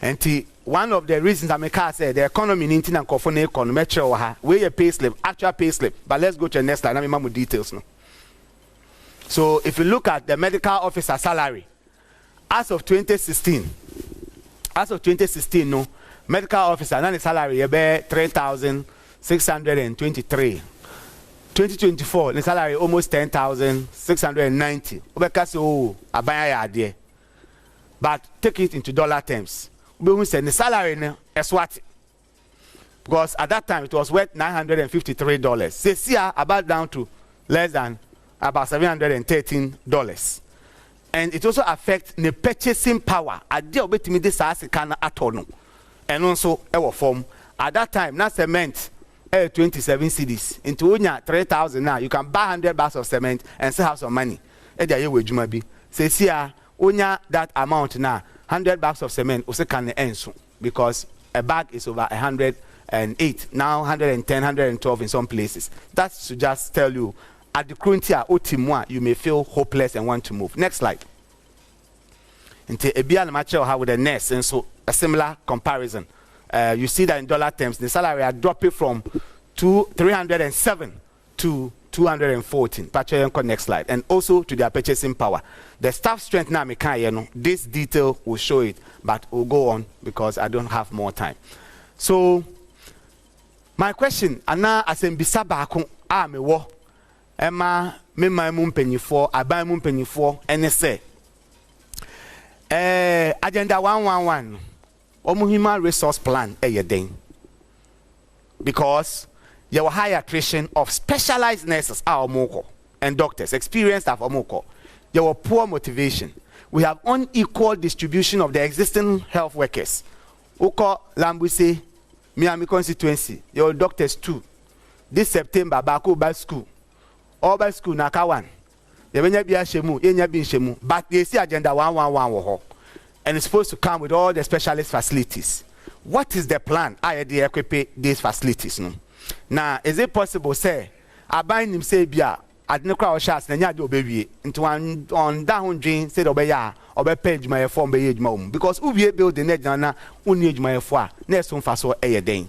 And one of the reasons I make say the economy in Intina nkofo na economy ha. Where your pay slip, actual pay slip. But let's go to the next slide. Na me mamu details no. So if you look at the medical officer salary, as of 2016, no, medical officer, now the salary is 3,623. 2024, the salary almost 10,690. But take it into dollar terms. We say the salary is what? Because at that time it was worth $953. This year about down to less than about $713. And it also affects the purchasing power. At the obetimi this can at all. And also our form. At that time, that cement 27 cedis into 3,000 now. You can buy 100 bags of cement and still have some money. Say here, that amount now, 100 bags of cement also can end soon because a bag is over 108 now, 110, 112 in some places. That's to just tell you at the Kruntia Otimwa, you may feel hopeless and want to move. Next slide. Into a bian match with the nurse, and so a similar comparison. You see that in dollar terms, the salary are dropping from 307 to 214. Next slide. And also to their purchasing power. The staff strength now, this detail will show it, but we'll go on because I don't have more time. So, my question, Anna Asembisa Bakun, me wo, Emma, me my mumpenny for, I buy mumpenny for, and say, Agenda 111. Human resource plan because you will high attrition of specialized nurses and doctors experienced of omoko. You will poor motivation. We have unequal distribution of the existing health workers. Oko Lambuse, Miami constituency, your doctors too. This September, Bako by school. All by school Nakawan. You will be a shemu, you be shemu, but they see agenda 111 and it's supposed to come with all the specialist facilities. What is the plan? I de equip these facilities. No? Now, is it possible, say, I bind him say, Bia, I didn't crowd shots, and do baby, into one on down dream, said Obeya, or page my form by age mom. Because we build the net, Jana, unage my four, next one for so a day.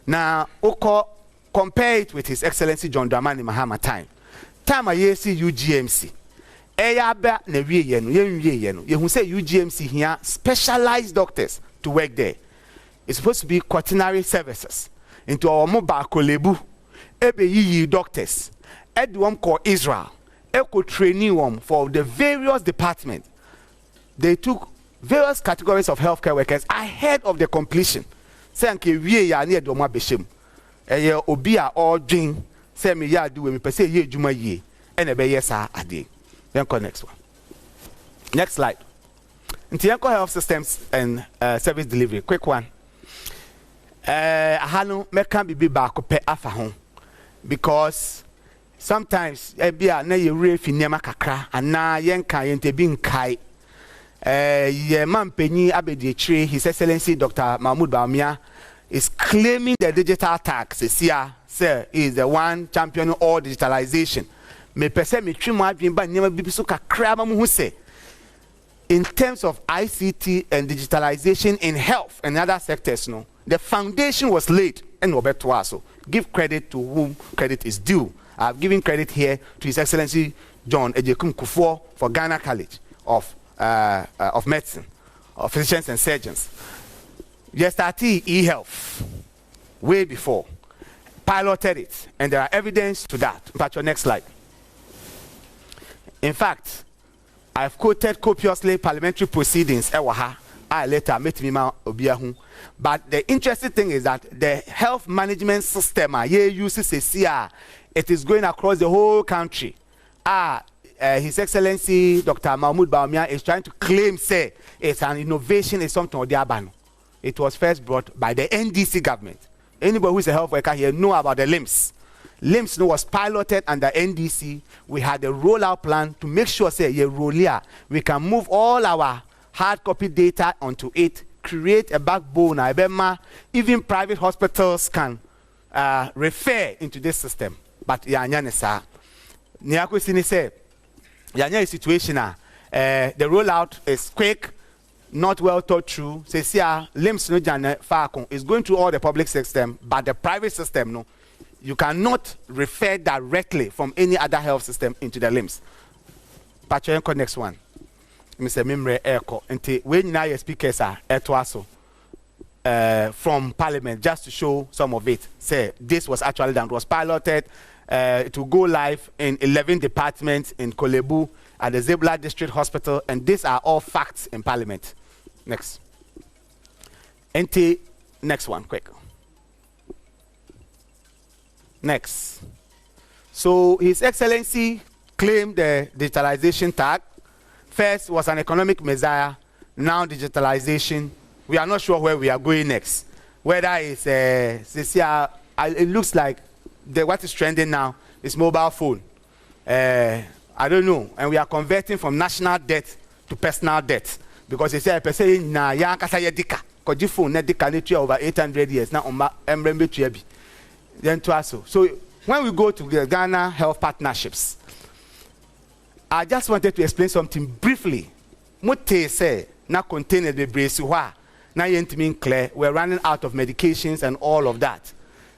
Now, Oko compare it with His Excellency John Dramani Mahama time. Time I see UGMC. Eyaba newie yenu you say UGMC here specialized doctors to work there. It's supposed to be quaternary services into our mobile kolebu ebe yi doctors Edwam call Israel eco training for the various departments. They took various categories of healthcare workers ahead of the completion. Say anke wie ya na edoma beshem eye obi a ordwin say me ya do me pese ye adwuma yie ene be yesa ade. Next one. Next slide. Into health systems and service delivery. Quick one. Hano me can be back pe afa home because sometimes ebia na ye refi nema kakra ana yenka yente bi nkai ye mampenyi abedietre His Excellency Dr. Mahmoud Bawumia is claiming the digital tax. Sir is the one championing all digitalization. Me pese me twi mo adwen ba nyema bibi so kakra ma mo hu se in terms of ICT and digitalization in health and other sectors no the foundation was laid and obeto aso. Give credit to whom credit is due. I've given credit here to His Excellency John Ejekum Kufuor for Ghana College of Medicine of Physicians and Surgeons. Yesterday e-health way before piloted it and there are evidence to that. But your next slide. In fact, I've quoted copiously parliamentary proceedings. I later met me obiahu. But the interesting thing is that the health management system it is going across the whole country. His Excellency Dr. Mahmoud Bawumia is trying to claim say it's an innovation, it's something or the abano. It was first brought by the NDC government. Anybody who is a health worker here know about the LIMS. LIMS was piloted under NDC. We had a rollout plan to make sure, say, we can move all our hard copy data onto it, create a backbone. Even private hospitals can refer into this system. But the rollout is quick, not well thought through. LIMS is going through all the public system, but the private system, no. You cannot refer directly from any other health system into the LIMS. Pacho next one. Mr. Mimre Eko. And when you speakers are from Parliament, just to show some of it. Say this was actually done. It was piloted to go live in 11 departments in Kolebu at the Zebla District Hospital, and these are all facts in Parliament. Next. Next one, quick. Next. So His Excellency claimed the digitalization tag. First was an economic messiah, now digitalization. We are not sure where we are going next. Whether it's it looks like what is trending now is mobile phone. I don't know. And we are converting from national debt to personal debt. Because they say, na ya kasa yedika. Because phone nedika over 800 years now on embrembe tuebi. Then to us. So when we go to the Ghana Health Partnerships, I just wanted to explain something briefly. Mote say na container the bresuwa. Now you clear. We're running out of medications and all of that.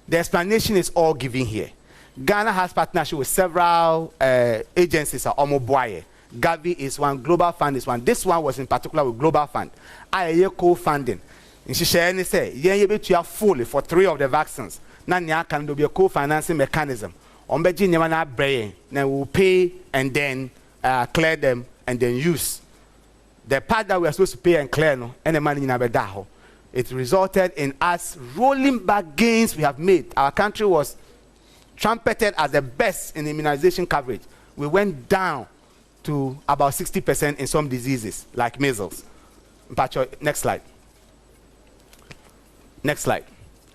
The explanation is all given here. Ghana has partnership with several agencies. Gavi is one, Global Fund is one. This one was in particular with Global Fund. I co-funding. And she say, yeah, you bet you are fully for 3 of the vaccines. Now can be a co-financing mechanism. On Beijing, you want brain. Now we'll pay and then clear them and then use. The part that we are supposed to pay and clear, no, any money in Abedaho, it resulted in us rolling back gains we have made. Our country was trumpeted as the best in immunization coverage. We went down to about 60% in some diseases, like measles. Next slide. Next slide.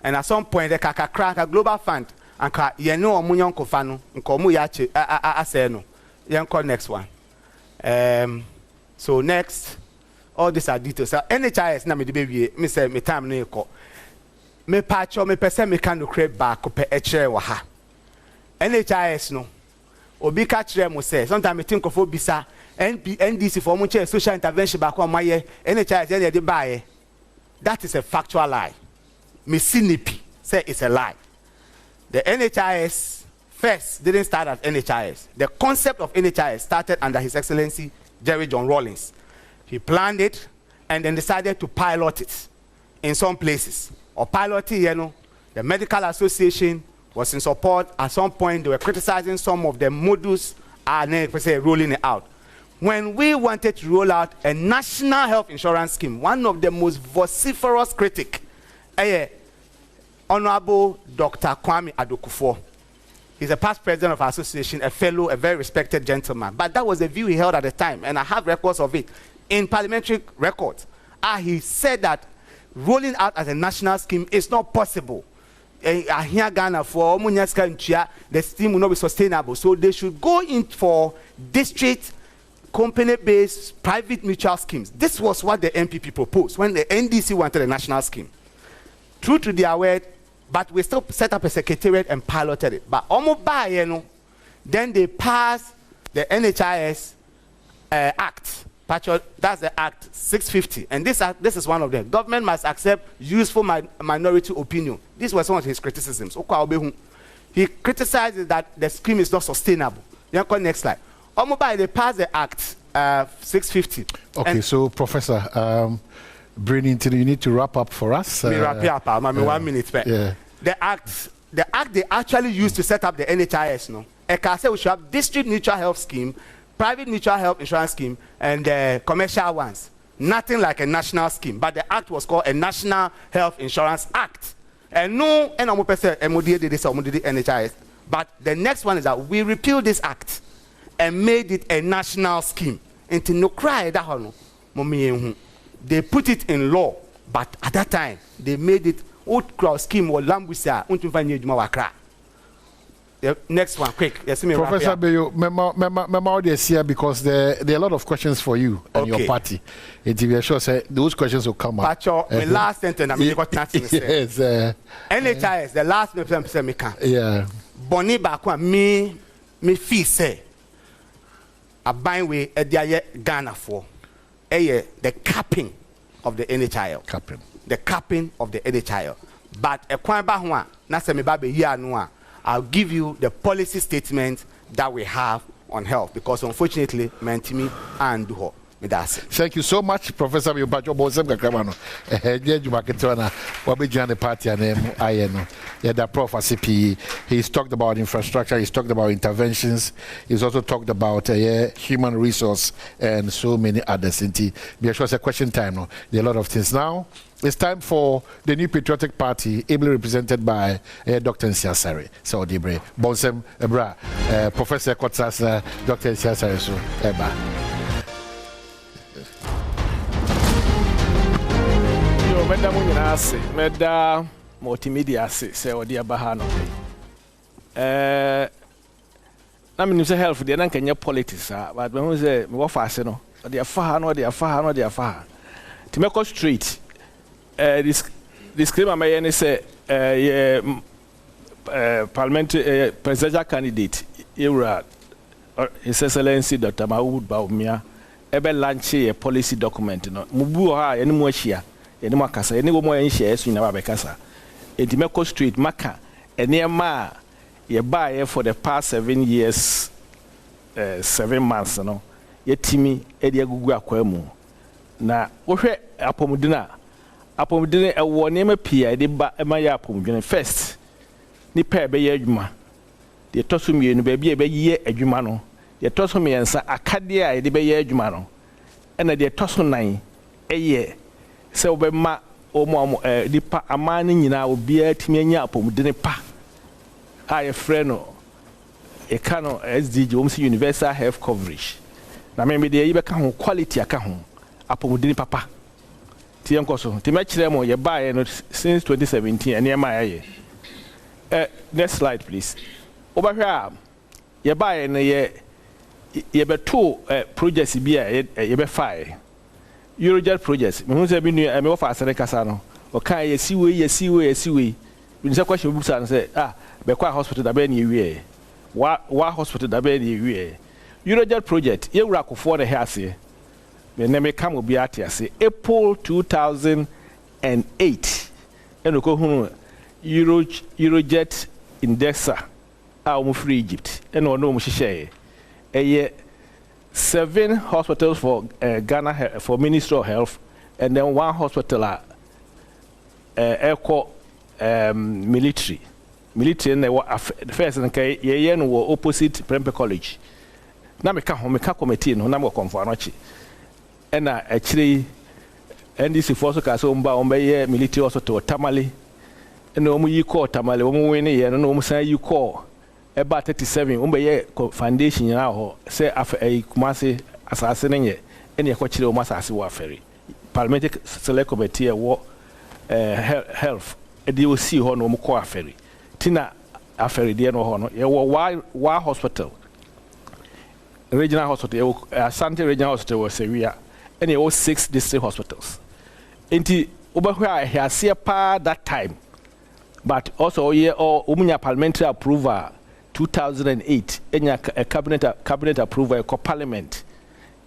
And at some point, the Kaka Global Fund, and Yeno Omunyon Kofano, and Komu Yache, Aseno. Yanko next one. So next, all these are details. So NHIS na me baby me say me time no eko. Me patcho me pese me kan no create back pe echere wa ha. NHIS no. Obi ka kire mo say sometimes me think of obisa NDC for mo chair social intervention back on my NHIS dey dey buy. That is a factual lie. Me sinipi say it's a lie. The NHIS first didn't start at NHIS. The concept of NHIS started under His Excellency Jerry John Rawlings. He planned it and then decided to pilot it in some places. Or piloting, you know, the Medical Association was in support. At some point, they were criticizing some of the modules and then rolling it out. When we wanted to roll out a national health insurance scheme, one of the most vociferous critics, Honorable Dr. Kwame Adokufo. He's a past president of our association, a fellow, a very respected gentleman. But that was the view he held at the time, and I have records of it in parliamentary records. He said that rolling out as a national scheme is not possible. Here Ghana for the scheme will not be sustainable. So they should go in for district, company-based, private mutual schemes. This was what the MPP proposed when the NDC wanted a national scheme. True to their word, but we still set up a secretariat and piloted it. But almost by, you know, then they passed the NHIS Act. That's the Act 650. And this is one of them. Government must accept useful minority opinion. This was one of his criticisms. He criticized that the scheme is not sustainable. Next slide. Almost by, they passed the Act 650. Okay, and so Professor, Brilliant, you need to wrap up for us. Wrap up, 1 minute. Yeah. The act they actually used to set up the NHIS, no? I said we should have district mutual health scheme, private mutual health insurance scheme, and commercial ones. Nothing like a national scheme, but the act was called a National Health Insurance Act. And no, and I'm going to say MOD did this or MOD did NHIS. But the next one is that we repealed this act and made it a national scheme. And to no cry that they put it in law, but at that time they made it old crowd scheme or lambusia. The next one, quick. Yes, Professor Bayo, remember audience here because there are a lot of questions for you and your party. And to be sure, those questions will come up. The last sentence, I mean, got nothing to say. Yes. NHIS, the last sentence, me can. Yeah. Boni bakwa me fee say. A bind way Ghana for. The capping of the NHIL. Capping. The capping of the NHIL. But a kwamba na se me babe here no, I'll give you the policy statement that we have on health, because unfortunately, mentimi and do. Thank you so much, Professor Miupacho Bosem Kakramano. Jumaketona, Wabijani Party and Ayeno. Yeah, that Prof. CPE. He's talked about infrastructure, he's talked about interventions, he's also talked about human resource and so many others. Be sure it's a question time now. There are a lot of things now. It's time for the new patriotic party, ably represented by Dr. Nsiasare. So, Dibre, Bonsem, Ebra, Professor Kotsas, Dr. Nsiasare, so, Eba. Meda mo nyina ase meda multimedia ase se odi abaha no na me say health de na nkanya politics but me hu say me wo fa ase no odi afa ti me go straight disclaimer me yen say parliamentary presidential candidate Ewura His Excellency Dr. Mahmoud Bawumia ebe launch a policy document no mubu ha ene mu ahia ene mu akasa ene wo mo en share so nyina ba bekasa edimeko street maka ene ma ye buy for the past 7 years 7 months no yetimi ede agugu akwamu na wo hwe apomudina ewo ne ma pia ede ba ema ya apomudina first ni pa ebe ye adwuma de toso mienu ba bia ebe ye adwuma no de toso miensa akade a ede be ye adwuma no ena de toso nan eye se obema omo dipa amane nyina obi atimi anya apomudene pa aye freno e kano SDG omsi universal health coverage na me de yibe ka ho quality aka ho apomudene papa ti enkoso ti me kire mo ye bae no since 2017 ene ma ye next slide please obahwa ye bae no ye beto projects bi a ye be fire Eurojet projects me hu say bi nu me wo fa asere kasa no o kan ye siwe bi nse question bu sa no say be kwa hospital da be na ewie wa hospital da be na ewie Eurojet project ye wura kofo de he ase me na me kam obi ate ase April 2008 eno ko hu Eurojet indexer a o mu free Egypt eno no mu hihye 7 hospitals for Ghana for Ministry of Health, and then 1 hospital eco military. Military and the first and ye no opposite Prempe College. Na me ka committee no na me konfo anochi. And actually NDC force ka so mba ye military hospital Tamale. And omu yi call Tamale omu we ne ye no omu san yi call about 37 umbe foundation na ho say kumase asase nenye ene yakwakyire o masase wo aferi parliamentary select committee wo health edi o si ho no mo ko aferi tina aferi de no ho no ye wo wa hospital regional hospital Asante regional hospital wo Sewia ene wo 6 district hospitals enti obahwa ahiase pa that time but also ye umunya parliamentary approval 2008 enya cabinet approval ko parliament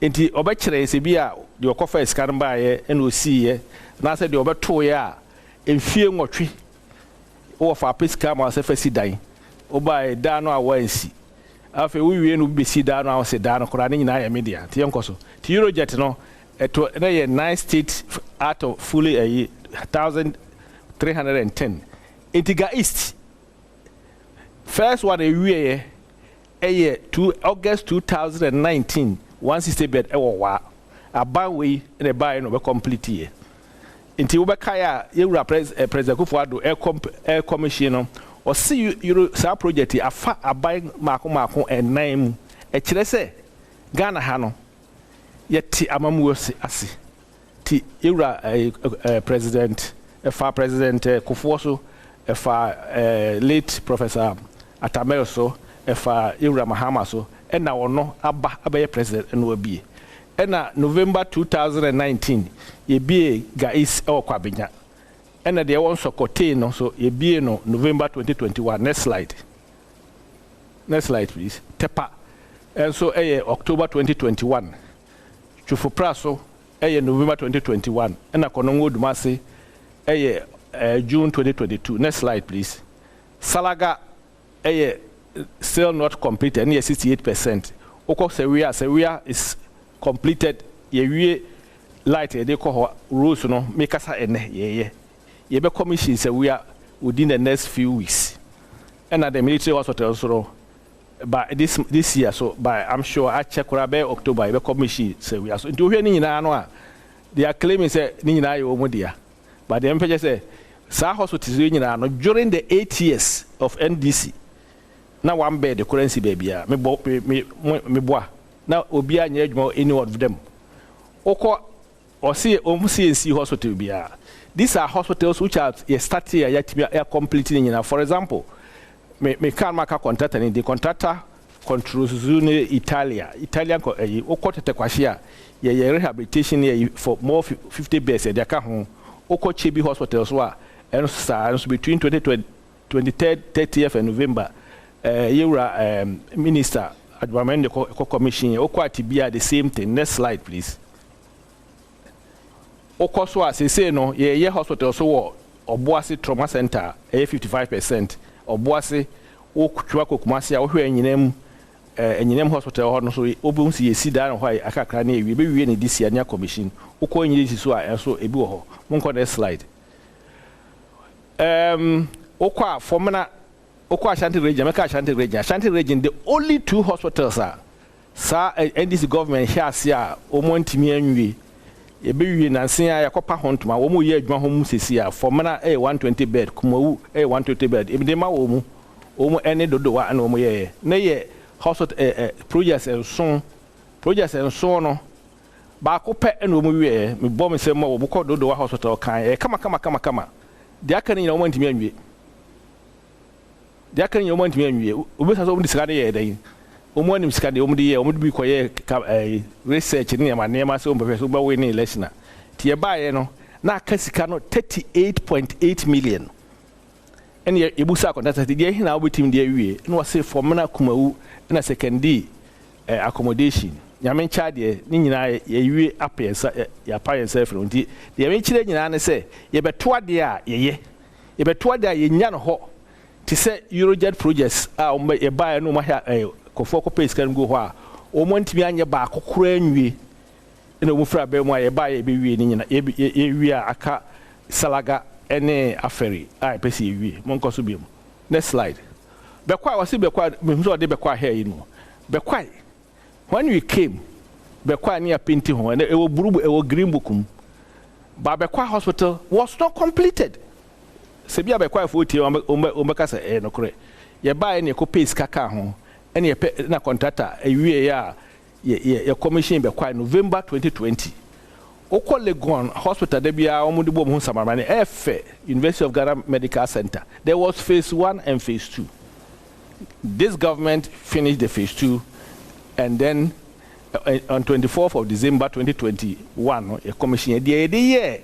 enti obekire se bia de okofa scan ba ye ena osiye na se de obeto ye a emfie nwotwe wo fa pesika ma se fasi dan oba da no awansi afa wiwie no besi da no awse da no kora ne nyina ya media ti yenkoso ti Eurojet no eto na ye 9 states out of fully 1310 entiga east first one a year 2 August 2019 160 bed wa abawe na buy no be complete here nti wo be kaya yewura president Kufuado air commission no o see you sa project afa abai mako enam e kire se Ghana ha no yeti amamu ase ti yewura president Kufuado late Professor Atamelso efa Ewura Mahama so ena wono abaye president eno abie ena November 2019 ye bie guys e kwabenya ena de won sokote no so ye bie no November 2021 next slide please tepa and so October 2021 chufu praso November 2021 ena konongo dumase June 2022 next slide please Salaga still not completed, near 68%. oko Sewia is completed ye light they call rules no make us ye be commission Sewia within the next few weeks. And at the military hospital also by this year, so by I'm sure I check October I be commission Sewia. So into here ni na no a they are claiming say ni na yo mo dia. But the MPJ say sa hospitals ni na no during the 8 years of NDC. Na one bed the currency baby me boa na obi anya adwuma any one of them oko or see CNC hospital bia. These are hospitals which are starting are completing now. For example, me can make a contractor in the contractor controls zone Italian oko tete kwashia ye rehabilitation for more 50 beds they can home oko Chibi hospitals wa and between 23rd 30th of November Minister Adwam Commission Okwatibia the same thing. Next slide, please. Okoswa say no ye hospital so Obuasi Trauma Center 55%. Obuasi Okutwa Kumasi ahwe enyinem hospital ho no so obun si yesi da no hwai akakra na ewie be wie ne this year commission okọ nyiri si so a so ebi wo ho. Monko next slide. Okwa formana Oko Ashanti region, Ashanti region, the only 2 hospitals are NDC government here see omontimi anwi e be wi nansia yakopa hontuma wo mu ye adwa ho mu sesia formana 120 bed kumawu 120 bed e be ma wo mu ene dodo wa na wo mu ye na ye hospital projects and so no ba ko pe ene wo mu wi me bom se ma wo ko dodo wa hospital kan kama dia kan ni omontimi anwi they can you want me anyway. We have some discarded day. Omonim scadi omdi omdi koye research ni ma nema so professor ba we ni election. Tie bae no na kasika no 38.8 million. Ene ebusa contract dey hin na obetim dey wie. No say for mena kumawu na secondary accommodation. Nyame cha de ni nyina ye wie apensa ya payensa fro nti de me kire nyina ne say ye beto ade a ye beto ade a ye nya no ho. To say Eurojet projects a buy no matter Kofoko pays can go where or want me on your back or cranny in a woofer be my buy a baby in a aka salaga any affair. I perceive we Moncosubium. Next slide. Be quiet was be quiet, so they be quiet here, you know. Be quiet. When we came, be quiet near painting home and it will brew a green bookum. But Be quiet hospital was not completed. Sebia be kwa foti ombeka se no kore ye buy ne ko pace kaka ho ene ye na contractor ewie ya ye commission be kwa November 2020 okọ Legon hospital de bia omude bom ho samamane efe University of Ghana Medical Center. There was phase 1 and phase 2. This government finished the phase 2 and then on 24th of December 2021 a commission the year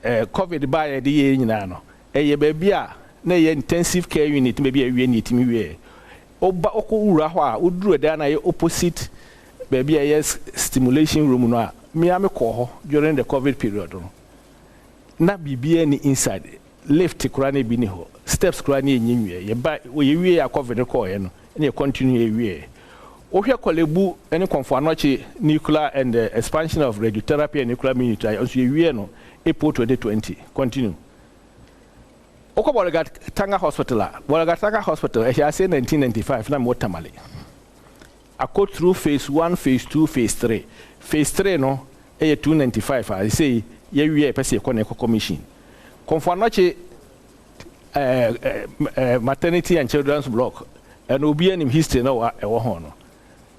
COVID by the year nyina no baby a na intensive care unit maybe a we need me oba okowura ho a oduru da na opposite baby a stimulation room no a me am ko ho during the COVID period no na bibia ni inside lift kura na bi ni ho steps kura na enyiwe ye ba we wie a COVID ko ye no na continue wie ohwe kolebu any conformity nuclear and expansion of radiotherapy and nuclear military also wie no April 2020. Continue. Oko Bolagatanga Hospital, I say 1995, na motamale. I go through phase 1, phase 2, phase 3. Phase 3 no, 295. I say, ye pese commission. Conformity maternity and children's block, and obi in history no a hono.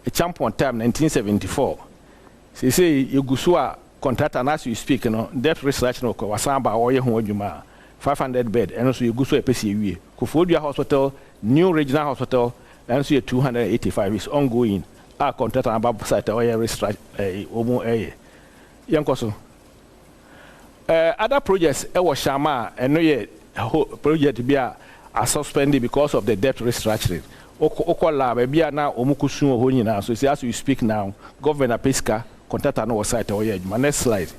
A champion time 1974. Say you gusua contract and as you speak, you know, debt research no wasamba or ye ho adwuma 500 bed and also you go so a pese wie. Kofodia Hospital, new regional hospital, and so 285 is ongoing. Our contract and above site or research omo yankoso. Other projects was Shama and no ye project be a suspended because of the debt restructuring. Okola baby na omukusun ho nyina so as we speak now governor Pesca contract no site or ye. Next slide.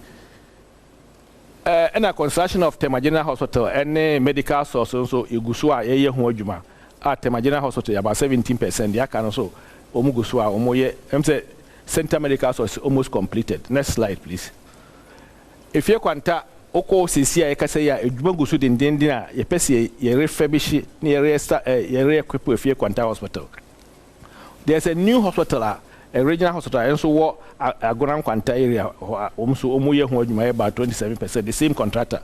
And a construction of Tema General Hospital and medical source so igusu a ye ho adwuma at General Hospital about 17%. The can also omuguswa omoye. Say Center Medical was almost completed. Next slide, please. If you kwanta oko sisi ya kase ya edwuma gusu dindindina ye pese ye refurbish ni ye re-equip if you kwanta hospital. There's a new hospital, a regional hospital, and so what a grand kwanta area so omoye ho adwuma about 27%. The same contractor.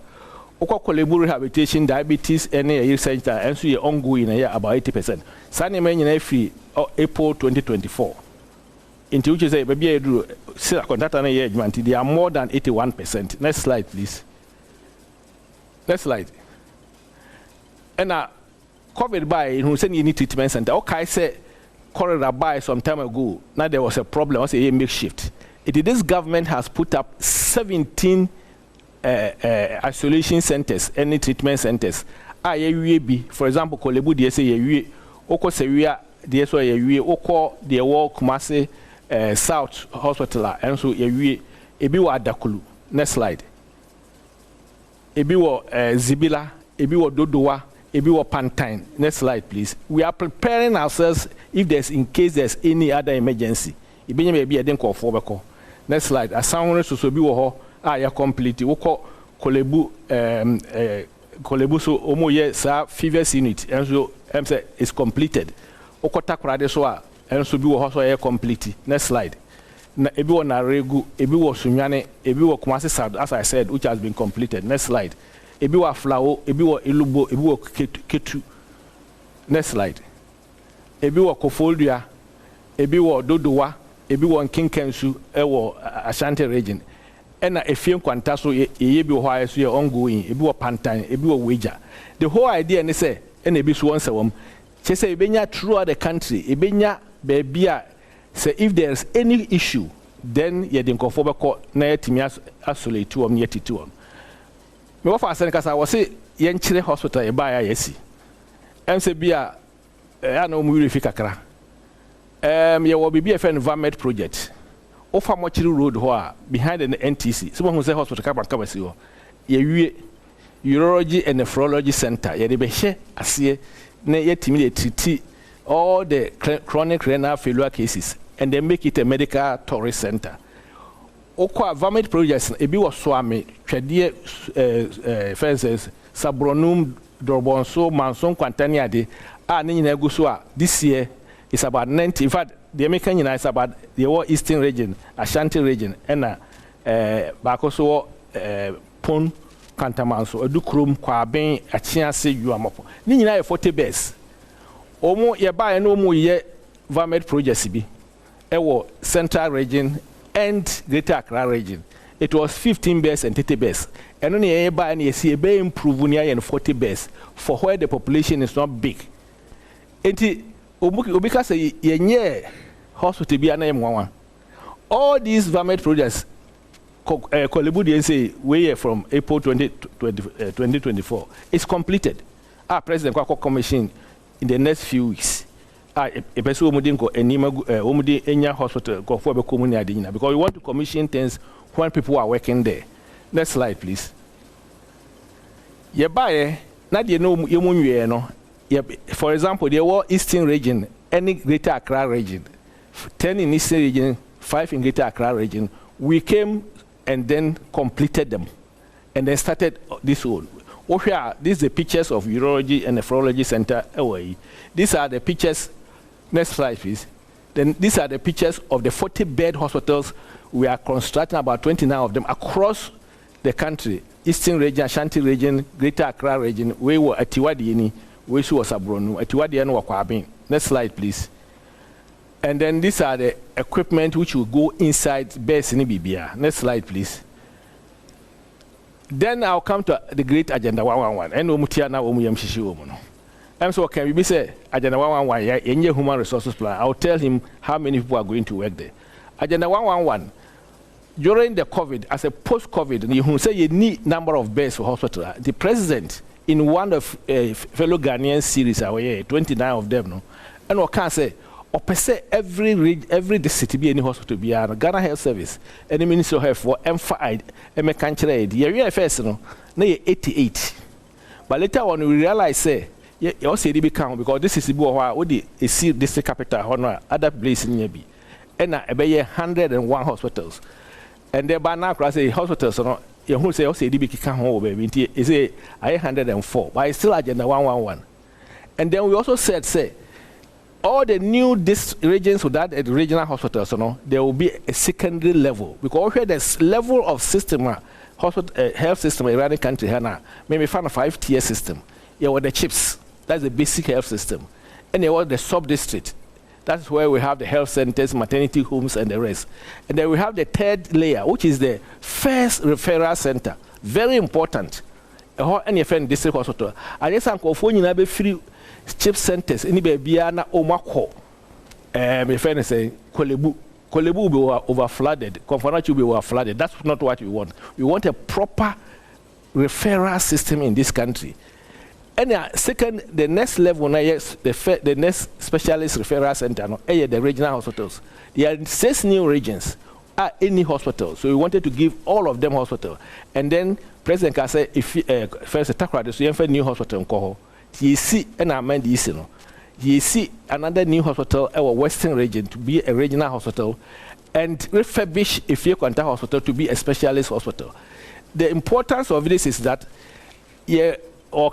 Oko Kolebu rehabilitation, diabetes, any year center, and so ye ongoing a year about 80%. Sani menye free April 2024. Into which is a baby do contractor na year adwuma, they are more than 81%. Next slide, please. Next slide. And COVID by who said you need treatment center. Okay, say corridor by some time ago. Now there was a problem. I say a makeshift. This government has put up 17 isolation centers, any treatment centers. For example, Kolebu they say ye oko Seria they so ye oko they walk Kumasi South Hospital and so ye ebi wa Adakulu. Next slide. Ebi wo Zibila, ebi wo Dodowa, ebi wo Pantine. Next slide, please. We are preparing ourselves if there's in case there's any other emergency. Ebi maybe I didn't call for beko. Next slide. Asanwere so bi wo ho ya complete. Woko Kolebu Kolebu so omo ye sa fevers unit and so say is completed. Woko Takoradi so and so bi wo ho so ya complete. Next slide. Na ebi wo Naregu, ebi wo Sunyane, ebi wo Kumasi South, as I said, which has been completed. Next slide. Ebi wo Aflao, ebi wo Ilubo, ebi wo Ketu. Next slide. Ebi wo Kofoldua, ebi wo Dodowa, ebi wo Nkinkensu, ewo Ashanti region. Ena efiem kwanta so ye bi wo ha so ye ongoing, ebi wo Pantine, ebi wo Weja. The whole idea ne say, ena ebi so wonse wom. Che say ebenya throughout the country, ebenya bebia. So if there's any issue, then you didn't conform to na yetimi isolate to am yeti to am. Me wa fa sen kasa wo se ye nchire hospital e ba ya yesi. Em se bia ya na omu refi kakra. Ye wo bibia fe environment project. O fa mochiri road ho a behind the NTC. So mo say hospital ka ban ka basi ho. Ye wie urology and nephrology center. Ye de be hye ase na yetimi de treat all the chronic renal failure cases and they make it a medical tourist center. Okwa environment projects ebi wo swame twede fences sabronum dorbonso manson kwantani ade a ne nyina egu so a this year is about 90. In fact the American nyina is about the eastern region, Ashanti region and baako so pon kantamanso edukrom kwa ben achiase yuamopo ne nyina e 40 beds. Omo ye ba no mu ye environment projects bi ewo central region and greater Accra region. It was 15 beds and 30 beds. And only ye ba na see be improve near and 40 beds for where the population is not big. Enti obi ka say ye nye hospital bi ana yemwa. All these environment projects Kolebu dey say we from April 2024 is completed. Our president kwa commission in the next few weeks. A person who enya hospital go for because we want to commission things when people are working there. Next slide, please. Yebaye na de no yemunwe no. For example, there were Eastern region, any Greater Accra region, 10 in Eastern region, 5 in Greater Accra region. We came and then completed them, and then started this one. These are the pictures of urology and nephrology center away. These are the pictures. Next slide, please. Then these are the pictures of the 40-bed hospitals we are constructing, about 29 of them across the country. Eastern region, Ashanti region, Greater Accra region. We were at Tiwadi, we were Sabronu, at Tiwadi and Wakwabin. Next slide, please. And then these are the equipment which will go inside beds in Bibia. Next slide, please. Then I'll come to the great agenda 111. And Omutia na Omuyam Shishi Omono. So can we say agenda 111 in your human resources plan? I'll tell him how many people are going to work there. Agenda 111 during the COVID, as a post-COVID, you say you need number of beds for hospital. The president in one of fellow Ghanaian series, 29 of them, no, and we can say. Or per se every city be any hospital be a Ghana Health Service, any Ministry of Health for M5, country. The area first no, 88. But later on we realize say you also be count because this is the what the see district capital honor other place in be and a 101 hospitals and there by now class hospitals no you who say also be count home baby is a 104 but it's still agenda 111 and then we also said say all the new regions with that regional hospitals no there will be a secondary level because where there's level of system hospital health system around the country here now maybe find a 5-tier system. Yeah, with the chips, that's the basic health system. And there was the sub-district. That's where we have the health centers, maternity homes, and the rest. And then we have the third layer, which is the first referral center. Very important. Any friend district hospital. I just think of when you have free chip centers, any baby na omako. My friend is saying, Kolebu will be over flooded. Konfanachi will be over flooded. That's not what we want. We want a proper referral system in this country. And second, the next level, the next specialist referral center, the regional hospitals. There are 6 new regions at any hospital. So we wanted to give all of them hospital. And then President can say, if first a tackle, so you have a new hospital in Koho. You see, and I meant this, you see another new hospital, our Western region, to be a regional hospital, and refurbish if you contact hospital to be a specialist hospital. The importance of this is that, or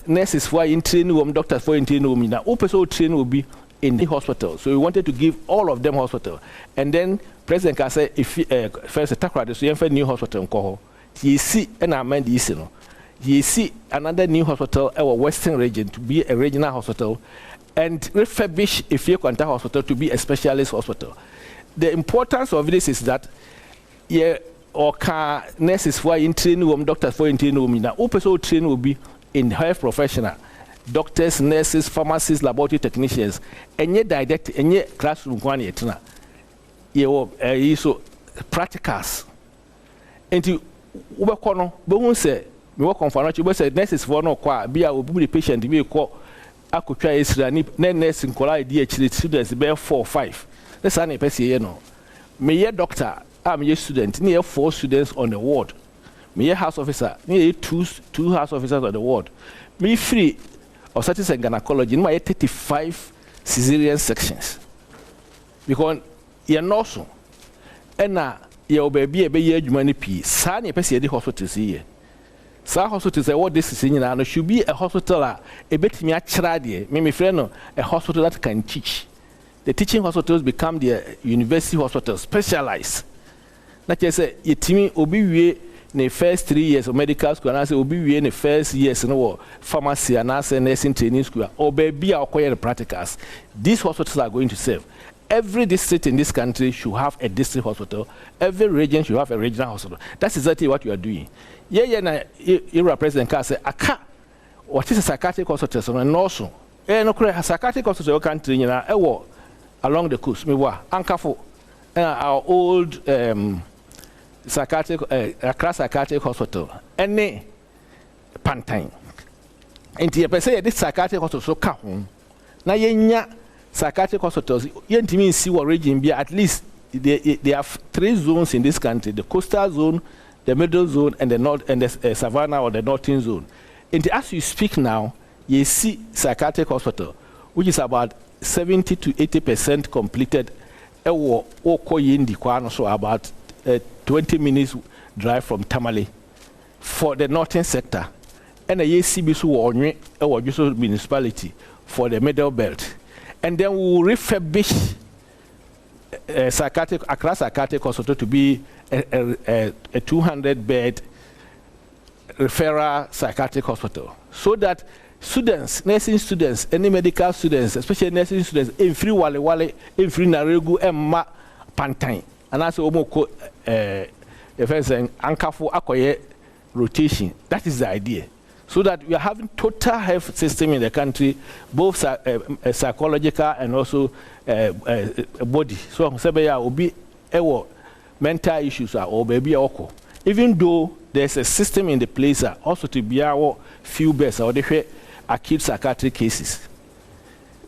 nurses for in training room, doctors for in training room. Now, open training will be in the hospital. So we wanted to give all of them hospital. And then President can say, if first a tackle, so you have a new hospital in Koho. You see, and I meant this, you see another new hospital, our Western region, to be a regional hospital, and refurbish if you contact hospital to be a specialist hospital. The importance of this is that, or nurses for in training room, doctors for in training room. Now, open training will be in health professional, doctors, nurses, pharmacists, laboratory technicians, and yet direct, and yet classroom one yet. So practicals. And to Ubakono, but won't say, we work on financial, but say nurses for no qua, be a be patient, be a call. I could try Israel, nurse in collide DH students, bear 4 or 5. That's an EPC, Me, doctor, I'm a student, near 4 students on the ward. Me a house officer, me two house officers on the ward. Me 3 obstetrics and gynecology, my 35 cesarean sections. Because you're not so. And now your baby a year money P. Sani person the hospital here. Sa hospital say what this is in and should be a hospital a bit me a chradie. Me friend a hospital that can teach. The teaching hospitals become the university hospitals, specialized. Like I say, you team obi in the first 3 years of medical school, and I say obi in the first years in pharmacy and I nursing training school, or baby acquire the practicals. These hospitals are going to serve. Every district in this country should have a district hospital. Every region should have a regional hospital. That's exactly what you are doing. You're President can say, "Aka, what is a psychiatric hospital?" And also, no psychiatric hospital country, along the coast. Me wa Ankafo, our old psychiatric Accra psychiatric hospital. Any Pantine. And the say this psychiatric hospital so come. Now yenya psychiatric hospitals. You mean see what region be at least they have 3 zones in this country: the coastal zone, the middle zone, and the north and the savannah or the northern zone. And as you speak now, you see psychiatric hospital, which is about 70 to 80% completed. So about 20 minutes drive from Tamale for the northern sector, and the ACB municipality for the middle belt. And then we will refurbish Accra Psychiatric Hospital to be a 200-bed referral psychiatric hospital, so that students, nursing students, any medical students, especially nursing students, in free wale, in free naregu, and ma pantine, and also omoko the first ankafo akoye rotation. That is the idea, so that we are having total health system in the country, both psychological and also body. So sebeya obi ewo mental issues or baby oko. Even though there's a system in the place also to be our few beds or the acute psychiatric cases.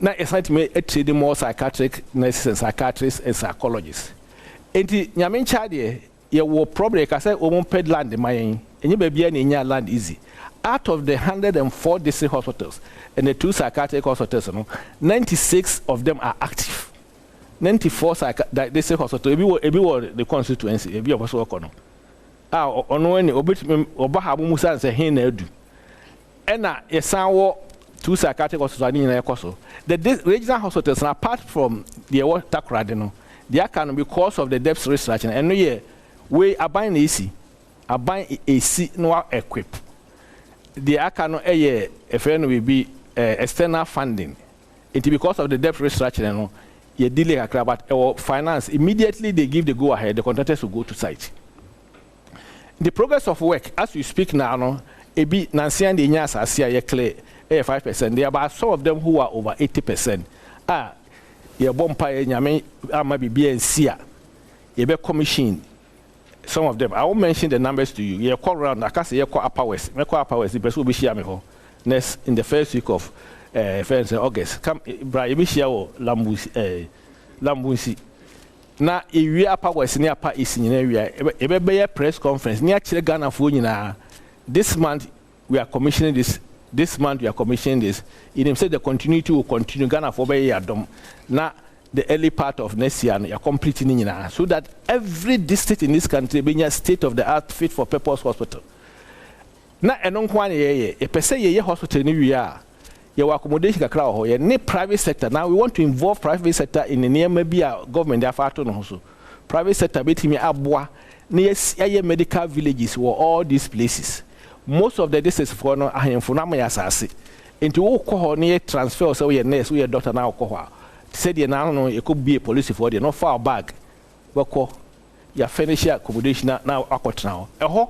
Now it's not me treat more psychiatric nurses and psychiatrists and psychologists. And the Nyamin Chadie, you will probably say, "Oh, ped land the mine, and you baby any land easy." out of the 104 district hospitals and the 2 psychiatric hospitals, 96 of them are active. 94 district hospitals, ebi were the constituency, ebi also okono. Ono any oba habu musa say hin na edu. Ena yesan wo 2 psychiatric hospitals ni na ekoso. The regional hospitals, apart from the Takoradi no, they can because of the depth restriction. And no ye we aban AC, aban AC no equip. The akano eye FN will be external funding. It because of the debt restructuring, no, you delay a crab or finance. Immediately they give the go ahead, the contractors will go to site. The progress of work, as we speak now, no, it be Nancy and the Nyas are here clear 5%. There are about some of them who are over 80%. Your bompa nyame maybe BNC, you be commission. Some of them, I won't mention the numbers to you. You call around, I can't say you call Upper West. You call Upper West, the person will be share me ho. Next, in the first week of August, come, Brian, you share Lambusi. Now, if we Upper West, near Upper East in area, a be press conference, near Ghana for this month we are commissioning this. This month we are commissioning this. In him said the continuity will continue Ghana for be Adom. Now, the early part of next year, you are completing it so that every district in this country be a state-of-the-art fit-for-purpose hospital. Now, a non-one a per se hospital in Area, your accommodation a crowd, your private sector. Now, we want to involve private sector in the near maybe a government also. Private sector, between Abwa, near medical villages were all these places. Most of the districts for no are in Funamaya Sasi. Into all near transfer, so we are nurse, we are doctor now. Said you now it could be a police for the not far back. But you finish your accommodation now now.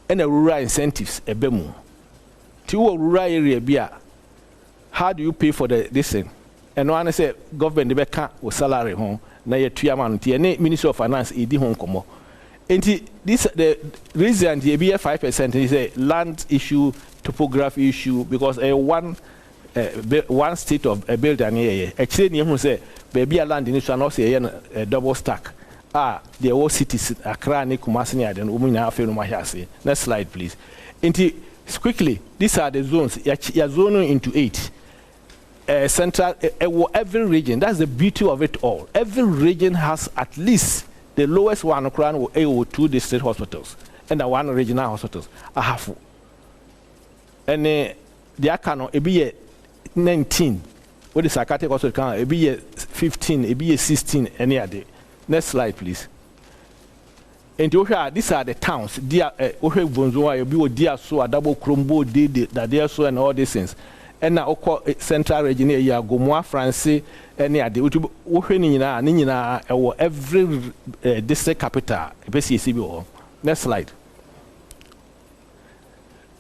And a rural incentives a bemu. To a rural area beer. How do you pay for this thing? And one say government the can't with salary home. Now you 2 months. Ministry of Finance is home come. And this the reason the be 5% is a land issue, topography issue because one state of a building here. Actually, you say, baby, a land in this one also a double stack. The whole cities, Accra, Kumasi, and Umina. Next slide, please. Quickly, these are the zones. You're zoning into 8. Central, every region, that's the beauty of it all. Every region has at least the lowest one, will 2 district hospitals, and the 1 regional hospitals. A half. And the Akano, it be 19. What is psychiatric hospital? It be 15, it be 16 any other. Next slide, please. And these are the towns. Dear Bonzoa, you dear so a double crumbo, dear so and all these things. And now central region here, Gomoa, France, any other. Every district capital. Next slide.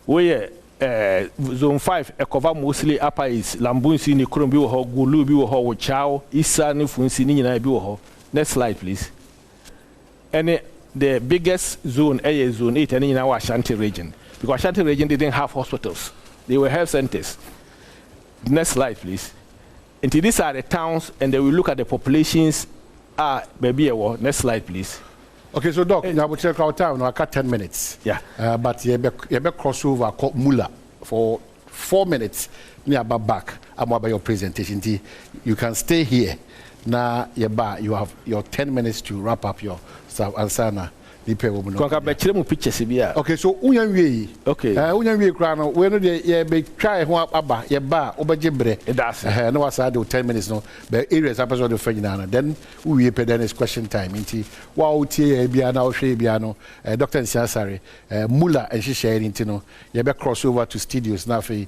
We zone 5 cover mostly upper is Lambunsi, Nikrumbi, Gulu, Chow, Isa, Nifunsi, Nina. Next slide, please. And the biggest zone, zone 8, and in our Ashanti region. Because Ashanti region didn't have hospitals, they were health centers. Next slide, please. And these are the towns, and then we look at the populations. Baby, next slide, please. Okay, so Doc, now we check our time. I got 10 minutes. Yeah. But you have crossover called Mula for 4 minutes. Near back. I'm about your presentation. You can stay here. Now, you have your 10 minutes to wrap up your stuff. Ansana. Okay, so unyanwe. Okay. Unyanwe krano. We no dey be try ho aba ye ba obajebre. That's no was 10 minutes no. But areas episode the fanyana. Then we pay then is question time. Inti wa utie bia na ohwe bia no. Dr. Nsiasare Mula and she share inti no. Ye be cross over to studios na fe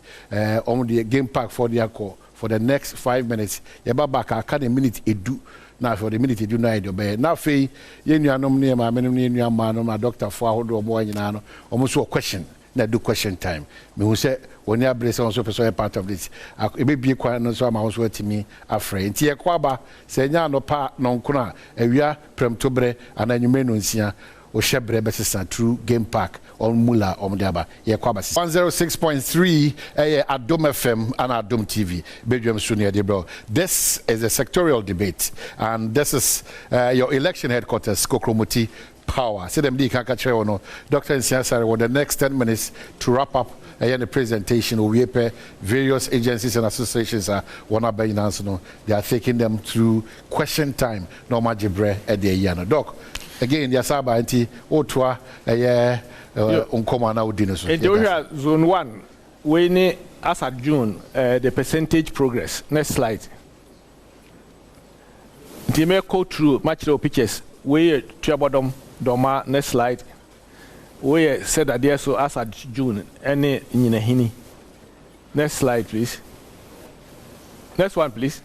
on the game park for the call for the next 5 minutes. Ye ba back aka a minute edu. Now for the minute you do not obey. Now fe yenuanom ne ma menom ne yenuamanom na doctor for ahodo omo anyina no almost a question na do question time me hu say woni abrese on so person part of this e be bie kwa no so ama so atimi afre nti e kwa ba se nya no pa no nkuna awia premtobre ananyume no nsia Oshebre Besisa through Game Park on Mula Omdiaba. 106.3 Adom FM and Adom TV. Badwam Sunia Debro. This is a sectorial debate, and this is your election headquarters, Kokromuti Power. Say them Dr. Nsiasare, with the next 10 minutes to wrap up the presentation. We various agencies and associations are they are taking them through question time. Norma Jibre at the Yana. Doc, again, the Asaba anti Otwa Unkomana Udinus. Zone 1, we as at June, the percentage progress. Next slide. The may go through much of pictures. We Badwam Doma. Next slide. We said that there so as at June, any Hini. Next slide, please. Next one, please.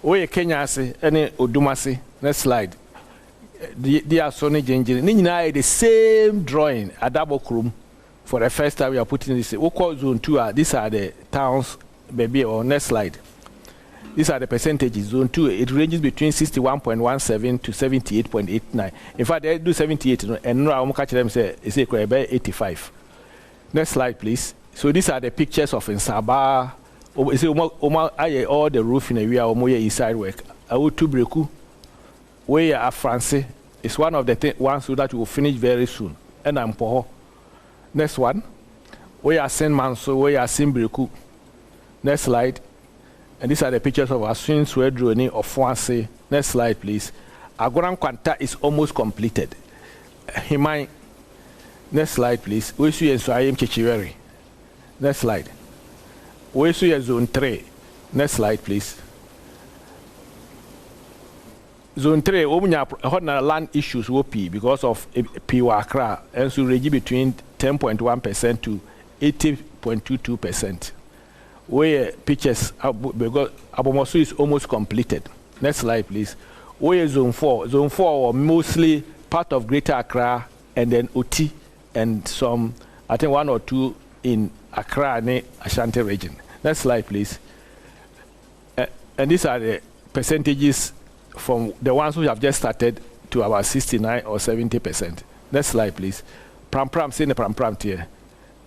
We Kenya say any Odumasi. Next slide. They are Sony Ginger. Nina the same drawing at double room for the first time we are putting this. We call zone 2. These are the towns, baby. Or next slide. These are the percentages. Zone 2, it ranges between 61.17 to 78.89. In fact, they do 78, and now I'm catching them say it's about 85. Next slide, please. So these are the pictures of Nsaba. All the roof in the area, Omoye east side work. Autu Breku, where are France is one of the ones that will finish very soon. And I'm Poho. Next one, where are Saint Manso, where are Saint Breku. Next slide. And these are the pictures of our swings where drone of Fonse. Next slide, please. Agoram Kwanta is almost completed. Himai. Next slide, please. We see Soayim Chichiweri. Next slide. We see zone 3. Next slide, please. Zone 3, we have land issues because of Piwakra, and so range between 10.1% to 80.22%. Where pictures because Abomosu is almost completed. Next slide, please. Where zone 4? Zone 4 were mostly part of Greater Accra and then Oti and some, I think 1 or 2 in Accra and Ashanti region. Next slide, please. And these are the percentages from the ones who have just started to about 69 or 70%. Next slide, please. Pram, say the Pram here.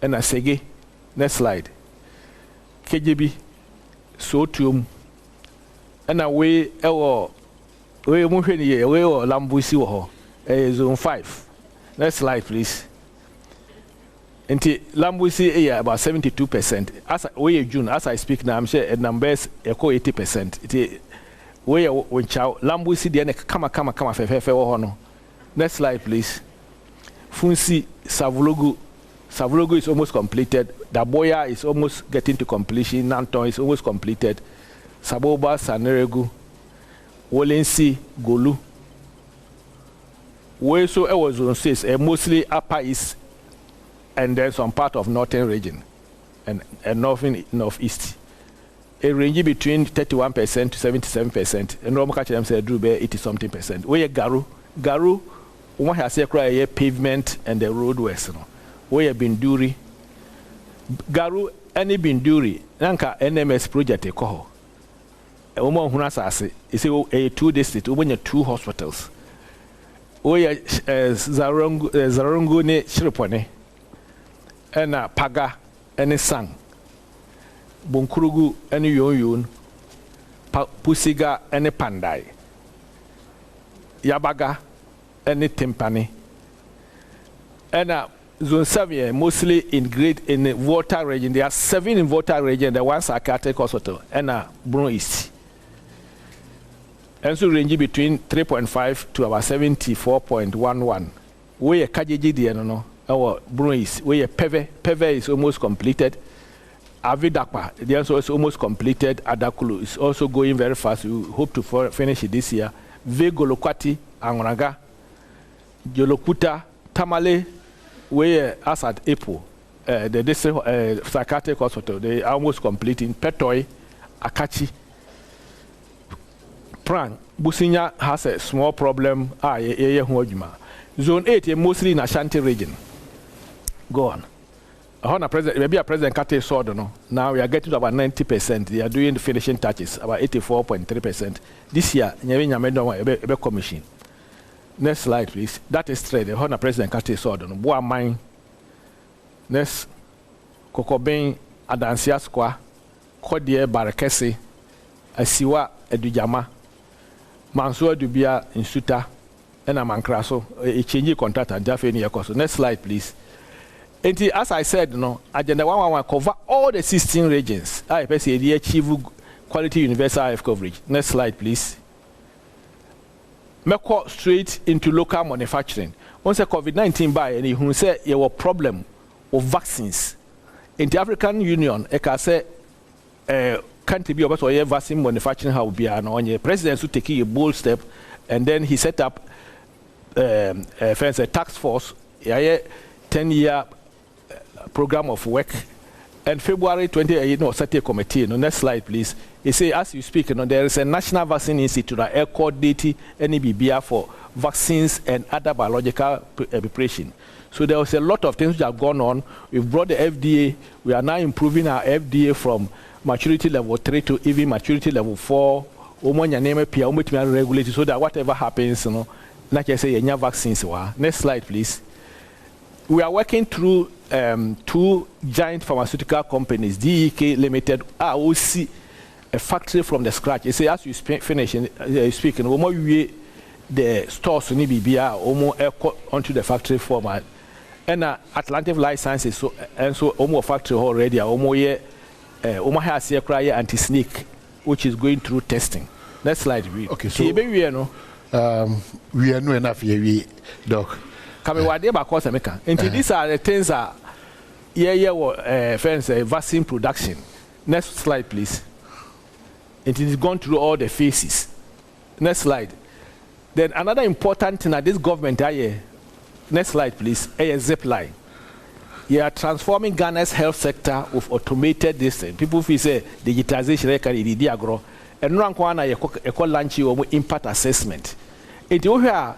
And Asege. Next slide. KJB, Sotium, and away, we Lambusi, zone 5. Next slide, please. And Lambusi, about 72%. As we June, as I speak now, I'm sure numbers echo 80%. We when chow Lambusi, the come, Fefe. Next slide, please. Funsi, Savlogu is almost completed. Daboya is almost getting to completion. Nanton is almost completed. Saboba, Saneregu, Wolensi, Golu. Where so it was zone 6, mostly upper east, and then some part of northern region, and northeast. A range between 31% to 77%. And Roma catch them say Drew Bear 80-something%. Where Garu, one has a pavement and the roadways. Where Binduri, Garu, any Binduri, Nanka NMS project a coho. A woman who has is a 2 district, over 2 hospitals. Where Zarongo ne Shripone, and Paga, and Sang, Bunkurugu, and Yoyun, Pusiga, and Pandai, Yabaga, and Timpani, and Zone 7 mostly in the Volta region. There are 7 in Volta region. The one psychiatric hospital and Bruno East. And so range between 3.5 to about 74.11. Where Kajiji no our Bruno East. Where Peve is almost completed. Avidakpa, the answer is almost completed. Adakulu is also going very fast. We hope to finish it this year. Vegolokwati, Angonaga, Jolokuta, Tamale. Where as at April, the district psychiatric hospital, they are almost completing. Petoi, Akachi, Prang, Businya has a small problem. Zone 8 mostly in Ashanti region. Go on. Maybe a president Kate saw, no. Now we are getting to about 90%. They are doing the finishing touches, about 84.3%. This year, Nyame Nyame a commission. Next slide, please. That is trade. The Honor President Kati Sordon. Boa mine. Next. Kokobin Adansia Square. Kodie Barakesi. Asiwa Edujama. Mansour Dubia Insuta. And a Mankraso. A change contract and Jaffe Niakoso. Next slide, please. And as I said, no, Agenda 111 cover all the 16 regions. I achieve quality universal health coverage. Next slide, please. Meko straight into local manufacturing. Once a COVID-19 by and who say you have a problem of vaccines. In the African Union, I can say country be about a vaccine manufacturing how be an on president to take a bold step, and then he set up a task force, a 10-year program of work. And February 20, set a committee. No, next slide, please. He say, as you speak, there is a National Vaccine Institute that air coordinating NEBBR for vaccines and other biological preparation. So there was a lot of things that have gone on. We've brought the FDA. We are now improving our FDA from maturity level 3 to even maturity level 4. Regulated so that whatever happens, like I say, any vaccines. Next slide, please. We are working through 2 giant pharmaceutical companies, DEK Limited, ROC, a factory from the scratch. You say, as you finish speaking, the stores in BBR onto the factory format. And Atlantic Life Sciences, so factory already, has a anti-snake, which is going through testing. Next slide, please. Okay, so we are no enough here, Doc. These are the things that vaccine production. Next slide, please. It is gone through all the phases. Next slide. Then another important thing that this government next slide, please. A zip line. You are transforming Ghana's health sector with automated this thing. People feel say digitization can be agro. And rank one I call launch impact assessment. It will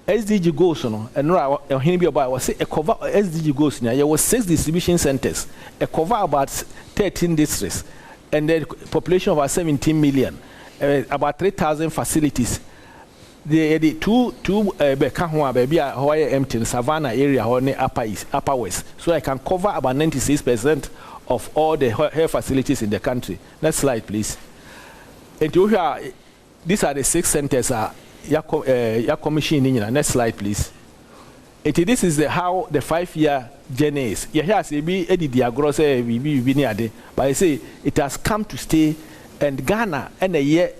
SDG goes no and no be about was say a cover SDG goes now there was 6 distribution centers, a cover about 13 districts, and the population of about 17 million, about 3,000 facilities. The two baby empty in Savannah area or upper west, so I can cover about 96% of all the health facilities in the country. Next slide, please. And these are the 6 centers your commission. Next slide, please. This is how the 5-year journey is. You hear say be but I say it has come to stay, and Ghana and the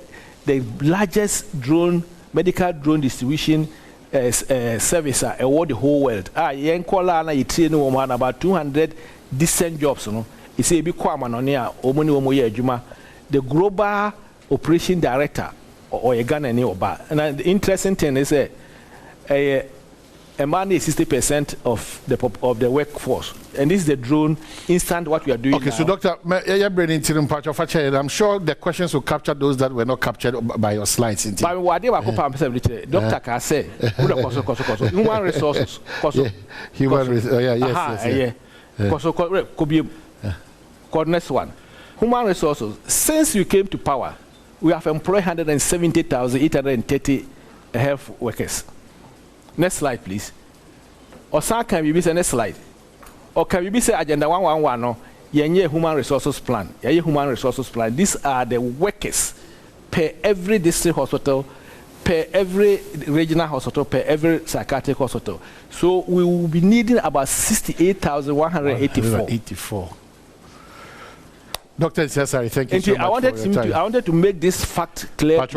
largest medical drone distribution service award the whole world. You train about 200 decent jobs. You say be the global operation director or a Ghana and the interesting thing is a man is 60% of the workforce, and this is the drone instant what we are doing. Okay, now. So Doctor, I'm sure the questions will capture those that were not captured by your slides. But what they were Doctor can say human resources, human resources, could be next one. Human resources. Since you came to power, we have employed 170,830 health workers. Next slide, please. Or can we say next slide? Or can we say Agenda 111? No, human resources plan. Human resources plan. These are the workers per every district hospital, per every regional hospital, per every psychiatric hospital. So we will be needing about 68,184. Dr. Cesare, thank you so much. I wanted to make this fact clear. Thank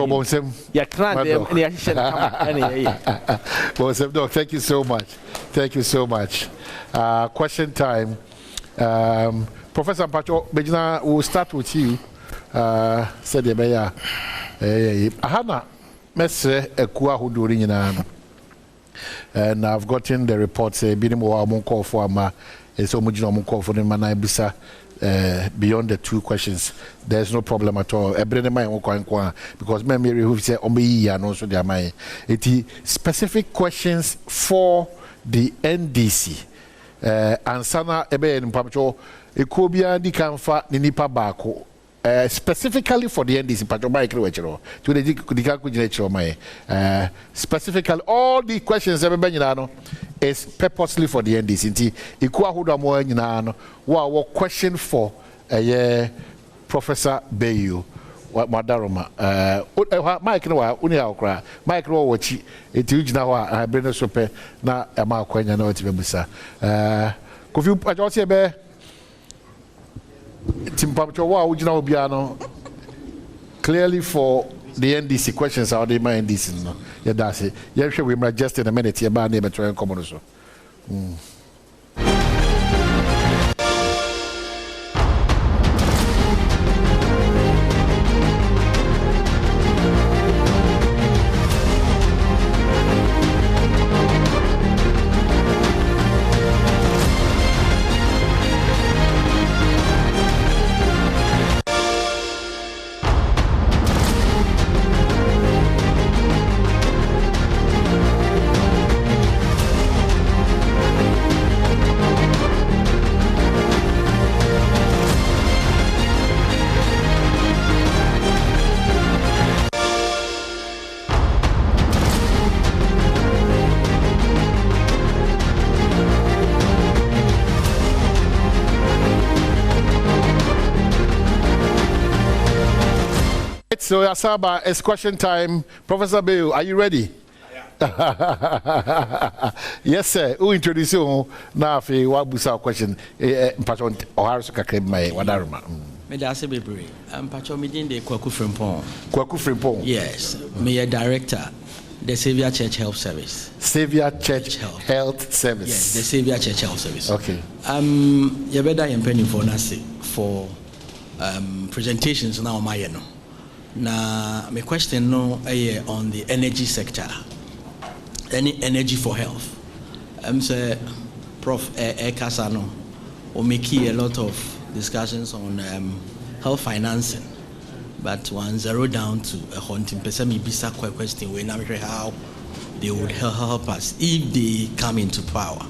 you so much. Thank you so much. Question time. Professor Pacho, we'll start with you. Hana, Mestre Ekua Hudurinina. And I've gotten the report say Binimo Amonko for Ama, and so much Amonko for the Manabisa. Beyond the 2 questions, there's no problem at all. Because memory who say and also their mind. Specific questions for the NDC. And Sana Ebe and Pacho, Ekobia di Kanfa Ninipa Bako, specifically for the NDC, specifically all the questions is purposely for the NDC. What question for Professor Bayu? Madaroma Mike no uni akra Mike no wachi etujina ho a breno sope na ema akwanya na otibebusa kofi ajosi ebe timpamcho wa ujina obia no clearly for the NDC questions are the NDC no yeah that's it yeah sure we might just in a minute here ba na be try come on so So Asaba, it's question time. Professor Bayu, are you ready? Yeah. Yes, sir. Who introduce you now? If you want to question, Patron Oharusu Kakemai, Wadaruma. Me da se bebre. Patron me din de Kwaku Frimpong. Kwaku Frimpong. Yes. Me a director, the Savior Church Health Service. Savior Church Health Service. Yes, the Savior Church Health Service. Okay. You better impending for Nasi for presentations now, my no. Now, my question no on the energy sector. Any energy for health. Say, Prof. Kasano, we make a lot of discussions on health financing, but 1-0 down to a haunting person. Me bisa question we not sure how they would help us if they come into power.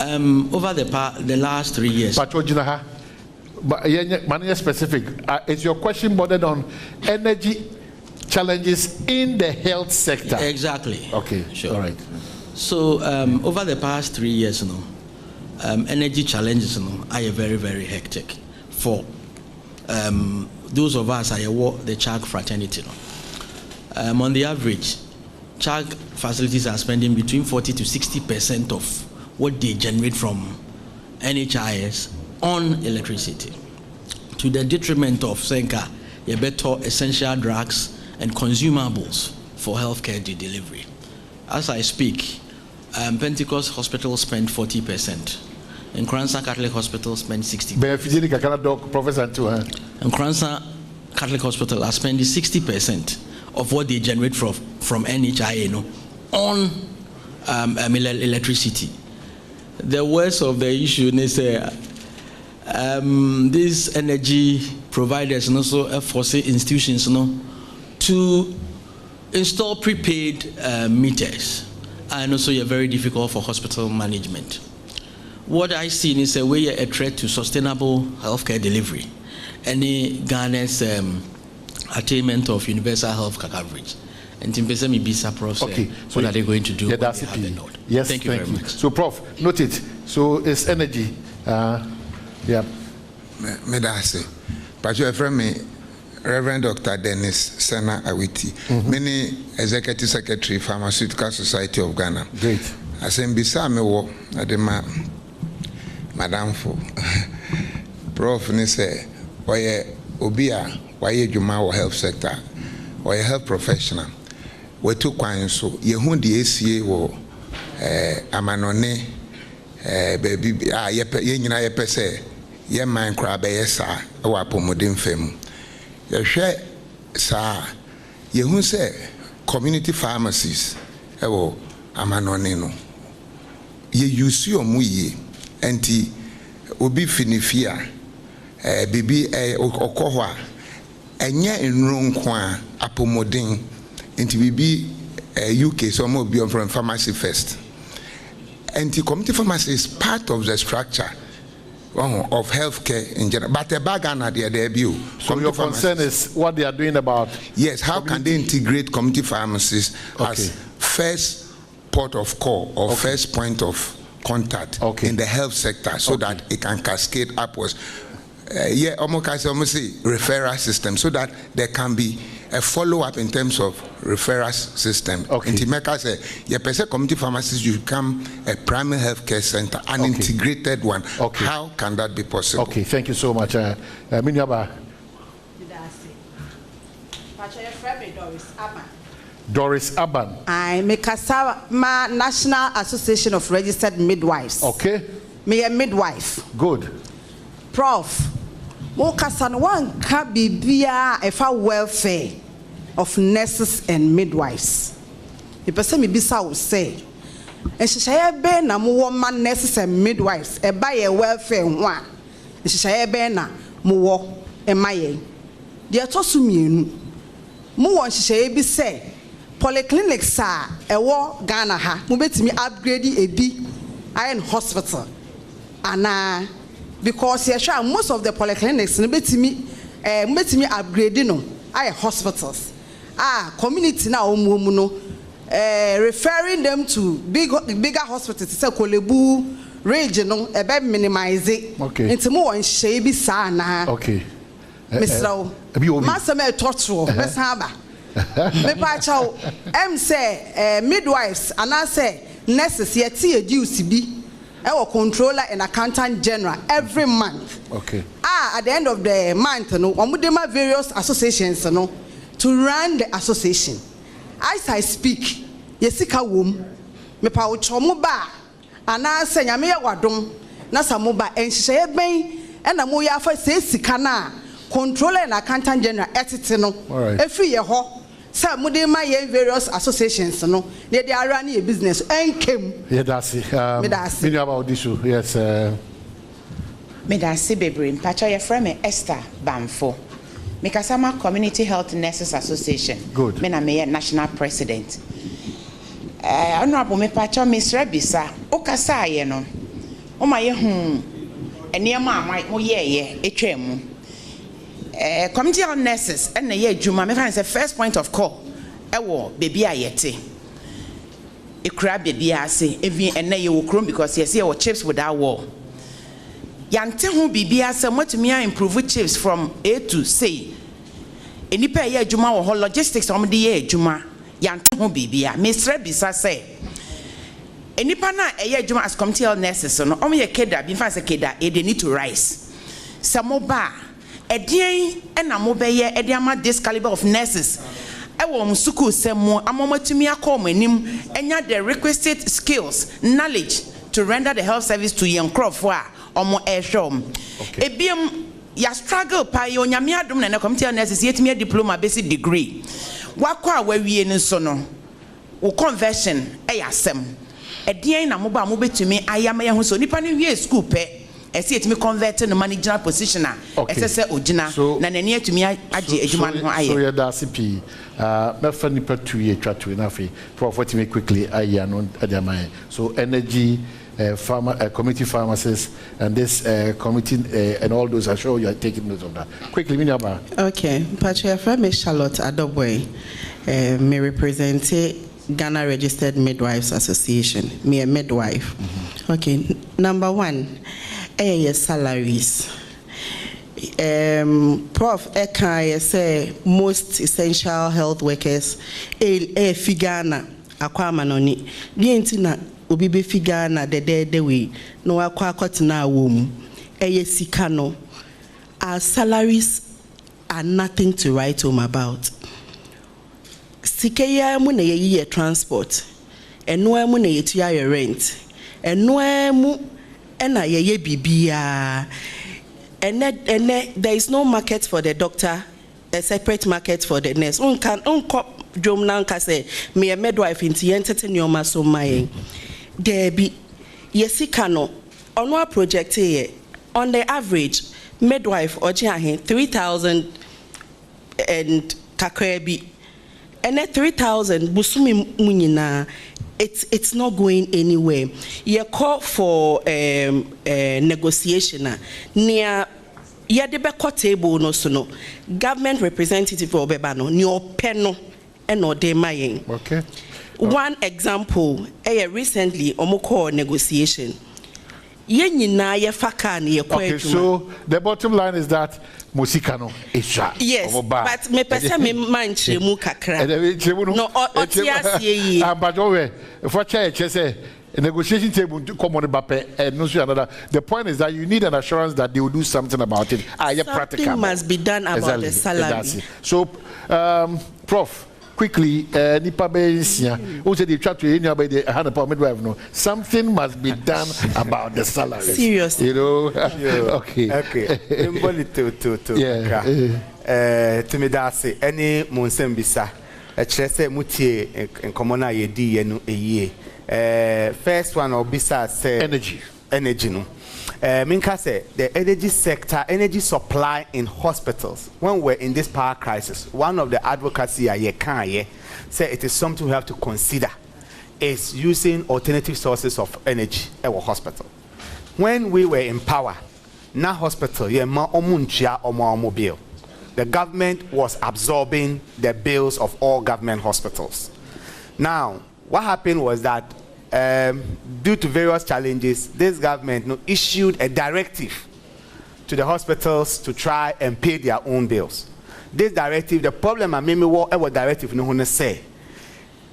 Over the last 3 years. But yeah, specific. Is your question bordered on energy challenges in the health sector? Exactly. Okay. Sure. All right. So over the past 3 years, energy challenges are very, very hectic for those of us I work the CHAG fraternity. On the average, CHAG facilities are spending between 40 to 60% of what they generate from NHIS on electricity, to the detriment of Senka, better essential drugs and consumables for healthcare delivery. As I speak, Pentecost Hospital spend 40%, and Kransa Catholic Hospital spend 60%. Professor and Kransa Catholic Hospital are spending 60% of what they generate from NHIA on electricity. The worst of the issue is these energy providers and also forcing institutions to install prepaid meters, and also very difficult for hospital management. What I see is a threat to sustainable healthcare delivery. Any Ghana's attainment of universal health coverage. And Timpesa Bisa Prof. Okay, so what are they going to do? Yeah, that's it. Yes, thank you very much. So, Prof, note it. So, it's energy. Yeah. Medase. But you have me, Reverend Dr. Dennis Sena Awiti, many Executive Secretary, Pharmaceutical Society of Ghana. Great. I say, Bisa me wo, Adema, Madam Fo. Prof. Ni say, Oye Obia, Waye Juma health sector, Oye health professional. We took one so, Yehun the ACA wo, Amanone, baby, Yenina Yepese. Ye man crab sa wa pomodin fam ye hwe sa ye hu se community pharmacies e wo amanone no ye use omu ye enti obi finifia bibi okoho a enye enru nko a apomodin enti bibi UK so mo bi from pharmacy first enti community pharmacy is part of the structure of healthcare in general. But the bagan at the debut. So your concern is what they are doing about? Yes, how can they integrate community pharmacies as first port of call or first point of contact in the health sector so that it can cascade upwards? Almost referral system so that there can be a follow-up in terms of referral system. In Timeka say, community pharmacies, you become a primary healthcare center, an integrated one. How can that be possible? Okay, thank you so much. Minyaba. Doris Aban. I make my National Association of Registered Midwives. Okay. Me a midwife. Good. Prof. Mokasan one can be via a welfare of nurses and midwives. The person me bisa will say, and she shall be na more man nurses and midwives, a buy a welfare one. And she shall be na more and my. Dear Tosumi, more she shall be say, polyclinics are a war Ghana ha, move me upgrade a B iron hospital. And because most of the polyclinics let me upgrade hospitals. Community now referring them to bigger hospitals. Say Kolebu regional minimize it. Okay. Into more and shaby sana. Okay. Mr. Master me torture. Let's have me pacho. Say midwives and I say nurses yet duty be. Our controller and accountant general every month. Okay. At the end of the month, we have various associations to run the association. As I speak, Yesika womb, me pa uchomuba, and I say Yamia wadum, Nasamuba, and she bay, and a moya for say Sikana, controller and accountant general etitino. Every year, some of them various associations, no, they are running a business and came. Yeah, that's it. About this issue, yes. Medasi Bebre, Pacha, your friend Esther Bamfo, Mikasama Community Health Nurses Association. Good. Mena Mayor National President. Honorable me Pacha, Miss Rebisa, Okasa, you know. Oh, my, and near my, oh, yeah, HM. Community on nurses and the year Juma, me find the first point of call. Baby ayete. A crab baby I say, even and you will chrome because you see our chips without war. Yante who baby I say, what to me I improve chips from A to C. Any pay year Juma or logistics on the year Juma. Yante who baby I, Miss Rebisa say. Any pana a year Juma as community on nurses, so no only a kid that been fast a kid that they need to rise. Some more bar. Edian and a mobile ediama this caliber of nurses. I want Musuku Semo, a moment to me a call my name, and yet the requested skills, knowledge to render the health service to young Crawford or more air show. A beam ya struggle by your Yamiadum and a committee nurses yet me a diploma basic degree. Wakwa where we in sono or conversion, ayasem. A dear in a mobile to me, I am a who so nipping year school pay. I see it me convert in the managerial position. SSA Ojina, Nanania to me, so yeah, that's CP. My funny per 2 year chat to enough for what me quickly. I know Adamai. So energy, community pharmacists, and this committee and all those. I'm sure you are taking note of that. Quickly, Minyaba. Okay, Patricia, from Charlotte Adobwe, me represent Ghana Registered Midwives Association. Me a midwife. Okay, number one. Salaries. Prof. Eka say most essential health workers figana akwa manoni. Dientina obi be figana the way no akwa kotena wom. Sika no. Our salaries are nothing to write home about. Sikeya mu na ye transport. Eno mu na ye tua your rent. Eno mu and there is no market for the doctor, a separate market for the nurse. Drum nanka say me a midwife into entertain your maso my there be yesikano on our project here on the average midwife or 3,000 and kakrebi And at 3,000, busumi munyina, it's not going anywhere. You call for negotiation near Yadebe table no sono. Government representative or bebano, nyo peno and no de maying. Okay. One example, recently omoko negotiation. Okay, so the bottom line is that Musikano is yes, but me pesa me man chemu kakra. No, but over for say a negotiation table to come on and no another. The point is that you need an assurance that they will do something about it. Something must be done about the salary. So, Prof. Quickly, Nipa Beisia, who said they try to anybody the 100 midwife. No, something must be done about the salary. Seriously, you know. Okay. To me, that's any Monsembisa. A chese mutie in commona ye di a year. First one or besides say energy no. Minka say the energy sector, energy supply in hospitals. When we're in this power crisis, one of the advocacy I can say it is something we have to consider is using alternative sources of energy at our hospital. When we were in power, na hospital the government was absorbing the bills of all government hospitals. Now, what happened was that due to various challenges, this government issued a directive to the hospitals to try and pay their own bills. This directive, the problem I mean, what directive no one say,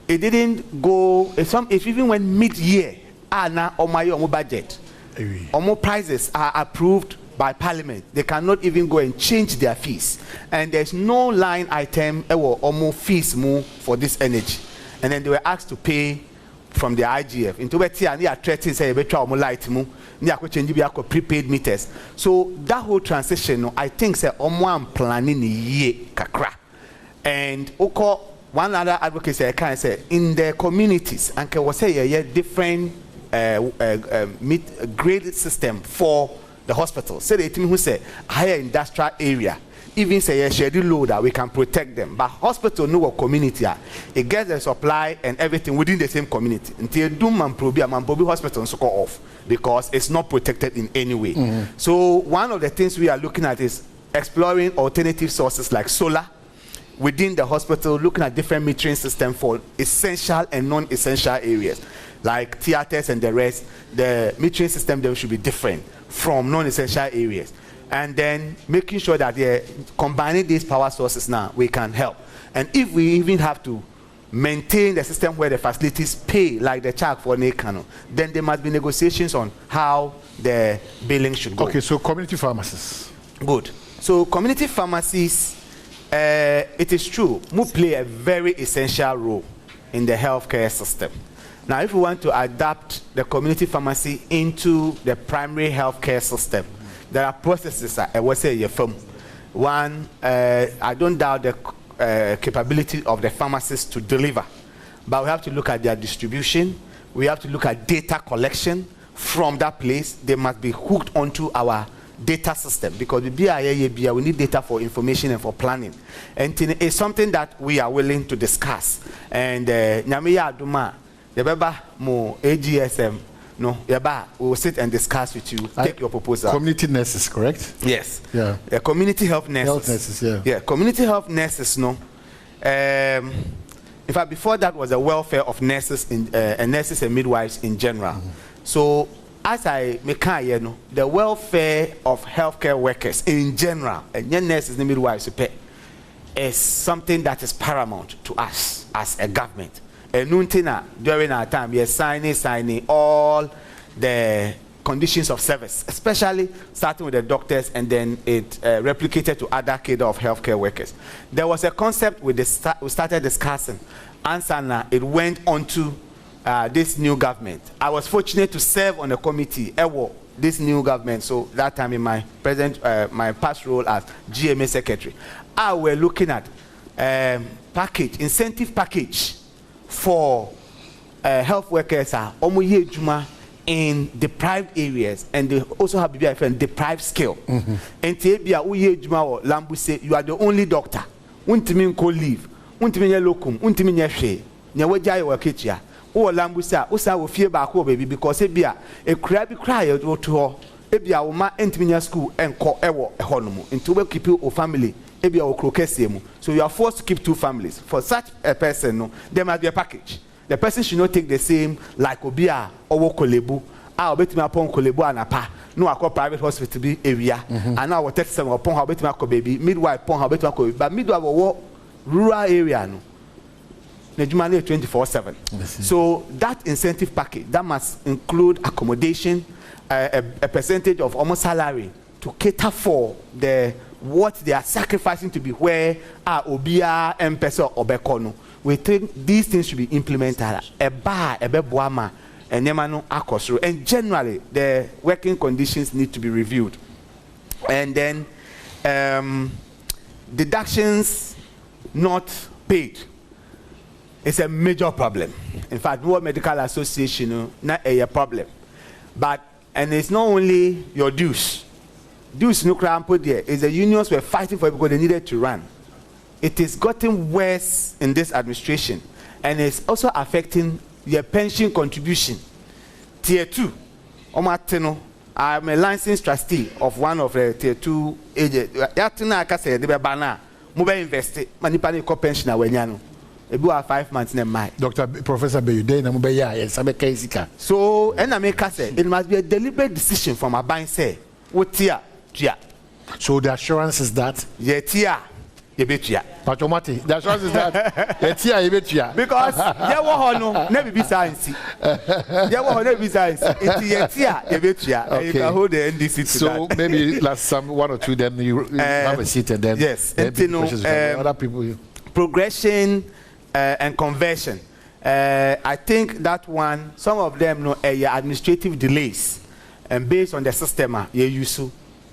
it didn't go. If even went mid-year, now on my budget, more prices are approved by Parliament. They cannot even go and change their fees, and there's no line item or more fees more for this energy, and then they were asked to pay from the IGF into and they are threatening say light mu change prepaid meters. So that whole transition I think say planning ye kakra. And one other advocate say can say in the communities and can was say different grade system for the hospital. Say the team who say higher industrial area, even say a schedule load that we can protect them. But hospital no community, it gets the supply and everything within the same community. Until Doom and Probi hospital so off because it's not protected in any way. So one of the things we are looking at is exploring alternative sources like solar within the hospital, looking at different metering system for essential and non-essential areas like theaters and the rest. The metering system there should be different from non-essential areas. And then making sure that they're combining these power sources now, we can help. And if we even have to maintain the system where the facilities pay, like the charge for Nekano, then there must be negotiations on how the billing should go. Okay, so community pharmacies. Good. So community pharmacies, it is true, will play a very essential role in the healthcare system. Now, if we want to adapt the community pharmacy into the primary healthcare system, there are processes I will say one, I don't doubt the capability of the pharmacists to deliver, but we have to look at their distribution. We have to look at data collection from that place. They must be hooked onto our data system because we need data for information and for planning, and it's something that we are willing to discuss. And Nyamiya Aduma, the Beba Mo AGSM. No, we will sit and discuss with you. Take your proposal. Community nurses, correct? Yes. Yeah. Community health nurses. Health nurses, yeah. Yeah. Community health nurses. No. In fact, before that was the welfare of nurses and nurses and midwives in general. So, as I make the welfare of healthcare workers in general and nurses and midwives is something that is paramount to us as a government. During our time, we are signing all the conditions of service, especially starting with the doctors, and then it replicated to other cadre of healthcare workers. There was a concept we started discussing, and it went on to this new government. I was fortunate to serve on a committee, this new government, so that time in my my past role as GMA secretary, I were looking at incentive package for health workers in deprived areas, and they also have deprived skill. And you are the only doctor. Won't mean call leave. untimi nye locum untimi nye hwe nya wagya ye waketua wo lambusa usa wo fie ba ko baby because e bia e kura bi kra ye wo to ho e bia wo ma entimi nya school enko ewo ho no mu nti we keep your family e bia wo krokese mu so you are forced to keep 2 families for such a person no there must be a package. The person should not take the same like obia or kolebu obetimi upon kolebu anapa no akọ private hospital bi area and now what 37 upon how obetimi akọ baby midwife upon how obetimi akọ but midwife wo rural area no Nejuma 24/7. So that incentive package that must include accommodation, a percentage of almost salary to cater for the what they are sacrificing to be where obia empesa obekono. We think these things should be implemented. A beboama, and nemano akosro. And generally, the working conditions need to be reviewed. And then deductions not paid. It's a major problem. In fact, World Medical Association not a problem. And it's not only your dues. Dues no crime put there. It's the unions were fighting for it because they needed to run. It is getting worse in this administration, and it's also affecting your pension contribution. Tier 2, I'm a licensed trustee of one of the Tier 2 agents. Yatina akase de bana, mobile invest, manipani ko pension awenyano. Ebu 5 months ne mai. Dr. Professor Beyude na mobile yes, abeka. So, and I make say it must be a deliberate decision from a bank say, what tier? So the assurance is that tier. Patomati, the assurance is that because never be science. Never be science. It's you can hold the NDC. So maybe last 1 or 2, then you have a seat and then yes, other people. Progression and conversion. I think that one, some of them know administrative delays, and based on the system you use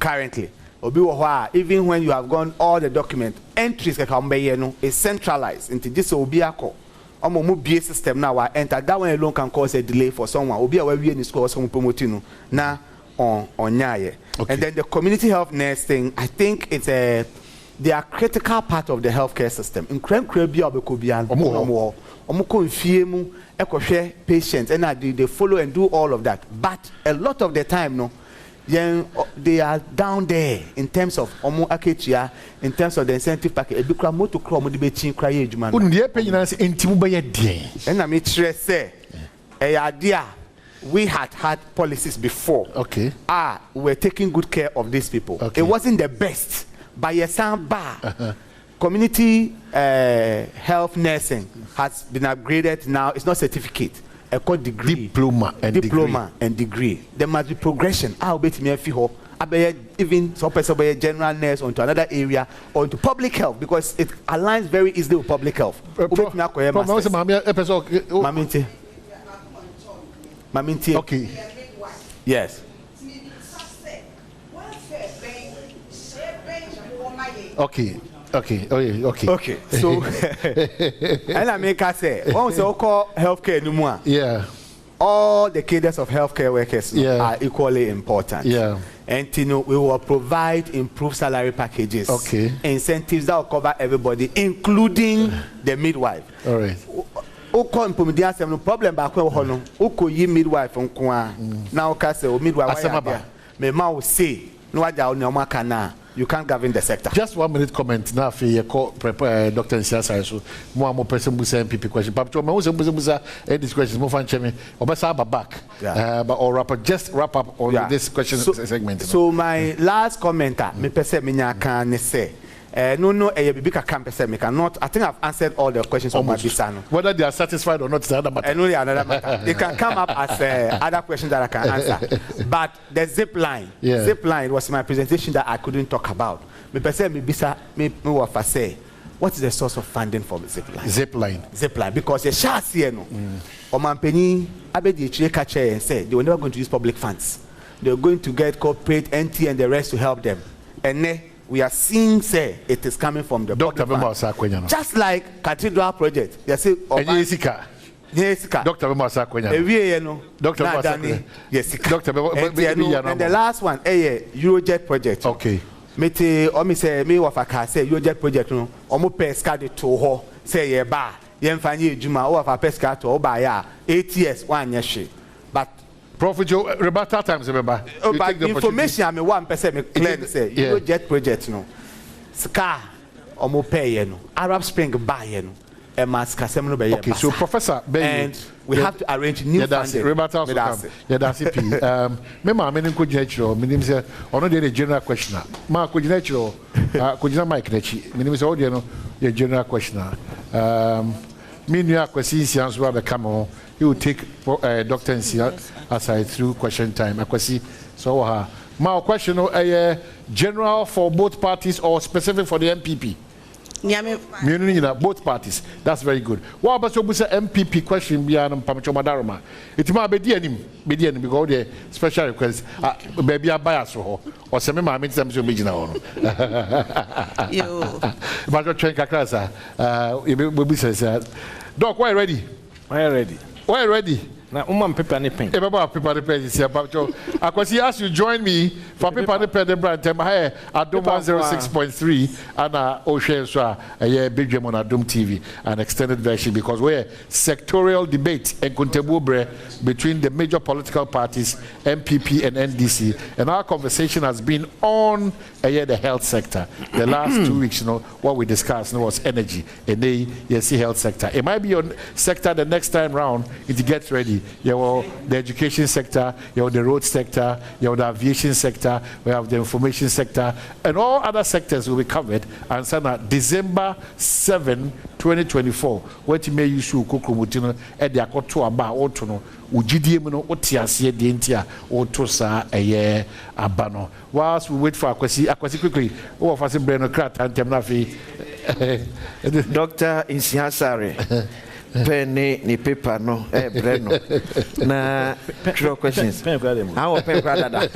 currently. Even when you have gone all the document entries is centralized into this obiako BA system now enter that one alone can cause a delay for someone in the school some promoting na on nyaye. And then the community health nurse thing, I think it's they are critical part of the healthcare system in patients and they follow and do all of that, but a lot of the time they are down there in terms of in terms of the incentive package. We had policies before. We were taking good care of these people. It wasn't the best, but community health nursing has been upgraded now. It's not certificate. A called degree, diploma and degree. There must be progression. I'll bet me even some person by a general nurse onto another area or into public health because it aligns very easily with public health. Okay. Yes. Okay. So, and I make us say, also call healthcare anymore. Yeah. All the cadres of healthcare workers are equally important. Yeah. And we will provide improved salary packages. Incentives that will cover everybody, including the midwife. All right. No problem back when you midwife now midwife. Me say no you can't govern the sector. Just 1 minute comment now for your prepare Dr. Nsiasa so more person busa MPP question. But to me busa this question more fun chemi obasa back. But or just wrap up on this question segment. So my last commenter me pese me nya kan say no bibika can pese me cannot. I think I've answered all the questions on my bisano. Whether they are satisfied or not is another matter. Another matter. They can come up as other questions that I can answer. But the zip line was my presentation that I couldn't talk about. Me pese me bisa me wafa say what is the source of funding for the zip line? Zip line because the shots here no. Omampeni abedi chireka chair and say they were never going to use public funds. They were going to get corporate, NT and the rest to help them. And we are seeing say it is coming from the Dr. Just like Cathedral Project. They say Dr. and the last one, Eurojet Project. Mete omi say me wafa ka say you jet project no omo pesca de to ho say ye ba ye mfanye ejuma o wafa pesca to ba ya 8 years one year but Prophet Joe rebuttal times remember information am one person me clear say you jet project no ska omo pay ye no Arab Spring buy ye no e mas kasem no be ye. Okay, so Professor Ben, and we have to arrange new funding. Rebuttal so come. Yeah, that's it. Me ma me nko ginechiro, me nim say ono dey the general questioner. Ma ko ginechiro, ko gina mic nechi. Me nim say audio no the general questioner. Me nua kwesi nsia so ba come on. He will take Dr. Nsia aside through question time. Akwesi so ha. Ma question no general for both parties or specific for the MPP? Both parties. That's very good. What about the MPP question? It might be the because the special request. Baby, I bias or some of my means. I'm so big now. But your train cacasa. Doc, why ready? Why ready? Why ready? Now, paper and pen. Paper and pen is here. I can ask you join me for paper and pen. Brand time here Adom 106.3 and Ocean so a big game on Adom TV, an extended version because we're sectorial debate and contemporary between the major political parties, MPP and NDC, and our conversation has been on the health sector. The last 2 weeks, what we discussed was energy and the health sector. It might be your sector the next time round if it gets ready. You have the education sector, you have the road sector, you have the aviation sector, we have the information sector, and all other sectors will be covered. And so now, December 7, 2024, what you may use to Kukumutino at the Akoto Aba Otono, Ujidimuno, Otiasia, Dientia, Otosa, a year Abano. Whilst we wait for Akwasi quickly, oh, for some Brenocrat and Temnafi. Dr. Insiasare. Penny ni paper no breno na draw questions. How pen brother.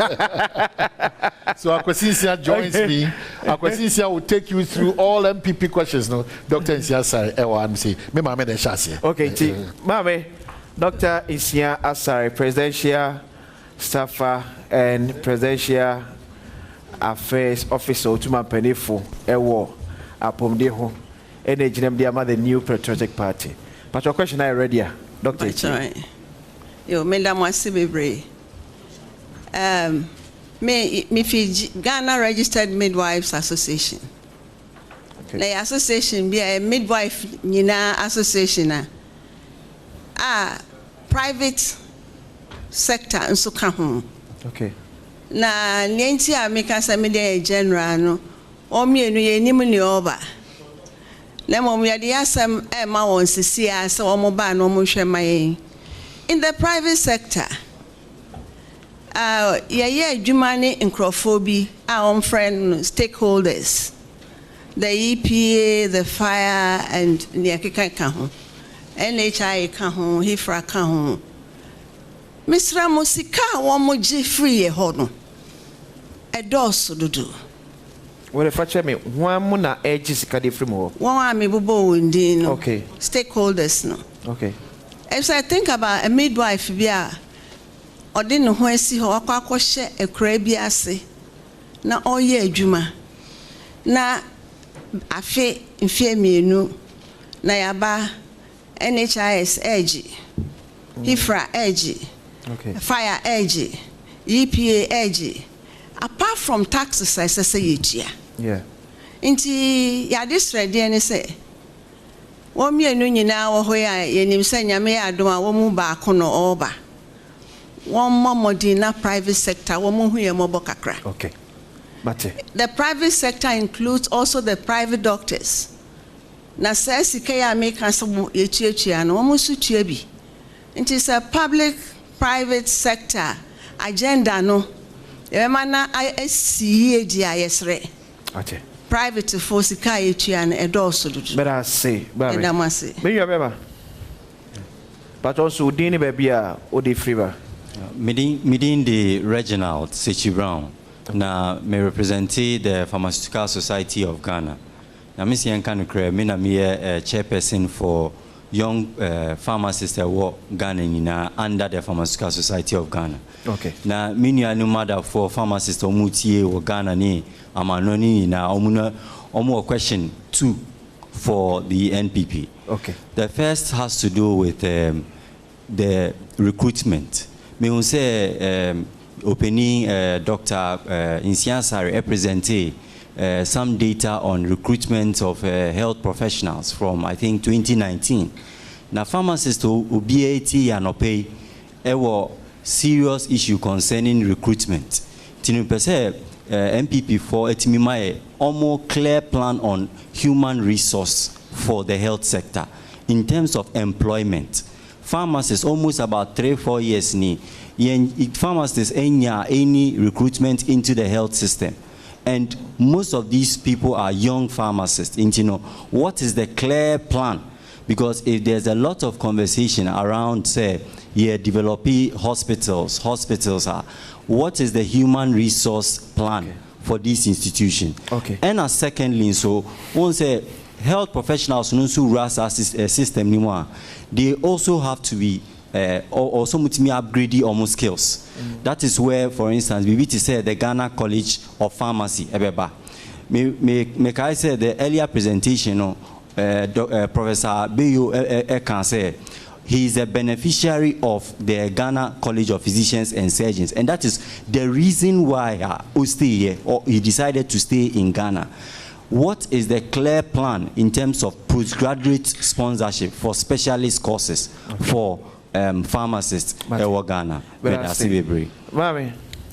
So Akwasi joins me. Akwasi will take you through all MPP questions. No, Dr. Insia say me mama den shase. Okay, mame Dr. Insia Asare, presidential staffer and presidential affairs officer Otuma Penifo ewo apomde ho ene ginem dia ma the new patriotic party. But your question I ready, Doctor. Yo, Madam Wasibebre. Me Fiji Ghana Registered Midwives Association. Okay. The association be a midwife association. Private sector and so come. Okay. Na nienti a meka sa media general no. O mienu ye nimu ni oba. In the private sector, Jumani and Crawford, our friend stakeholders, the EPA, the fire, and Niakika Kahon, NHI Kahon, Hifra Kahon. Mr. Musika, one more free a hodno. A doss to do. Well, if I tell me, one muna edges kadi frimo. One me bubo windi no. Okay. Stakeholders no. Okay. If I think about a midwife bia, or didn't know where see her share a crabby assay. Na all year juma. Na afe in fear me no. Na yaba NHIS edgy. Hifra edgy. Okay. Fire edgy. EPA edgy. Apart from taxes, I say yeah. Yeah. Inti ya this ready and say, "One me no nyina wo hoya ye nim say nyame adom a wo mu ba kono oba. One momodi na private sector wo mu hu ye mobo kakra." Okay. Mate. The private sector includes also the private doctors. Na say sika ya make us ye chiachia no mo su tua bi. It is a public private sector agenda no. Emana I see okay. Private for Sikai and a dorsal. But I say, Baba. But also, Dini Babia or the Friva. Meeting the regional Sechi Brown. Now, may represent the Pharmaceutical Society of Ghana. Now, Miss Yankanu Kre, Mina Mia, chairperson for young pharmacists that work Ghana under the Pharmaceutical Society of Ghana. Okay. Na many no matter for pharmacists omutie or Ghana ni amanoni na omu question 2 for the NPP. Okay. The first has to do with the recruitment. Me will say opening Dr. Insiansari represented some data on recruitment of health professionals from, I think, 2019. Now, pharmacists who BAT and pay a serious issue concerning recruitment. MPP for a almost clear plan on human resource for the health sector in terms of employment. Pharmacists almost about 3-4 years ni pharmacists any recruitment into the health system. And most of these people are young pharmacists. And, what is the clear plan? Because if there's a lot of conversation around, say, developing hospitals are, what is the human resource plan for this institution? Okay. And secondly, so once health professionals who run a system anymore, they also have to be also upgrading almost skills. That is where, for instance, we to say the Ghana College of Pharmacy, Ebeba. Make I say the earlier presentation, Professor Beyo can say he is a beneficiary of the Ghana College of Physicians and Surgeons, and that is the reason why he decided to stay in Ghana. What is the clear plan in terms of postgraduate sponsorship for specialist courses for pharmacists in Ghana?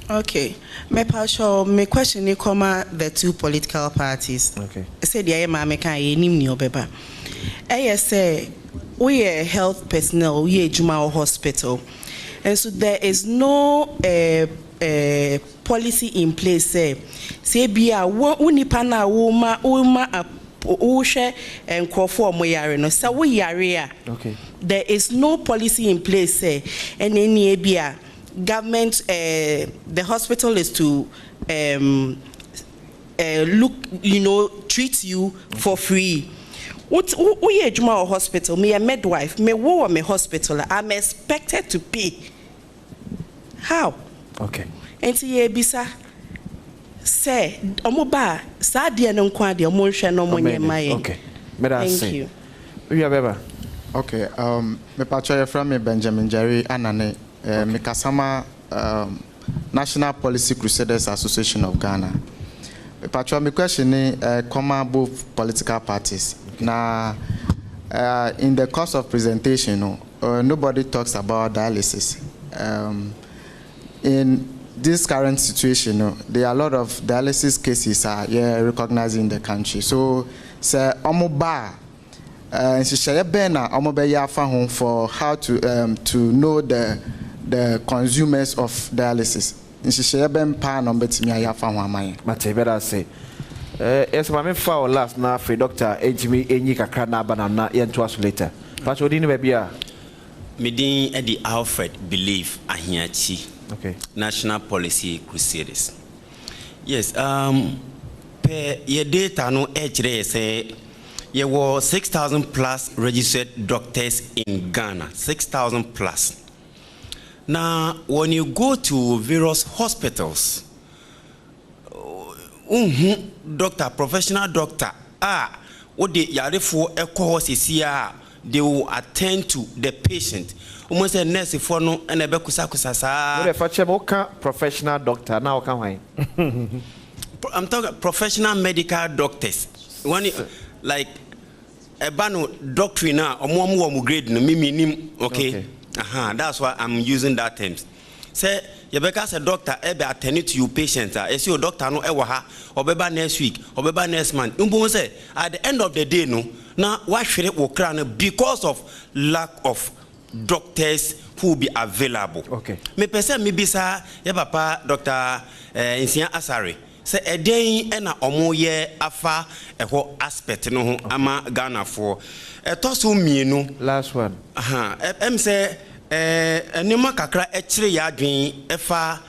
Okay. My question is the 2 political parties. Okay. I said the Mama can beba. I say we are health personnel, we are Juma hospital. And so there is no policy in place. Say be a unipana woma Ushe and Crawford Moyare, so we are. Okay. There is no policy in place, and any ABA government, the hospital is to look, treat you for free. What we are Juma hospital, me a midwife, me wo me hospital, I'm expected to pay. How? Okay. And see bisa. Say, Omoba, Sadia no Quadia, Monsha no Money. Okay. Thank you. We have ever. Okay, me pacha from me Benjamin Jerry Anane, me Kasama National Policy Crusaders Association of Ghana. Me pacha me question is common both political parties. Now, in the course of presentation, nobody talks about dialysis. In this current situation, there are a lot of dialysis cases recognized in the country. So, sir, Omoba, for how to know the consumers of dialysis. Yes, my foul last now for Dr. Ejimi Enyika Krana Banana to us later. But what didn't be a Medin Eddie Alfred believe Ahiachi. Okay. National Policy Crusaders. Yes, per your data no edge say there were 6,000 plus registered doctors in Ghana. 6,000 plus. Now, when you go to various hospitals, doctor, professional doctor, what they are for a course is here, they will attend to the patient. Almost a nurse for no and a professional doctor now come I'm talking professional medical doctors. One like a bano doctrine now or more grade no mimi okay. That's why I'm using that terms. Say you because a doctor ever attend to your patient as your doctor no ewa or beba next week or beba next month. Say at the end of the day no now why should it work because of lack of doctors who will be available. Okay. Me person me bisa ya papa Dr. Insian Asari. Say a day and a omoye afa a whole aspect no ama Ghana for a tosu me no last one. Say Nima kakra actually ya dream efa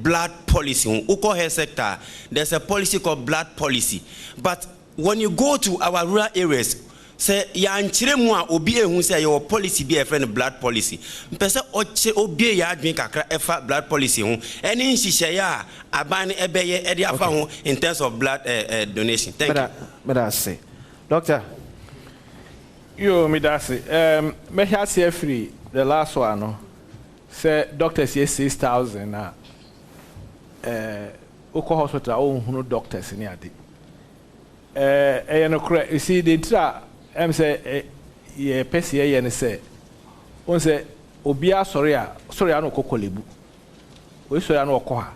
blood policy. Uko health sector, there's a policy called blood policy. But when you go to our rural areas, say yanchire mu a obi ehun say your policy be a friend blood policy mpese oche obi ya adwen kakra efa blood policy ho eni nhihye ya aban ebeye ede afa ho in terms of blood donation. Thank you. But say doctor yo me that say me here say free the last one no say doctors say 6,000 na oko hospital o hunu doctors ni ade no correct. You see the tra say ye pese ye ne say on say obia sorry no kokolebu we sorry no okoha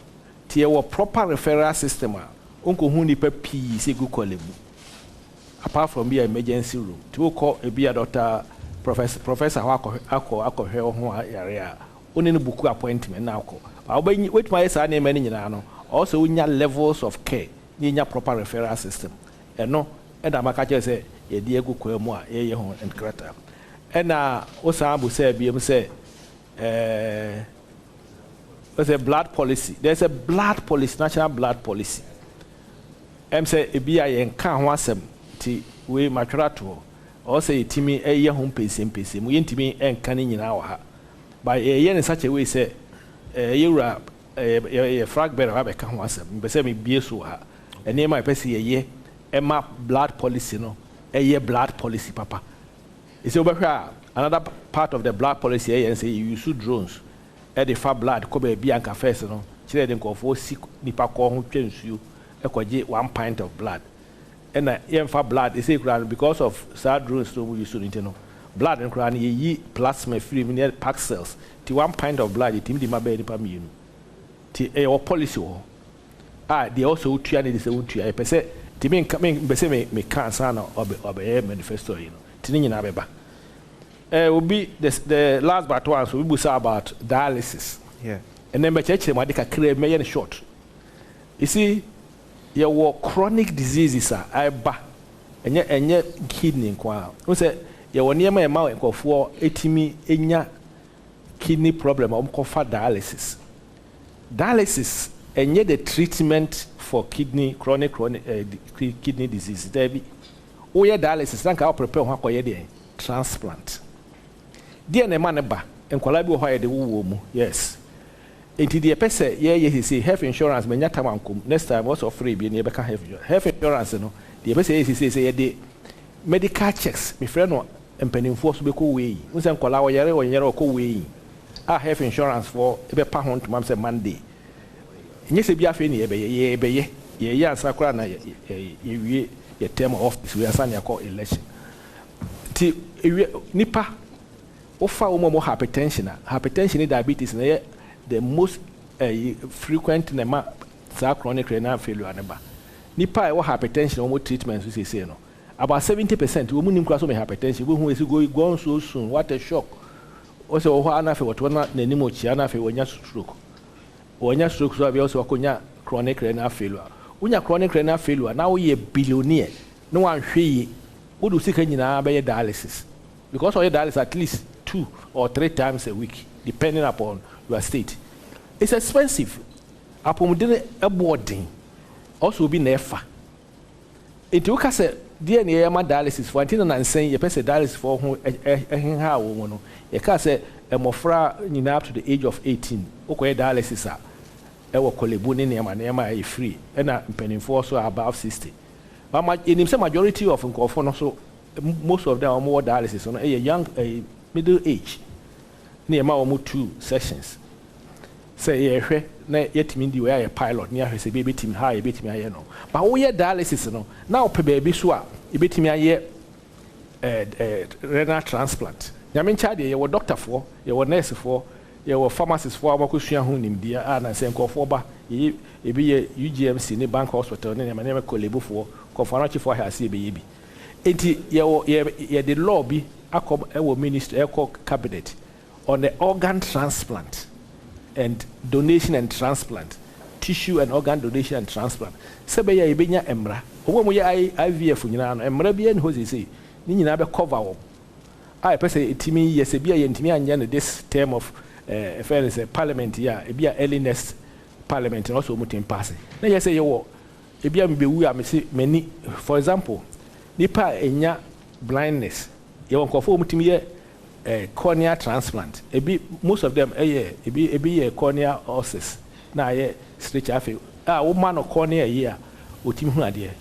tie wo proper referral system a onko hu nipa pi say go kolebu apart from be emergency room to call a be a doctor professor akọ hwe ho yare a oni no book appointment na akọ obanyi wait my say na many nyina no also unya levels of care nya proper referral system eno eda maka che say ye die gu kwa mu a ye ho enkrata ena osabu say biem say there's a blood policy. There's a blood policy, national blood policy. Say e bia ye nka ho asem ti we matwarato or say timi e ye ho pese mu yentimi enka ni nyina wa ha by ye in such a way say yura ye frag better ha be ka ho asem be me bie so ha ene ma pese ye ema blood policy no ye blood policy papa is over another part of the blood policy and say you use drones e the fa blood ko be bia nka first no kire de nkofo si nipa ko ho twensuo ekwaje 1 pint of blood and yemfa blood is because of sad drones to we use no blood and crown ye plasma free near pack cells ti 1 pint of blood it di mabe nipa mienu ti e policy ho they also tua ne se utua e pese ti me pese me cancer na obe manifesto you know ti ni nyina beba will be the last but one so we will say about dialysis and then be cheche ma de kakra me ye short you see your chronic diseases are eba enye kidney kwa we say your niema e ma nkofo etimi enya kidney problem am kofa dialysis enye the treatment for chronic kidney disease there be o ye dialysis nanka o prepare ho akoye de transplant dia na ma ne ba enkwala bi ho ye de wo mu yes enti de pese ye say health insurance menya tamankum next time also free bi ne be ka health insurance no de pese ye say ye de medical checks me friend no empanimfo so be ko we unse enkwala wo yere ko we health insurance for e be pa ho ntumam say Monday nye se bi afi ne ye be ye ansa kora na ye ye term office we ansa ne call election ti nipa ofa mo hypertension and diabetes na the most frequent nema chronic renal failure aneba nipa e hypertension o mo treatment so say no about 70% we munim kra so me hypertension we hu esi go so soon what a shock o se o ho anafe what na nimo chi anafe wonya stroke so abia so akonya chronic renal failure unya chronic renal failure na wo ye billionaire no wan hwe wo do sika nyina be dialysis because all dialysis at least 2 or 3 times a week depending upon your state. It's expensive. Apomudine boarding also be nefa. It you can say DNA ma dialysis for until na nsen ye pese dialysis for ho ha wo no. Ye ka say emofra nyina up to the age of 18. Okoye dialysis a e wo kolebu ne ma e free. E na mpanimfo so above 60. But in the majority of nkofo no so most of them are more dialysis no a young middle age. Near my 2 sessions. Say, yeah, na yetimi di we a pilot near hwese be betimi ha betimi aye no. But we dialysis no. Now pe baby so a betimi aye renal transplant. Nyame ncha de ye wo doctor for, ye wo nurse for, ye wo pharmacist for amakosua ho nimdia a na se nkofo ba ye ebi ye UGMC ni bank hospital ne na kolebu for konfanachi for ha se be ye bi. Enti ye the law bi akom ewo ministry eko cabinet on the organ transplant and donation and transplant, tissue and organ donation and transplant. Sebe ya ibenya emra. Omo mo ya IVF nyina no emra bi en ho say ni nyina be cover wo. I pese etimi yes bia ye ntimi anya no this term of fairness parliament ya e bia early next parliament and also mutim pass. Na yes ye wo e bia me be wu a me say many for example nipa enya blindness. You want to perform cornea transplant. Most of them a cornea ulcers. Now stretch afi. Woman of cornea here. Utim huadie.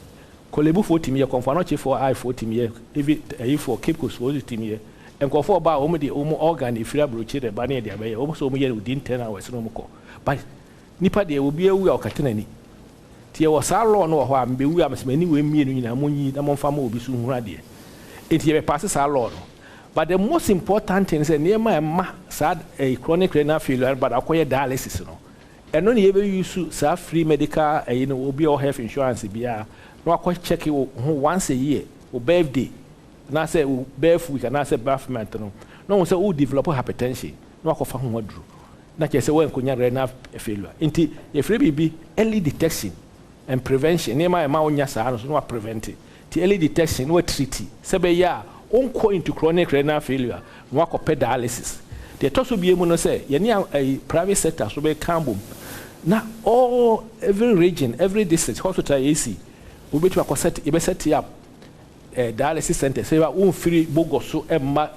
Kolebu 40 year conformity for I 40 year. If for Cape Coast 40 year. And go for about the organ if you are broached the banner there by almost within 10 hours no more. But nipa there will be a way of catenani. Tia was our law no why be we am many women in a money among family will be soon ready. It here passes our law. But the most important thing is near my sad a chronic renal failure, but acquire dialysis. No, and only ever use free medical, will be all health insurance. No, quite check it once a year or birthday. Na say bath week and I say bath month no one say who develop hypertension no akofa ho aduru na ke say when konya renal failure nti ye free be early detection and prevention ne ma onya sa no prevent it early detection no treat say be ya onko into chronic renal failure no akopɛ dialysis the toso be mu no say ye ne a private sector so be cambum na all every region every district hospital AC we be to akosset e be set up dialysis center say we free bogoso emma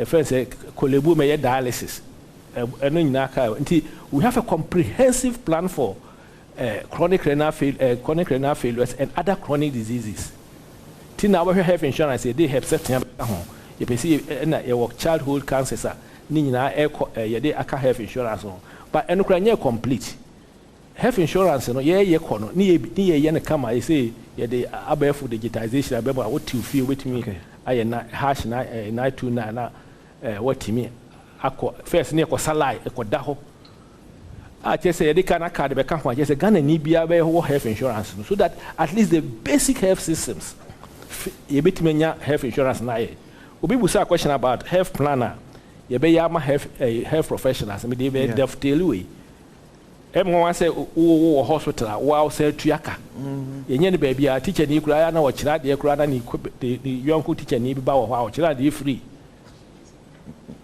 friends kolebu me dialysis eno nyina ka nti we have a comprehensive plan for chronic renal failures and other chronic diseases ti na we have insurance they have certain ho you can see na your childhood cancers ni nyina ye dey aka health insurance but eno kra nye complete health insurance no ye kono ni ye ne kama you say ye the abef digitization abeba what you feel with me aye na hash na 929 na what me akọ first ne ko salai e ko da ho a che say ye de kana card be ka ho che say Ghana ni bia be ho health insurance so that at least the basic health systems ye betimenya health insurance na ye obi busa a question about health planner ye be ya ma health professionals me dey be detail we everyone say wo hospital wow say tuaka yenye ne baby a teacher ni kura na wo kira de kura na ni yonko teacher ni bi ba wo ha wo kira de free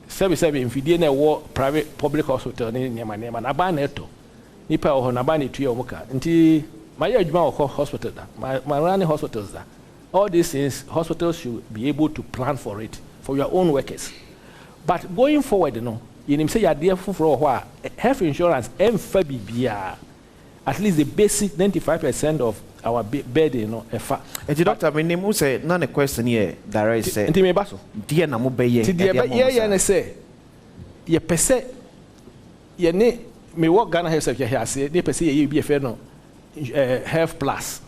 sebi mfidie na wo private public hospital ni nyama na ba na eto nipa wo na ba na tuya omuka nti my adwuma wo hospital da my running hospitals da all these things hospitals should be able to plan for it for your own workers but going forward you know say you are there for health insurance emfa bibia at least the basic 95% of our bed efa the doctor me name say na the question here direct say nti me baso dia na mo beye ye ne say ye pese ye ne me work Ghana health sector here say ne pese ye bi efe no health plus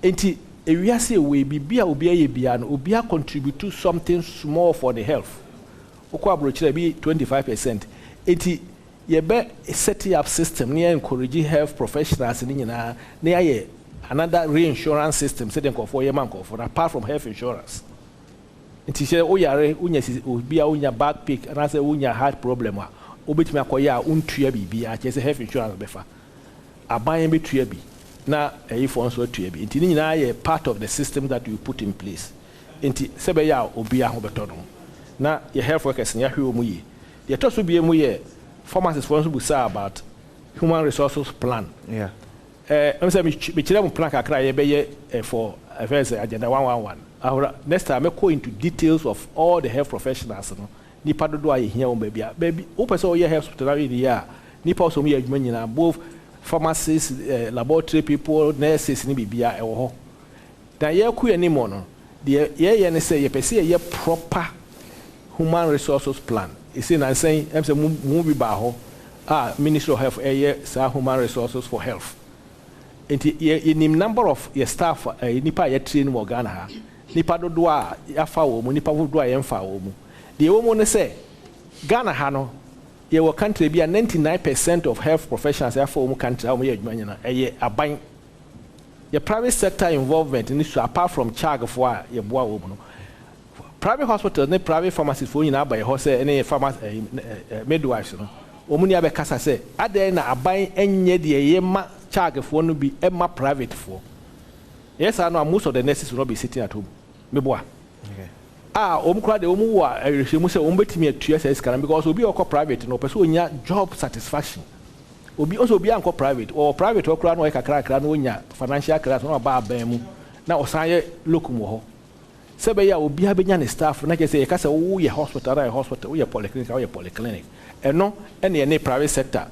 nti ewia say we bibia obi aye bia no obi a contribute to something small for the health okwa abrochira bi 25%. Eti ye be set up system near encourage health professionals ni nyina na ye another reinsurance system say dem go for yeman go for apart from health insurance. Eti say oyare unya obi a unya back pain and say unya heart problem a obetimi akoya untua bibia a say health insurance befa aban be tua bi na for nso tua bi enti ni nyina ye part of the system that you put in place. Enti sebe ya obi a ho beto no na your health workers in your muye. The toss will be a muye. Pharmacists for us about human resources plan. Yeah. I'm saying we plan a cry for agenda 111. Next time I go into details of all the health professionals. Nipa do I hear on baby. Open so your health hospital in the year. Nipa also me both pharmacists, laboratory people, nurses ni bibia ewo. Dan ye ku ani mo no. The ye say ye pese ye proper human resources plan. You see, I'm saying, I'm saying, movie baho. Ministry of Health, human resources for health. And in the number of your staff, nipa ye train mo Ghana ha. Nipa do doa ya fa wo mu, nipa do doa ye mfa wo mu. The woman say, Ghana ha no, ye wo country be 99% of health professionals ya fa wo mu country ha mo ye adwuma nyina. Ye aban. Your private sector involvement in this apart from charge for ye boa wo mu no. Private hospitals, ne private pharmacies for you now by horse any pharmacy midwives. Omuni abe kasa say, ade na aban enye de yema charge for no be emma private for. Yes, I know most of the nurses will not be sitting at home. Meboa. Okay. Omukra de omu wa ehwemu say ombetimi atua say scan because obi okọ private no person onya job satisfaction. Obi also obi anko private or private okra no kakra no onya financial class no ba mu na osan ye locum ho. Sebe ya obi abenya ne staff na ke say you ka say wo ye hospital na hospital, wo ye polyclinic, wo ye polyclinic. Eno ene ne private sector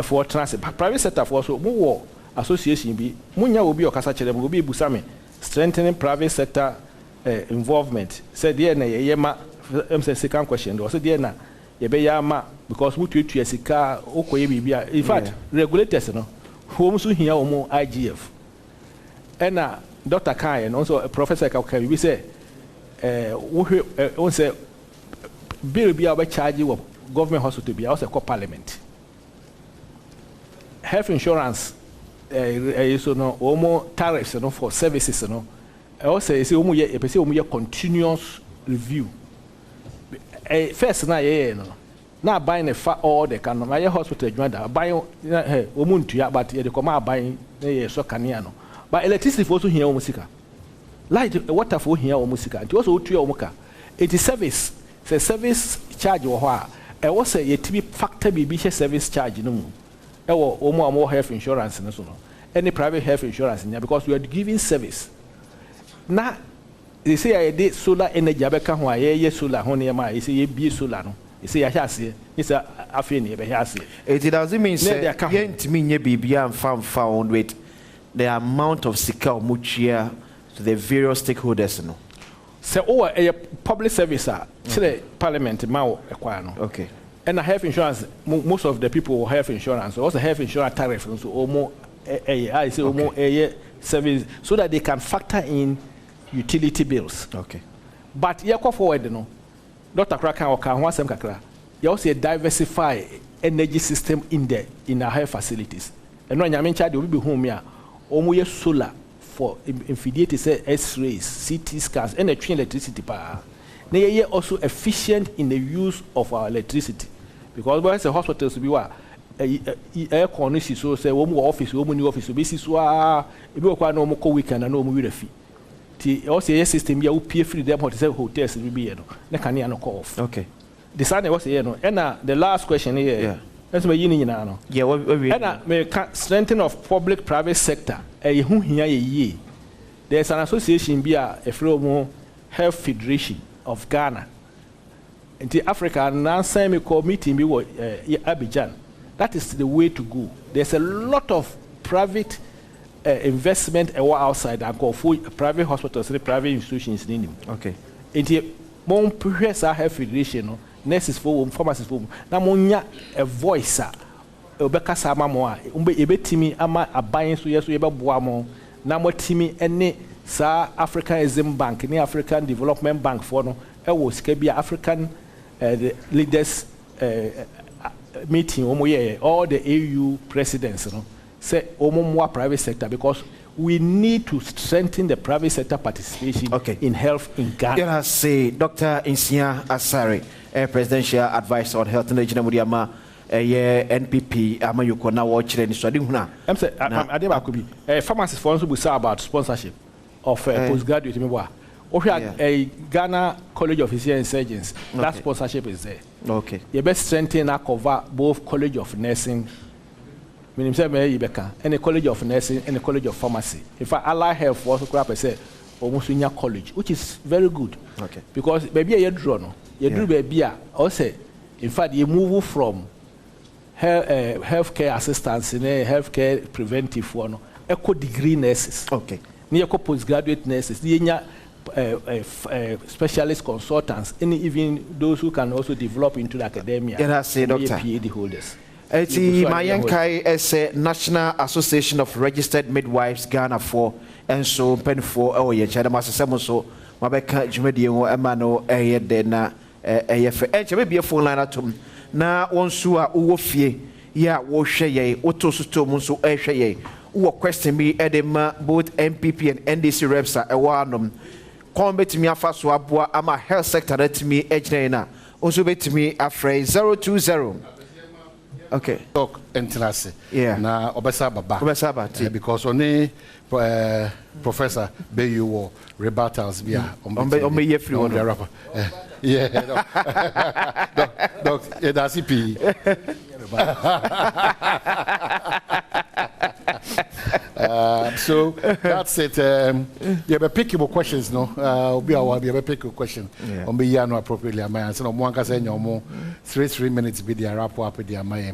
for transit. Private sector for so mo wo association bi munya obi okasa kire mo obi busame strengthening private sector involvement. Said there na ye ma say second question. So there na ye be ya ma because we tutu sika okoye bibia. In fact, regulators no who so here omo IGF. Ena Dr. Kai and also Professor Kaukai, we say, we say, bill be our charge of government hospital be also called parliament. Health insurance, so no, more tariffs, no, for services, no. I also say, we continuous review. First, now buying a fat all the can my hospital, buying, but the command buying so caniano. But electricity for also here omusika. Light water for here omusika. It also to omuka. It is service. The service charge or what? I was say a TV factor be service charge no. More health insurance and so on. Any private health insurance in there because we are giving service. Now they say I did solar energy abeka ho aye solar ho ne ma you say be solar no. You say I say it's a afeni be here say. It doesn't mean say yent me nye bibia and found with the amount of sika muchia to the various stakeholders no. So a public service parliament ma acquire no. Okay. And a health insurance most of the people will have insurance. Also health insurance tariff so almost I say almost a service so that they can factor in utility bills. Okay. But you go forward no. Dr. Kraka or can one kakra. You also diversify energy system in our health facilities. And when you mention will be home here. Omuye solar for infinity say X-rays, CT scans, and a train electricity power. They are also efficient in the use of our electricity because when the hospitals be what air conditioning so say one office, one new office, be so if you no more weekend and no more fee. The also a system you pay free them hotels will be no. They can no call off. Okay. The sign was here no. And the last question here. Yeah. That's my yini no. Yeah, what me strengthening of public private sector. There's an association be a from Health Federation of Ghana. In the Africa now same meeting be Abidjan. That is the way to go. There's a lot of private investment outside and go for private hospitals, private institutions in them. Okay. In the more previous Health Federation, nurses for pharmacists for na monya a voice obeka sama mo a ebetimi ama aban so yeso yebeboa mo na motimi ene sa Africanism Bank ni African Development Bank for no e wo sika bia African leaders meeting all the AU presidents no say more private sector because we need to strengthen the private sector participation in health in Ghana. You have say Dr. Insia Asare, presidential advisor on health and Nigeria NPP ama yuko na watch any study huna. I'm say adeba could be pharmacists for us we say about sponsorship of postgraduate me a Ghana College of Physicians and Surgeons. That sponsorship is there. Okay. You best strengthen and cover both College of Nursing and the College of Nursing and the College of Pharmacy. In fact, Allied Health also grab say almost in your college, which is very good. Okay. Because baby you draw no. You do baby also in fact you move from healthcare assistants in healthcare preventive one eco degree nurses. Okay. Near postgraduate nurses, specialist consultants, and even those who can also develop into the academia. Yeah, that's it, Doctor. PhD holders. Mayankai is a National Association of Registered Midwives Ghana for and so pen for Chadama so Mabeka Jumedio Emano Dena maybe a phone line at him. Na Wonsua Uwofie, ya Woshaye, Otosutomunso Eshaye, who question me Edema, both MPP and NDC reps are a one. Combat me a fast wabwa, I'm a health sector at me, Ejna, also bet me a phrase 020. Okay. Talk entrance. Yeah. Na obesaba ba. Obesaba. Because only Professor Bayu or rebuttals via on me free on the rapper. Yeah. Doc, that's it. So that's it. You have pickable questions, no? You have a pickable question. On be no appropriately. My answer no one can say no more. 3 minutes be the wrap up with the my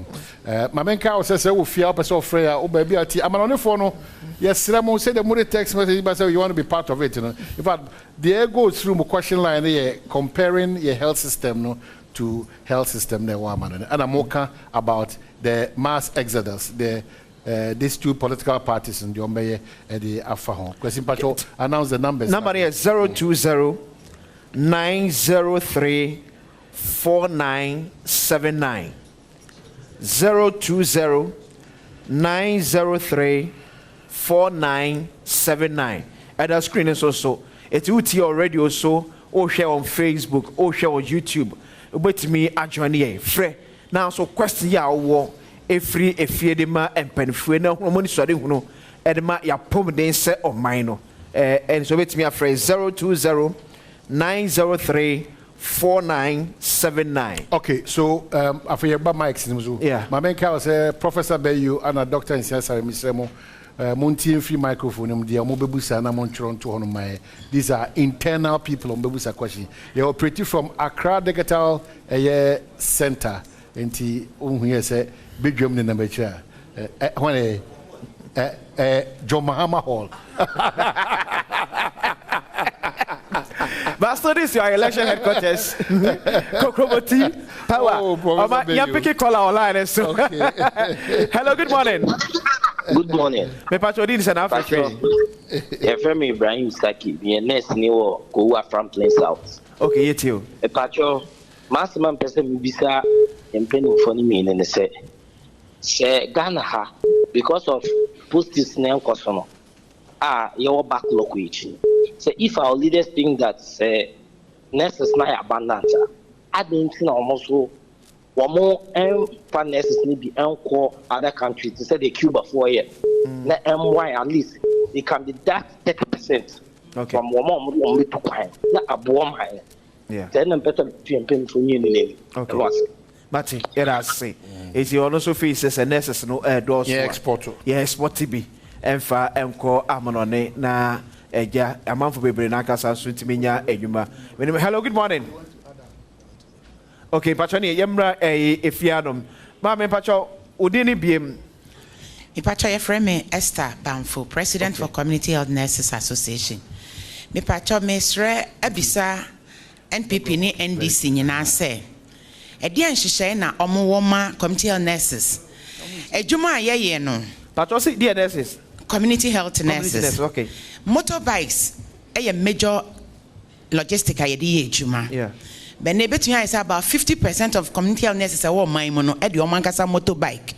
menka says we fear person free o baby ati. I'm on the phone. Yes, Ramon said the more text message, but you want to be part of it, you know. In fact, the goes through my question line here, comparing your health system, no, to health system there woman. And I'm talking about the mass exodus, these two political parties in the Omeye and the Afahon. Question Pacho announce the numbers. Number is 020-903-4979. 020-903-4979. At the screen is also it's UT already also or share on Facebook or share on YouTube. But me join here. Free. Now so question ya wo efri efiedema empanfue na homoni sori hunu edema ya pom den se o mine no and so bet me afre 020-903-4979. Okay, so after your mics nimzu. Yeah. My main was Professor Bayu and a doctor in science Mr. Monty free microphone dia mo bebusa na monchron to hono my. These are internal people on bebusa question. They operate from Accra Digital Center. Enti unhuye se Badwam ne number chair. When John Mahama Hall. But so this your election headquarters. Kokroboti power. Oh, you pick a caller online so. Hello, good morning. Good morning. Me patro din sana Africa. Efrem Ibrahim Saki, the next new Kowa Franklin South. Okay, you too. E patro, maximum person bisa employing for me in say Ghana ha because of post-this name customer. Your backlog which. So if our leaders think that nurses not abundant, I don't think almost one more nurses need be call other countries to say the Cuba 4 years. Na MY at least it can be that 30% from one more to crime. Not a bomb high. Yeah. Then better to pay for you. Okay. But it has say it's also faces a nurses no doors. Yeah, export. Yeah, export TB. Emfa enko amonone na eja amanfo bebre na kasa so ntiminya edwuma. Hello, good morning. Okay, pacho ni yemra efianom. Ma me pacho udini biem. Me pacho ye frame Esther Bamfo, President for Community Health Nurses Association. Me pacho me sre abisa NPP ni NDC nyina se. Edi anhyehyɛ na ɔmo woma Community Health Nurses. Edwuma ye no. Pacho si DNSs. Community health nurses. Okay. Motorbikes a major logistic idea juma. Yeah. But between is about 50% of community health nurses are my mono at the Omankasa motorbike.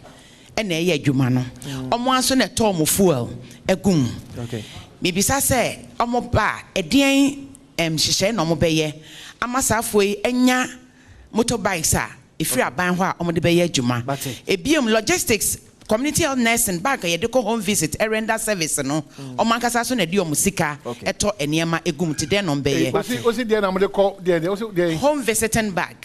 And a jumano. Omo na tom fuel egum. Okay. Maybe say omo ba a dean shisha no mobeye. Amasafwe enya motorbikes if you are buying what omo de beye juma. A BM logistics. Community health nursing back a deco home visit a render service no o mankasa so na di omusika eto eniema egum ti den on beye osi dey na mo de call dey home visiting bag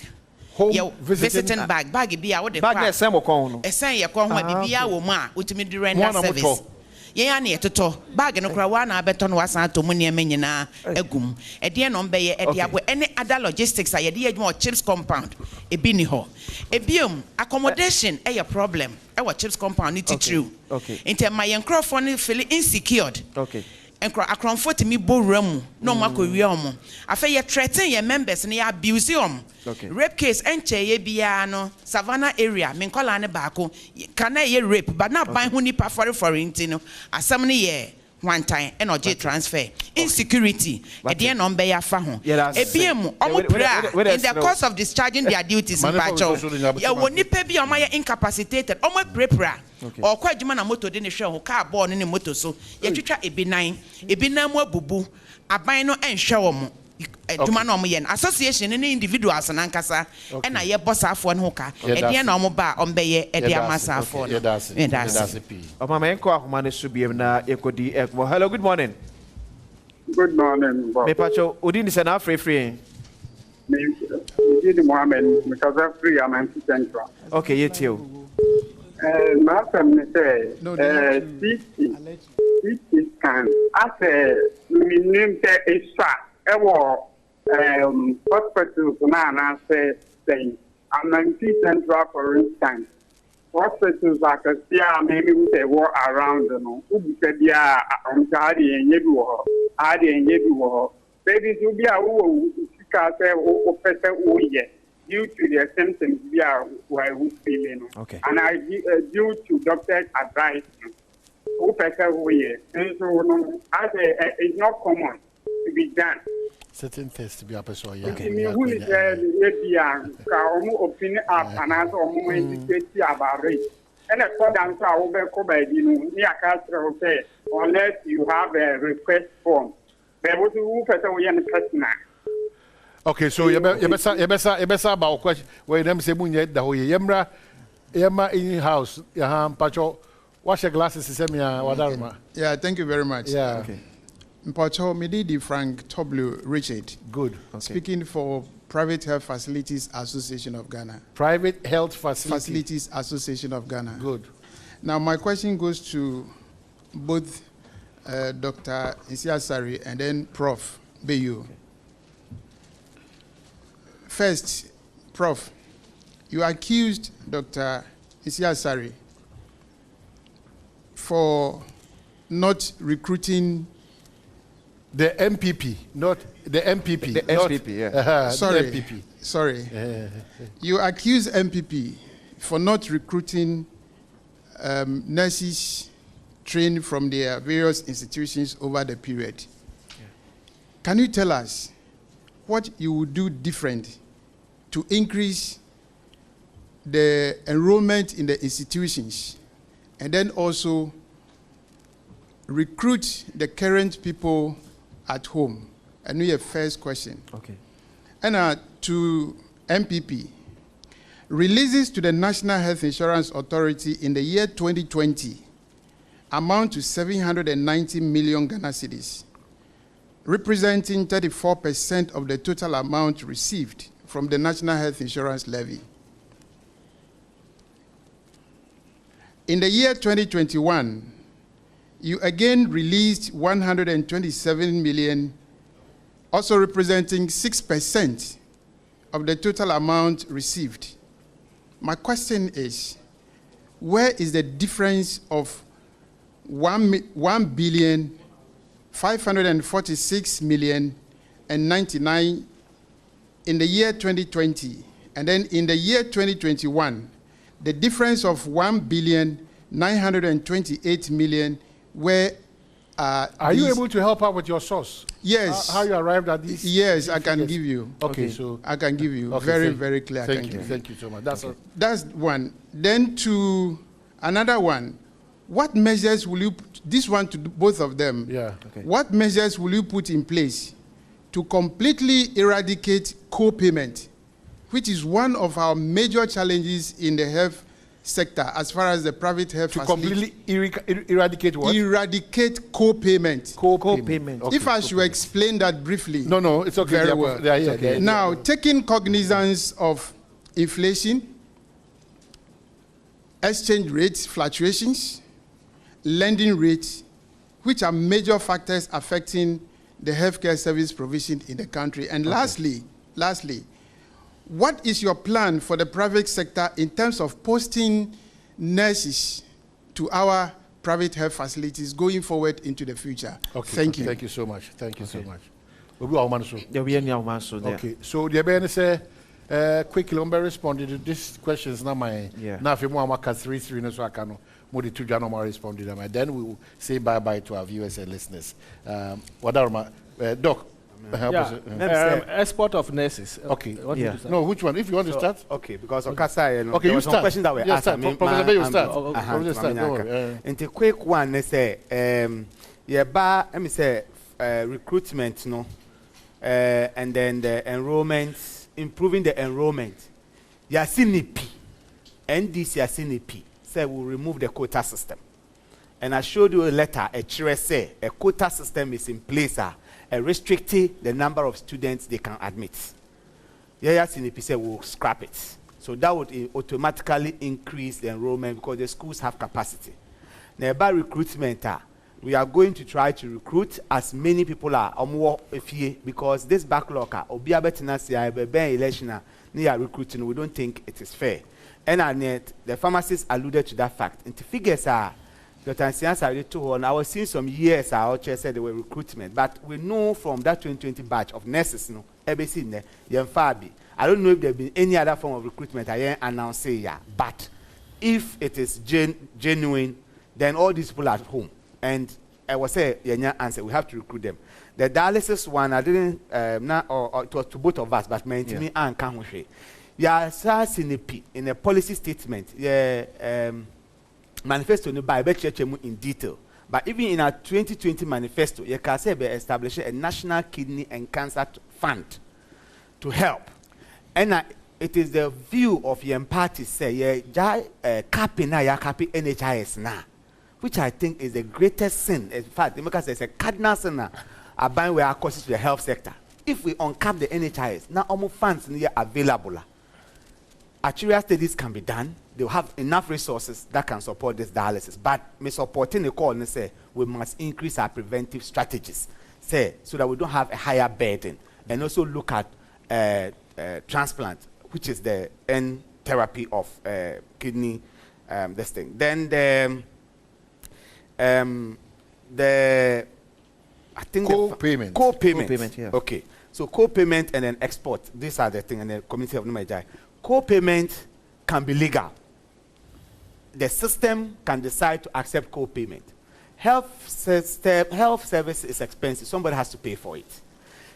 home visiting bag bi a wo de bag na esen mo kon no esen ye kon ho bibia wo mu a otimi di render service yen ya na etoto bag no kura wa na abeto no wasan to mu ne nyina egum e de no beye e de abo any other logistics a ye de adwuma chips compound e bi ni ho e biom accommodation e your problem e wa chips compound it true okay inte my encrofo no feel insecure okay akronfo timi boramu no makowie omo afa ye threaten your members ne ya abuse om rape case enche ye bia no Savannah area me nkola ne baako kana ye rape but na ban ho nipa for ntino no asam ne ye one time energy transfer insecurity at the end on be afa ho ebiem omo pra in the course of discharging their duties in pacho ye woni pa bi omo ye incapacitated omo prepra or kwa adwuma na moto de ne hwe ho car ball ne moto so ye twetwa ebinan mu abubu aban no enhwe wo mo adwuma na omo ye association ne individuals na nkasa e na ye boss afo ne ho ka e de na omo ba ombe ye e de amasa afo no that's Oma me enko ahoma ne so biem na ekodi ekmo. Hello, good morning. Good morning, Bob. Me pacho odin se na free me did Mohammed because I'm free I'm central. Okay, you too. Malcolm say, CT scan. As a minimum extra, hospitals now say, I'm 19 Central, for instance. Hospitals like a maybe we say war around them. Who said, yeah, I'm tired and you are. Babies will be a who due to the symptoms we are feeling. Okay. And I due to doctor's advice, who person we and so as it's not common to be done. Certain tests to be up as well. Okay. Who is maybe opinion up and also educate about it. And a program unless you have a request form. But what who person we person. Okay, so you better about question where them say munye da hoye yemra in house pacho wash your glasses semia wadarma. Yeah, thank you very much. Yeah. Okay. Mpacho Medidi Frank Toblu Richard. Good. Okay. Speaking for Private Health Facilities Association of Ghana. Private Health Facilities Association of Ghana. Good. Now my question goes to both Dr. Isiasari and then Prof. Bayu. Okay. First, Prof, you accused Dr. Isiasari for not recruiting the MPP, not the MPP. The MPP, yeah. Sorry. The MPP. Sorry. You accuse MPP for not recruiting nurses trained from their various institutions over the period. Yeah. Can you tell us what you would do different to increase the enrollment in the institutions and then also recruit the current people at home? And we have first question. Okay. And to MPP, releases to the National Health Insurance Authority in the year 2020 amount to 790 million Ghana cedis, representing 34% of the total amount received from the National Health Insurance Levy. In the year 2021, you again released 127 million, also representing 6% of the total amount received. My question is, where is the difference of 1,546,000,099 in the year 2020, and then in the year 2021, the difference of 1,928,000,000 where are you able to help out with your source? Yes. How you arrived at this? Yes, I can give you. Okay, so I can give you very clear. Thank you so much. That's one. Then to another one. What measures will you put, this one to both of them? Yeah. Okay. What measures will you put in place to completely eradicate co-payment, which is one of our major challenges in the health sector as far as the private health completely eradicate what? Eradicate co-payment. Co-payment. Okay. If I should explain that briefly. No, it's okay. Very well. Okay. Now, taking cognizance of inflation, exchange rate fluctuations, lending rates, which are major factors affecting the healthcare service provision in the country. And lastly, what is your plan for the private sector in terms of posting nurses to our private health facilities going forward into the future? Okay. Thank you. Thank you so much. Okay, so the Ben say quickly on responded to this questions now my now if you want to 3 so I can more to Janoma respond to them, and then we will say bye to our viewers and listeners. What are my Doc? Export of nurses. Okay. No, which one? If you want to start. Okay, because okay, you start. Question that we asked. Professor Bay, you start. And the quick one, they say, let me say, recruitment, no, and then the enrollment, improving the enrollment. Yasinipi, NDC Yasinipi. Will remove the quota system. And I showed you a letter, a quota system is in place, restricting the number of students they can admit. Yes, in the will scrap it. So that would automatically increase the enrollment because the schools have capacity. Now, about recruitment, we are going to try to recruit as many people are because this backlog, election, recruiting, we don't think it is fair. And yet, the pharmacists alluded to that fact. And the figures are, Dr. I was seeing some years I said they were recruitment, but we know from that 2020 batch of nurses, I don't know if there has been any other form of recruitment I announce say but if it is genuine, then all these people are at home. And I was say answer, we have to recruit them. The dialysis one, I didn't or it was to both of us, but me and Kanhushe. In a policy statement, manifesto by in detail. But even in our 2020 manifesto, you can say we establish a national kidney and cancer fund to help. And it is the view of your party say capping NHIS now, which I think is the greatest sin. In fact, because there's a cardinal sin about where our costs to the health sector. If we uncap the NHIS, now almost funds are available. Actuarial studies can be done. They'll have enough resources that can support this dialysis. But me supporting the call and say we must increase our preventive strategies, say so that we don't have a higher burden, and also look at transplant, which is the end therapy of kidney this thing. Then the I think co-payment. Co-payment, yeah. Okay. So co-payment and then export. These are the things, and the community of Numajai. Co-payment can be legal. The system can decide to accept co-payment. Health service is expensive. Somebody has to pay for it.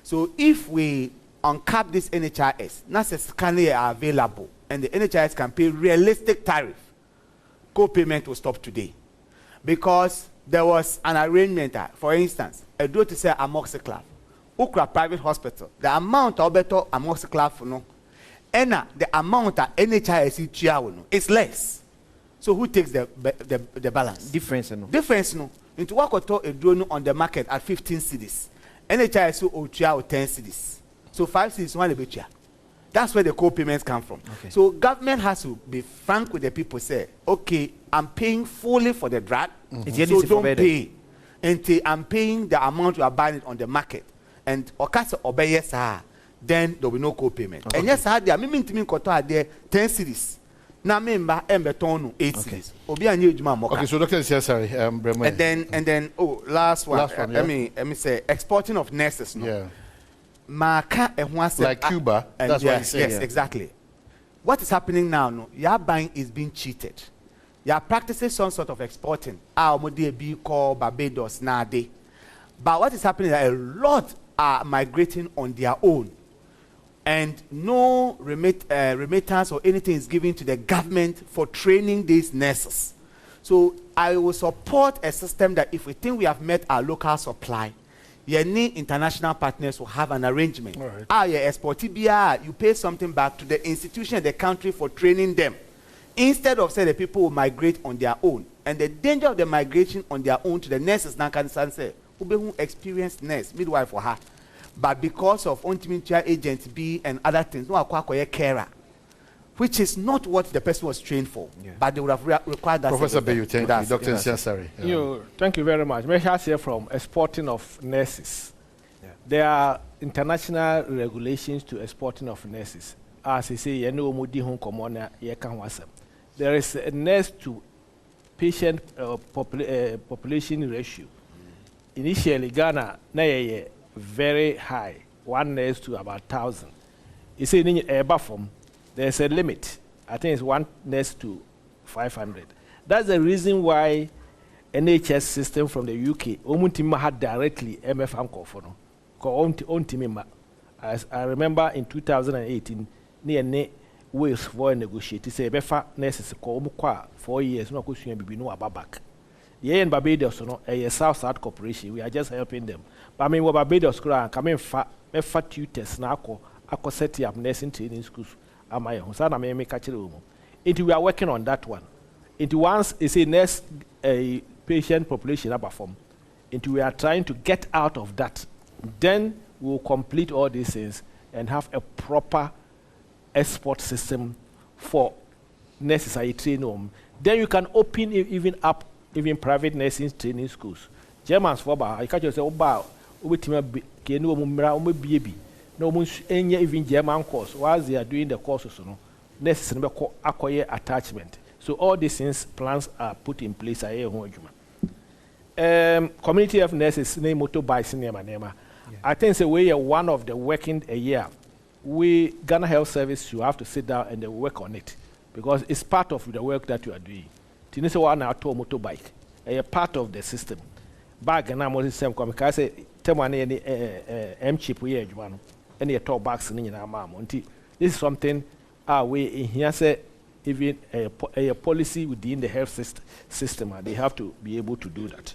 So if we uncap this NHIS, necessarily are available, and the NHIS can pay realistic tariff, co-payment will stop today. Because there was an arrangement, for instance, a do to say amoxiclav, Ukra private hospital, the amount of better amoxiclav, no, and the amount of NHIS is less. So who takes the balance? Difference, no. Difference, no. Into what a drone on the market at 15 cedis. NHIS or 10 cedis. So 5 cedis one a bit. That's where the co-payments come from. Okay. So government has to be frank with the people. Say, okay, I'm paying fully for the drug, so don't pay until I'm paying the amount you are buying it on the market. And okasa obey yes, then there will be no co-payment. Okay. And yes, I there. Me to me koto there 10 cedis. Na member embeton 8 cedis. Obi anyi ejuma moka. Okay, so Dr. Sorry, and then let me say exporting of nurses. No? Yeah. Like Cuba, that's what he's saying. Yes, exactly. What is happening now? No, your buying is being cheated. You are practicing some sort of exporting. Be called Barbados nowadays. But what is happening is that a lot are migrating on their own, and no remittance or anything is given to the government for training these nurses. So I will support a system that if we think we have met our local supply, any international partners will have an arrangement. Right. You pay something back to the institution, the country for training them. Instead of say the people will migrate on their own. And the danger of the migration on their own to the nurses now can say, who experienced nurse, midwife for her. But because of untimidity agent B and other things, no acquire carer, which is not what the person was trained for. Yeah. But they would have required that. Professor Bayu, thank you. Dr. Nsiasare. Thank you very much. May I say from exporting of nurses. Yeah. There are international regulations to exporting of nurses. As I say, there is a nurse to patient population ratio. Initially, Ghana, very high, 1 nurse to about 1,000. You see, in Badwam, there's a limit. I think it's 1 nurse to 500. That's the reason why NHS system from the UK, Omuntima had directly MF Anko. As I remember in 2018, near Wales for negotiate. Say befa nurses ko 4 years no question be no back. Yeah, in Barbados no a South corporation. We are just helping them. But I mean what Barbados kra come fa tutors na akọ set up nursing training schools. Am I on sana me catch room. We are working on that one. Once is a nurse a patient population Badwam. We are trying to get out of that. Then we will complete all these things and have a proper export system for nurses are trained on. Then you can open even private nursing training schools. Germans for bar, I catch you say, oh, bow, with him, no baby, no even German course, while they are doing the courses, nurses and acquire attachment. So all these things, plans are put in place. Community of nurses, name motorbikes, name. I think it's a way one of the working a year. We Ghana Health Service, you have to sit down and work on it because it's part of the work that you are doing. Tinisa one auto motorbike, a part of the system. Bag and I'm same come because say temani any chip we one any talk bags in our mom. This is something we in here say even a policy within the health system. They have to be able to do that.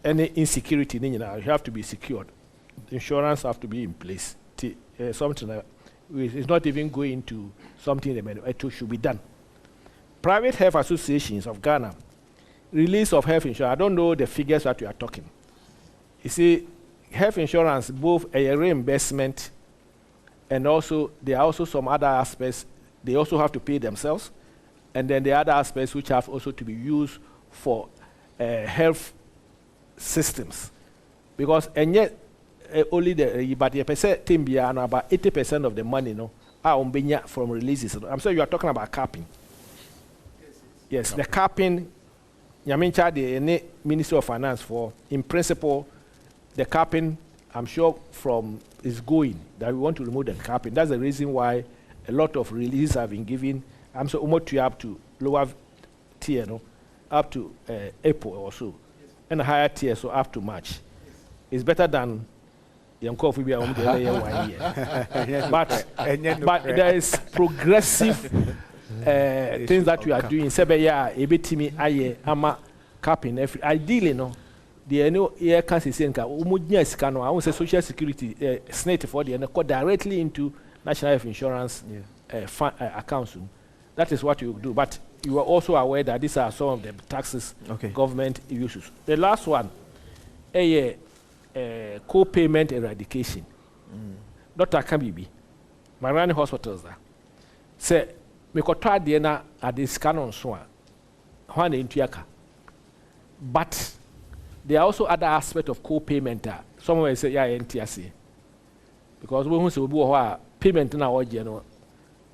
Any insecurity, you have to be secured. Insurance have to be in place. Something is not even going to something that should be done. Private health associations of Ghana, release of health insurance. I don't know the figures that we are talking. You see, health insurance, both a reimbursement and also there are also some other aspects. They also have to pay themselves. And then the other aspects which have also to be used for health systems. Because, and yet, only but the percent about 80% of the money are from releases. I'm sorry, you are talking about capping. Yes, the capping, Yamincha, the Ministry of Finance for, in principle, the capping, I'm sure is going, that we want to remove the capping. That's the reason why a lot of releases have been given. I'm so almost up to lower tier, up to April or so, and a higher tier, so up to March. It's better than but there is progressive things that we are doing. Capping every ideally the air cancer I won't say social security snake for the directly into national health insurance accounts. That is what you do. But you are also aware that these are some of the taxes government uses. The last one, co-payment eradication. Dr. Kambibi, my running hospitals there. Say, me kotra diena at this canon swan, one in Tiaka. But there are also other aspects of co-payment. Someone will say, yeah, NTSC. Because we say, we payment now, general.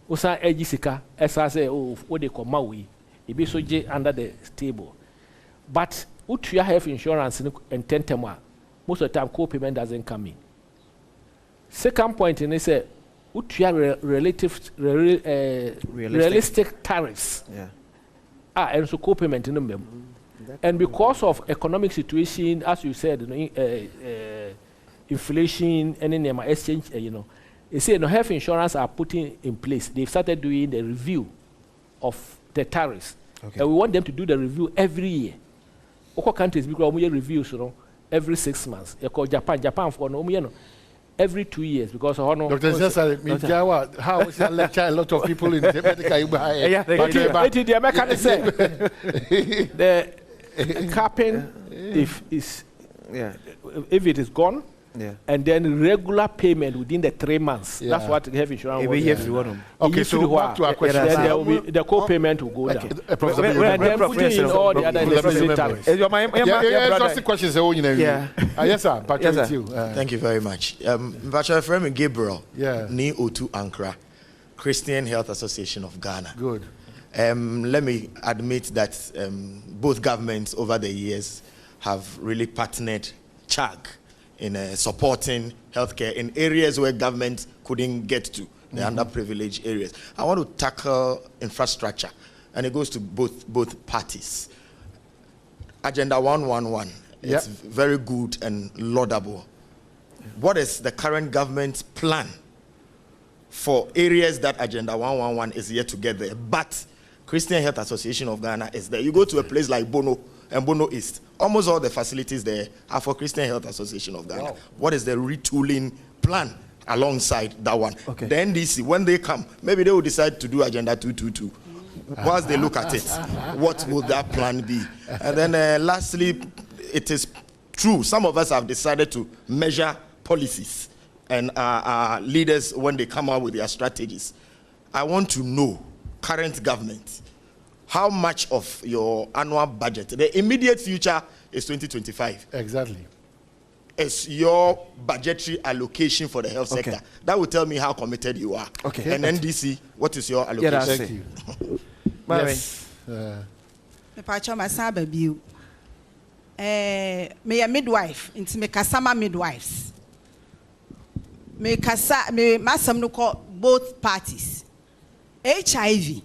Usa Ejisika, say, oh, what they call Maui, it be so under the table. But Utria health insurance and Tentema. Most of the time, co-payment doesn't come in. Second point, and they say, realistic tariffs. And so co-payment in them. And because of economic situation, as you said, inflation, and then exchange, you see, health insurance are putting in place. They've started doing the review of the tariffs. And we want them to do the review every year. All countries, because we reviews, every 6 months. You call Japan for every 2 years because Dr. Zessa, how is that lecture a lot of people in the medical the capping if it is gone. And then regular payment within the 3 months. That's what health insurance was. Okay, so back to our question. Then the co-payment will go down. And then putting in all the other necessary tariffs. Just the questions. Yes, sir. Yes, you. Thank you very much. Bachelor Frame Gabriel, Ni Otu Ankara, Christian Health Association of Ghana. Good. Let me admit that both governments over the years have really partnered CHAG in supporting healthcare in areas where government couldn't get to, the underprivileged areas. I want to tackle infrastructure, and it goes to both parties. Agenda 111, it's very good and laudable. What is the current government's plan for areas that Agenda 111 is yet to get there, but Christian Health Association of Ghana is there? You go to a place like Bono and Bono East, almost all the facilities there are for Christian Health Association of Ghana. Wow. What is the retooling plan alongside that one? The NDC, when they come, maybe they will decide to do Agenda 222. Once they look at it, what will that plan be? And then lastly, it is true, some of us have decided to measure policies and leaders when they come out with their strategies. I want to know current government, how much of your annual budget, the immediate future is 2025. Exactly. Is your budgetary allocation for the health sector. That will tell me how committed you are. Okay. And NDC, what is your allocation? Thank you. Yes. Me a midwife, into me kasama midwives. Me kasa me masam no call both parties. HIV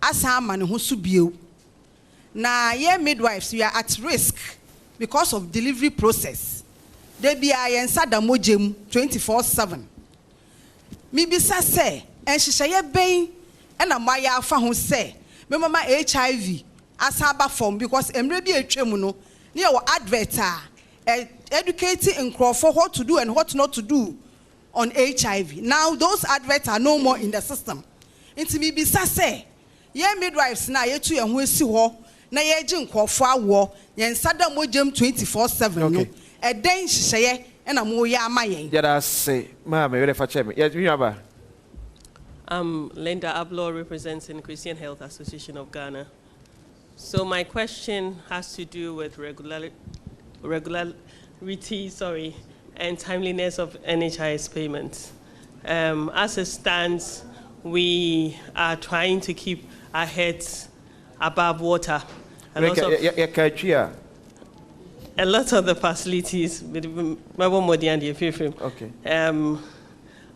asama ne ho so bio. Na ye midwives we are at risk because of delivery process. They be a yensa da mojem 24/7. Me bisa say en hyehyeye ben e na maya afa ho say me mama HIV asaba form because emre bi etwem no near advert educating in Crawford what to do and what not to do on HIV. Now those adverts are no more in the system. Into me bisa say ye midwives na ye to ye ho esi ho na ye gye Crawford awo yen sada mojem 24/7 no e den hyehyeye e na mo ye ama yen. Yada say ma me refa che me. Yes, Yaba. Linda Ablo, representing Christian Health Association of Ghana. So my question has to do with regularity, and timeliness of NHIS payments. As it stands, we are trying to keep our heads above water. A lot of the facilities,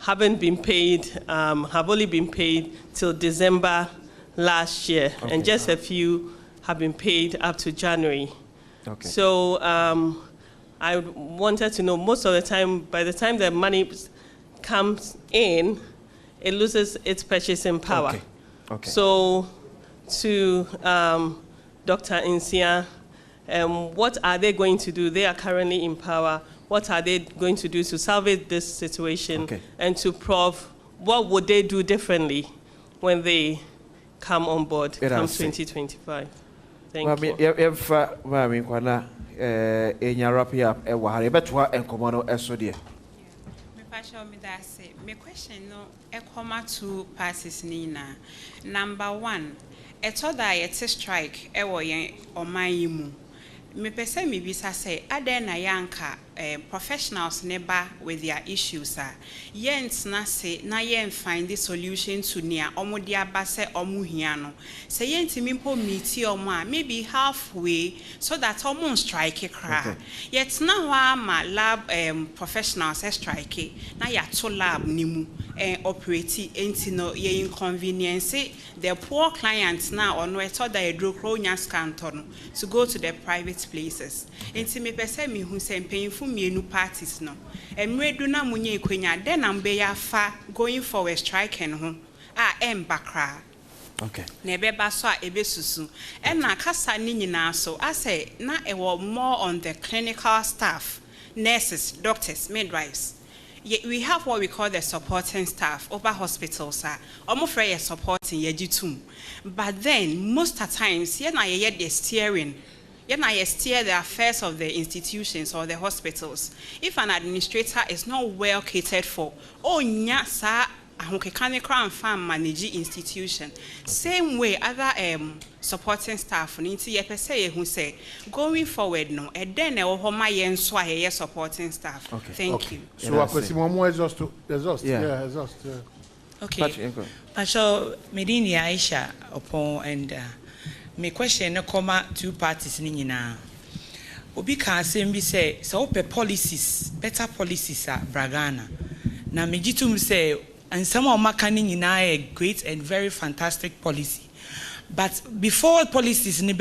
haven't been paid, have only been paid till December last year, and just a few have been paid up to January. So I wanted to know, most of the time, by the time the money comes in, it loses its purchasing power. So to Dr. Insia, what are they going to do? They are currently in power. What are they going to do to salvage this situation? And to Prof, what would they do differently when they come on board come 2025? Thank you. My question no two parties nina. Number one, it's a strike on my imu. Me pese me bisa say ade na yanka professionals neba with their issues yent na say na yen find the solution to near omodi abase omuhia no say yent mimpo meet omo maybe halfway so that omo strike kra yet na wa ma lab professionals strike na ya to lab nimu operate enti no ye inconvenience the poor clients now on we thought that edro nya scanton to go to the private places. Enti me pese me hu se mpanyinfo mienu parties no. Emredu na munye ekwenya den na mbe ya fa going for a strike en ho. Embakra. Na ebeba so ebesusu. En na kasa ni nyina so ase na ewo more on the clinical staff, nurses, doctors, midwives. We have what we call the supporting staff over hospitals. I'm afraid you're supporting yejitum. But then most of the times, you're not the steering. You're not steer the affairs of the institutions or the hospitals. If an administrator is not well catered for, nyasa can farm manage institution. Same way other supporting staff need to say who say going forward no and then my supporting staff. Thank you. So I could see more exhaust. Yeah, exhaust. Okay. Pastor Medini Aisha upon and my question no comma two parties ni nyina. Obi can say so policies, better policies are Bragana. Na mejitum say and some of Makani in a great and very fantastic policy. But before policies into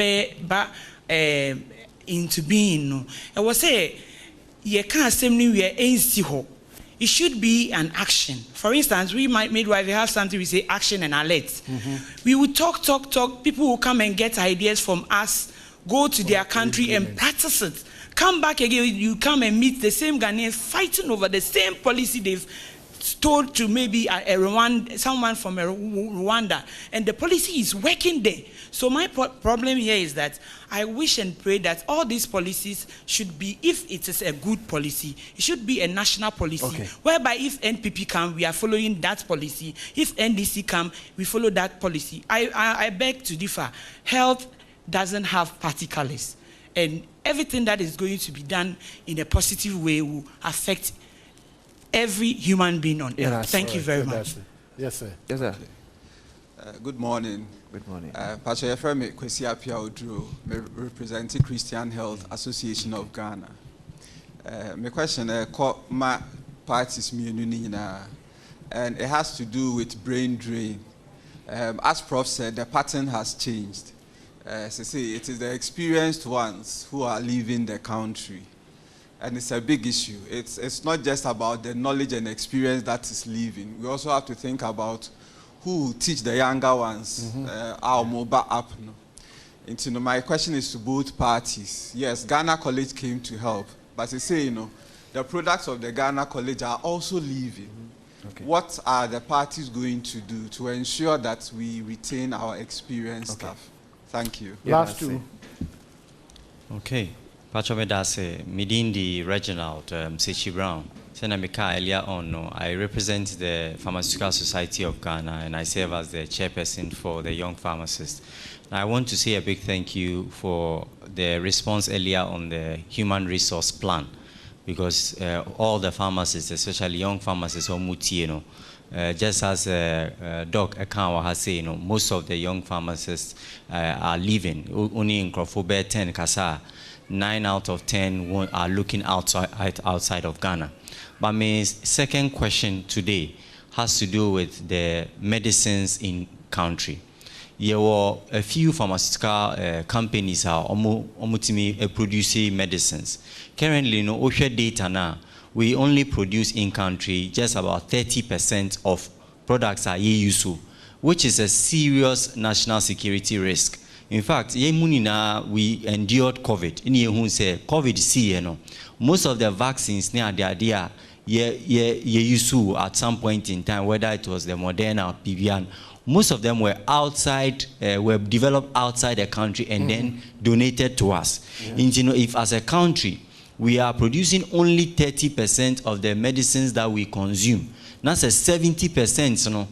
being, I was say, you can't say we are it should be an action. For instance, we might midwife have something we say action and alert. We will talk. People will come and get ideas from us, go to their country and practice it. Come back again, you come and meet the same Ghanaians fighting over the same policy they've told to maybe someone from Rwanda, and the policy is working there. So my problem here is that I wish and pray that all these policies should be, if it is a good policy, it should be a national policy, whereby if NPP come, we are following that policy. If NDC come, we follow that policy. I beg to differ. Health doesn't have party colors, and everything that is going to be done in a positive way will affect every human being on earth. Thank you very much. Yes, sir. Yes, sir. Good morning. Good morning. Pastor Efremi Kwesi Apia Oduro, representing Christian Health Association of Ghana. My question is, my parties and it has to do with brain drain. As Prof said, the pattern has changed. As I say, it is the experienced ones who are leaving the country. And it's a big issue. It's not just about the knowledge and experience that is leaving. We also have to think about who teach the younger ones our mobile app. And, my question is to both parties. Yes, Ghana College came to help, but they say, the products of the Ghana College are also leaving. What are the parties going to do to ensure that we retain our experienced staff? Thank you. Last two. Okay. Pachomedase, Midindi Reginald, Sechi Brown. Senamika earlier on, I represent the Pharmaceutical Society of Ghana, and I serve as the chairperson for the Young Pharmacists. I want to say a big thank you for the response earlier on the human resource plan, because all the pharmacists, especially young pharmacists, just as Doc Akanwa has said, most of the young pharmacists are leaving. Only in Crawford 10 Kasa, 9 out of 10 are looking outside of Ghana. But my second question today has to do with the medicines in country. There were a few pharmaceutical companies are producing medicines. Currently, OSHA data now, we only produce in country just about 30% of products are used, which is a serious national security risk. In fact, we endured COVID. COVID, most of the vaccines near the idea used at some point in time, whether it was the Moderna or PVN, most of them were outside, were developed outside the country and then donated to us. And, if as a country, we are producing only 30% of the medicines that we consume, that's a 70%,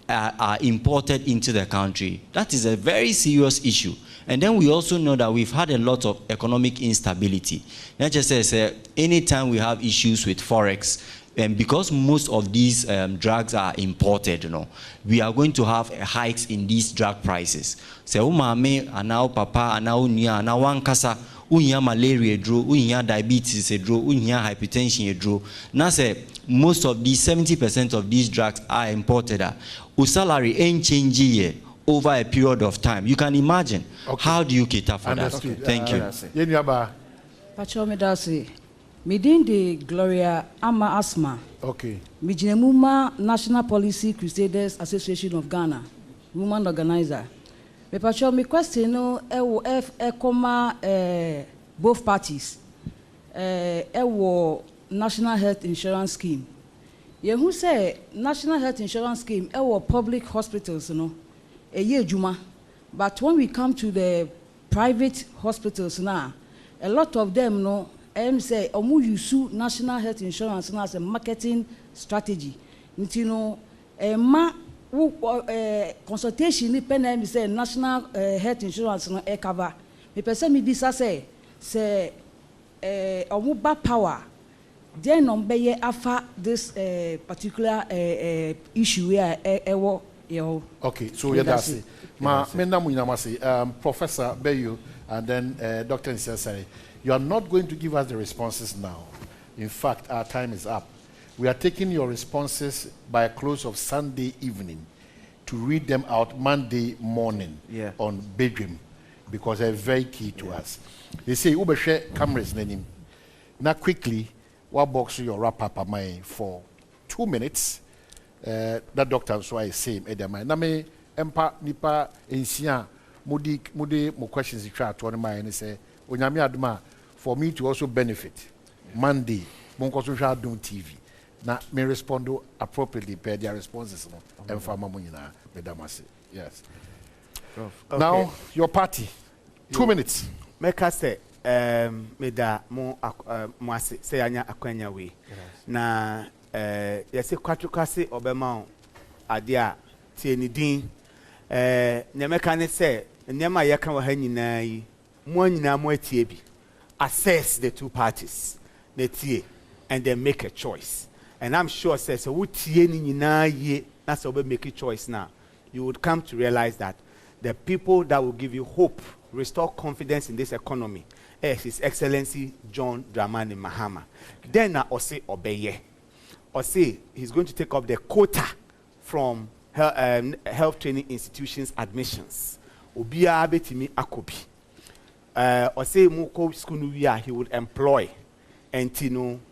are imported into the country. That is a very serious issue. And then we also know that we've had a lot of economic instability. Not just as anytime we have issues with Forex, and because most of these drugs are imported, we are going to have hikes in these drug prices. So, umame, anao papa, anao nia, anao wankasa, unya malaria draw, unya diabetes draw, unya hypertension draw. Now say most of these 70% of these drugs are imported. Our salary ain't changing over a period of time. You can imagine. How do you cater for that? Thank you. Pachomedase, Midindi Gloria Ama Asma. Okay. Mijinemuma National Policy Crusaders Association of Ghana, woman organizer. Me pacho me question no both parties. National Health Insurance Scheme. You who say National Health Insurance Scheme public hospitals, a year juma. But when we come to the private hospitals now, a lot of them say omu use National Health Insurance as a marketing strategy. Consultation ni say National Health Insurance no cover. Me person me bisa say omu ba power. Then be afa this particular issue where okay, so that's it. Professor Bayu and then Dr. Nsesari, you are not going to give us the responses now. In fact, our time is up. We are taking your responses by a close of Sunday evening to read them out Monday morning on Badwam, because they're very key to us. They say, Ubeshe cameras name. Now quickly, what box your wrap up for 2 minutes? That doctor so I say na me empa nipa ensia mudi mo questions try to on my and say onyame adoma for me to also benefit Monday mon ko so Adom TV Now, may respond appropriately per their responses. And for Mamunina, Madam Masi. Yes. Okay. Now, your party. 2 minutes. Make us say, Meda mo Masi, say Anya Aquanya way. Na, yes, a quattrocasi Obama, Adia, Tieni Dean, Nemekane say, Nema Yakan Henina, Moina Moetiebi. Assess the two parties, and then make a choice. And I'm sure, says, so that's how we make a choice now. You would come to realize that the people that will give you hope, restore confidence in this economy, is His Excellency John Dramani Mahama. Then I say obey. Or say he's going to take up the quota from health training institutions admissions. Obia betimi akobi. Or say Muko Skunuya, he would employ. And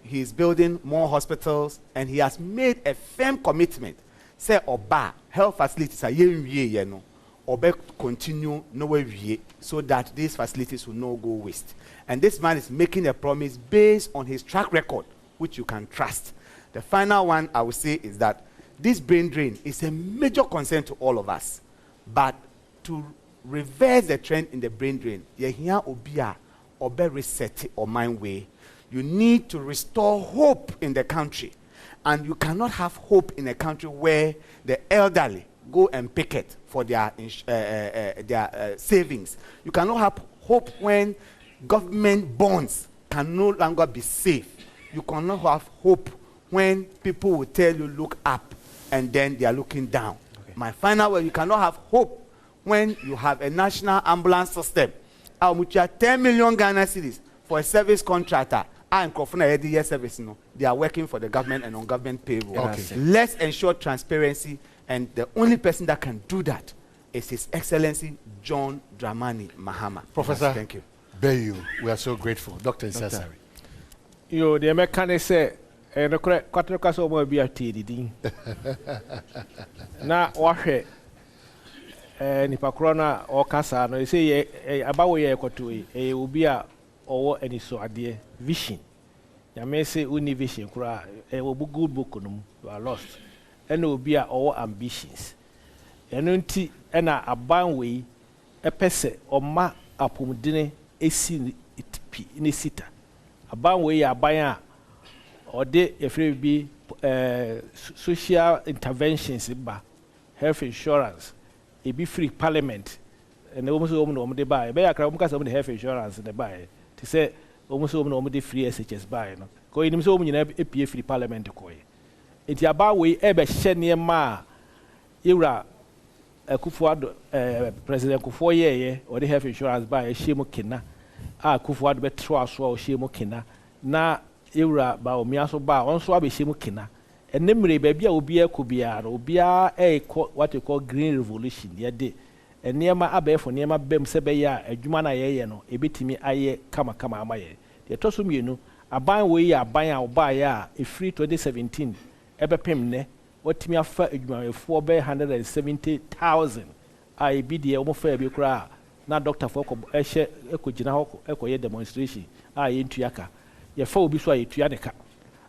he's building more hospitals, and he has made a firm commitment. Say Oba, health facilities are ye no. Oba continue nowhere so that these facilities will not go waste. And this man is making a promise based on his track record, which you can trust. The final one I will say is that this brain drain is a major concern to all of us. But to reverse the trend in the brain drain, here obia obe reset or mind way. You need to restore hope in the country. And you cannot have hope in a country where the elderly go and picket for their savings. You cannot have hope when government bonds can no longer be safe. You cannot have hope when people will tell you look up and then they are looking down. Okay. My final word, you cannot have hope when you have a national ambulance system. Which are 10 million Ghana cedis for a service contractor. Service, they are working for the government and on government payroll. Okay. Let's ensure transparency, and the only person that can do that is His Excellency John Dramani Mahama. Professor, thank you. Bayu, we are so grateful. Dr. Nsasari. Yo, the mechanic say, and the correct will be a TDD. Now, wash it. Nipakrona or Casa, no, you say about where you got to a will be a or any so idea vision. You may say only vision, cry a good book, you are lost. And will be our ambitions. And until a bound way, a pesse or ma upon dinner, a scene it in a sitter. A bound way, a buyer or day if it be social interventions, health insurance, a be free parliament, and almost almost the buy. Bear crowd because of the health insurance in the buy. To say almost almost the free SHS buy. No, going him so many a free parliament to coy. It's about we ever shed near ma Ira Kufuado President Kufoye or the health insurance by a Shimo Kina. Kufuado betra so Shimo Kina. Na Ira ba Miaso ba on so be Shimo Kina. And memory baby will be a Kubia or be a what you call green revolution. Yeah, day. And near my abe for near my bem sebeya, a Jumana yeno, a bit me aye, kama amaye. The tosum you know, a buy way a buy or buy a free 2017, ebe pemne, what me a 470,000. I be the almost fair be cry. Now Dr. Foko, Eshe, Eko Eko demonstration, into Yaka. Your foe be so a Tuyanica.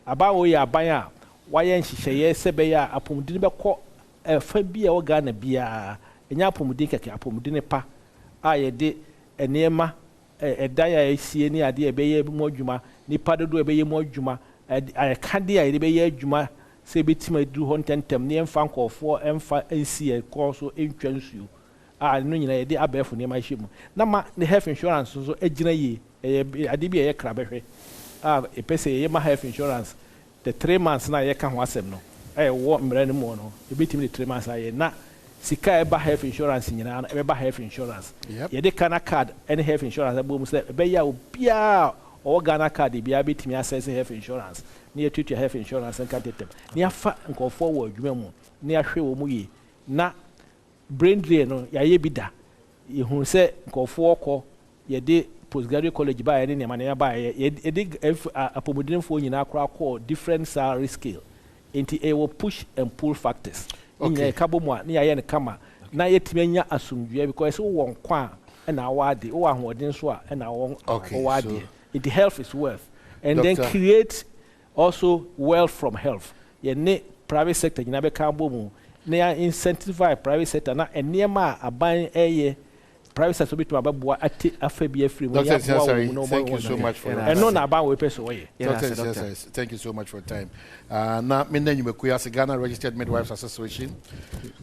A buy way a buy a. Why ain't she say sebeya upon dinner call a fabia or Ghana beer, and yapomudika upon dinner pa. I did a neema a dia see any idea be more juma, ni pado do be more juma, a candy I be juma, say bit me do huntentem near funk or 4 M5 a course so influence you. I know you a day I bear for near my ship. Nama the health insurance so a gina ye, a debia a crabbe. A pese my health insurance. The 3 months na ye can wasem no. I want me more no. You beat me the 3 months I na sika eba health insurance in na eba health insurance. Ye de kana card any health insurance abo say be ya obia or Ghana card bia beat me access health insurance. Near to your health insurance and can't them. Near fa nko forward dwemu. Near hwe wo mu yi. Na brain drain no ya ye bida. Ye hu say nko for ko ye de postgraduate college by any man by a dig apomodin for you now call different salary scale. Into a will push and pull factors. Okay. Cabo near yen kama. Na yet menya assume because one qua and our day or didn't swa and our it health is worth. And Doctor, then create also wealth from health. Ye private sector nyina be ka bomu. Na incentivize private sector na enema aban eye private sector bit mababua ati afebia free mo ya bua. Thank you so much for your time. And no na aban we person way. Yes. Thank you so much for your time. Na me name Mekuya Ghana Registered Midwives Association,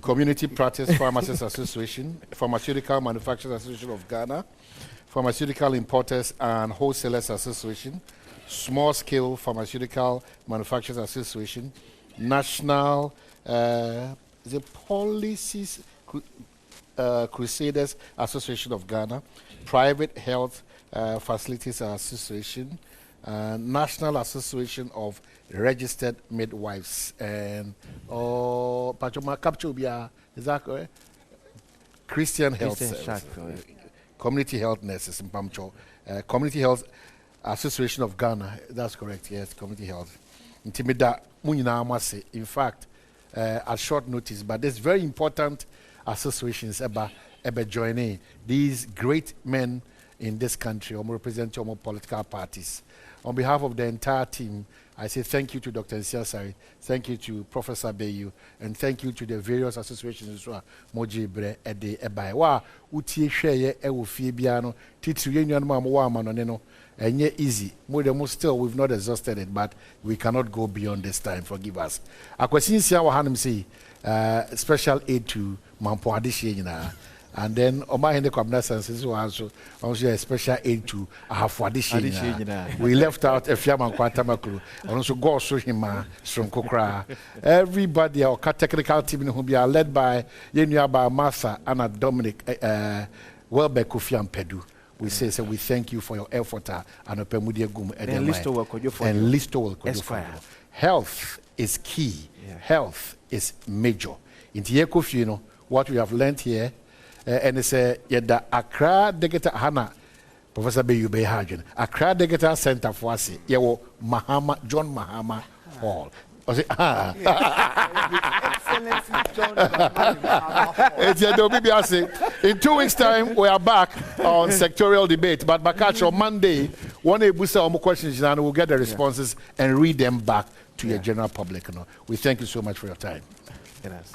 Community Practice Pharmacists Association, Pharmaceutical Manufacturers Association of Ghana, Pharmaceutical Importers and Wholesalers Association, Small Scale Pharmaceutical Manufacturers Association, National the Policies Crusaders Association of Ghana, Private Health Facilities Association, National Association of Registered Midwives, and Pachoma Kapchubia, is that correct? Christian Health, Community Health Nurses in Pamcho, Community Health Association of Ghana, that's correct, yes, Community Health. Intimida Munina Amase, in fact, at short notice, but there's very important associations about joining these great men in this country, representing political parties. On behalf of the entire team, I say thank you to Dr. Nsiasari, thank you to Professor Bayu, and thank you to the various associations as well. Mojibre Ede Ebai. Wa utie share ewo fie biano titri yenyan ma mo manoneno enye easy. Mo still we've not exhausted it, but we cannot go beyond this time. Forgive us. Akwasinsia wa hanum say special aid to Mampo Adishe nyina. And then Oma Hende Kwabna Senses also a special aid to Ahafwadishe. We left out Efiaman Kwatamakru and also go so him from Kokra. Everybody, our technical team who be led by Yenyaba Martha and Dominic Welbeck Kofian Pedu. We say we thank you for your effort and Opemudia Gum and Listo will Health is key. Yeah. Health is major. In Tieko, what we have learned here. And it's the Accra Digital Hana, Professor Bayu Behagen, Accra Digital Center for us, Yawo Mahama, John Mahama Hall. It's in 2 weeks' time, we are back on sectorial debate. But Bakacho, on Monday, one of more questions, and we'll get the responses and read them back to your general public. We thank you so much for your time. Yes.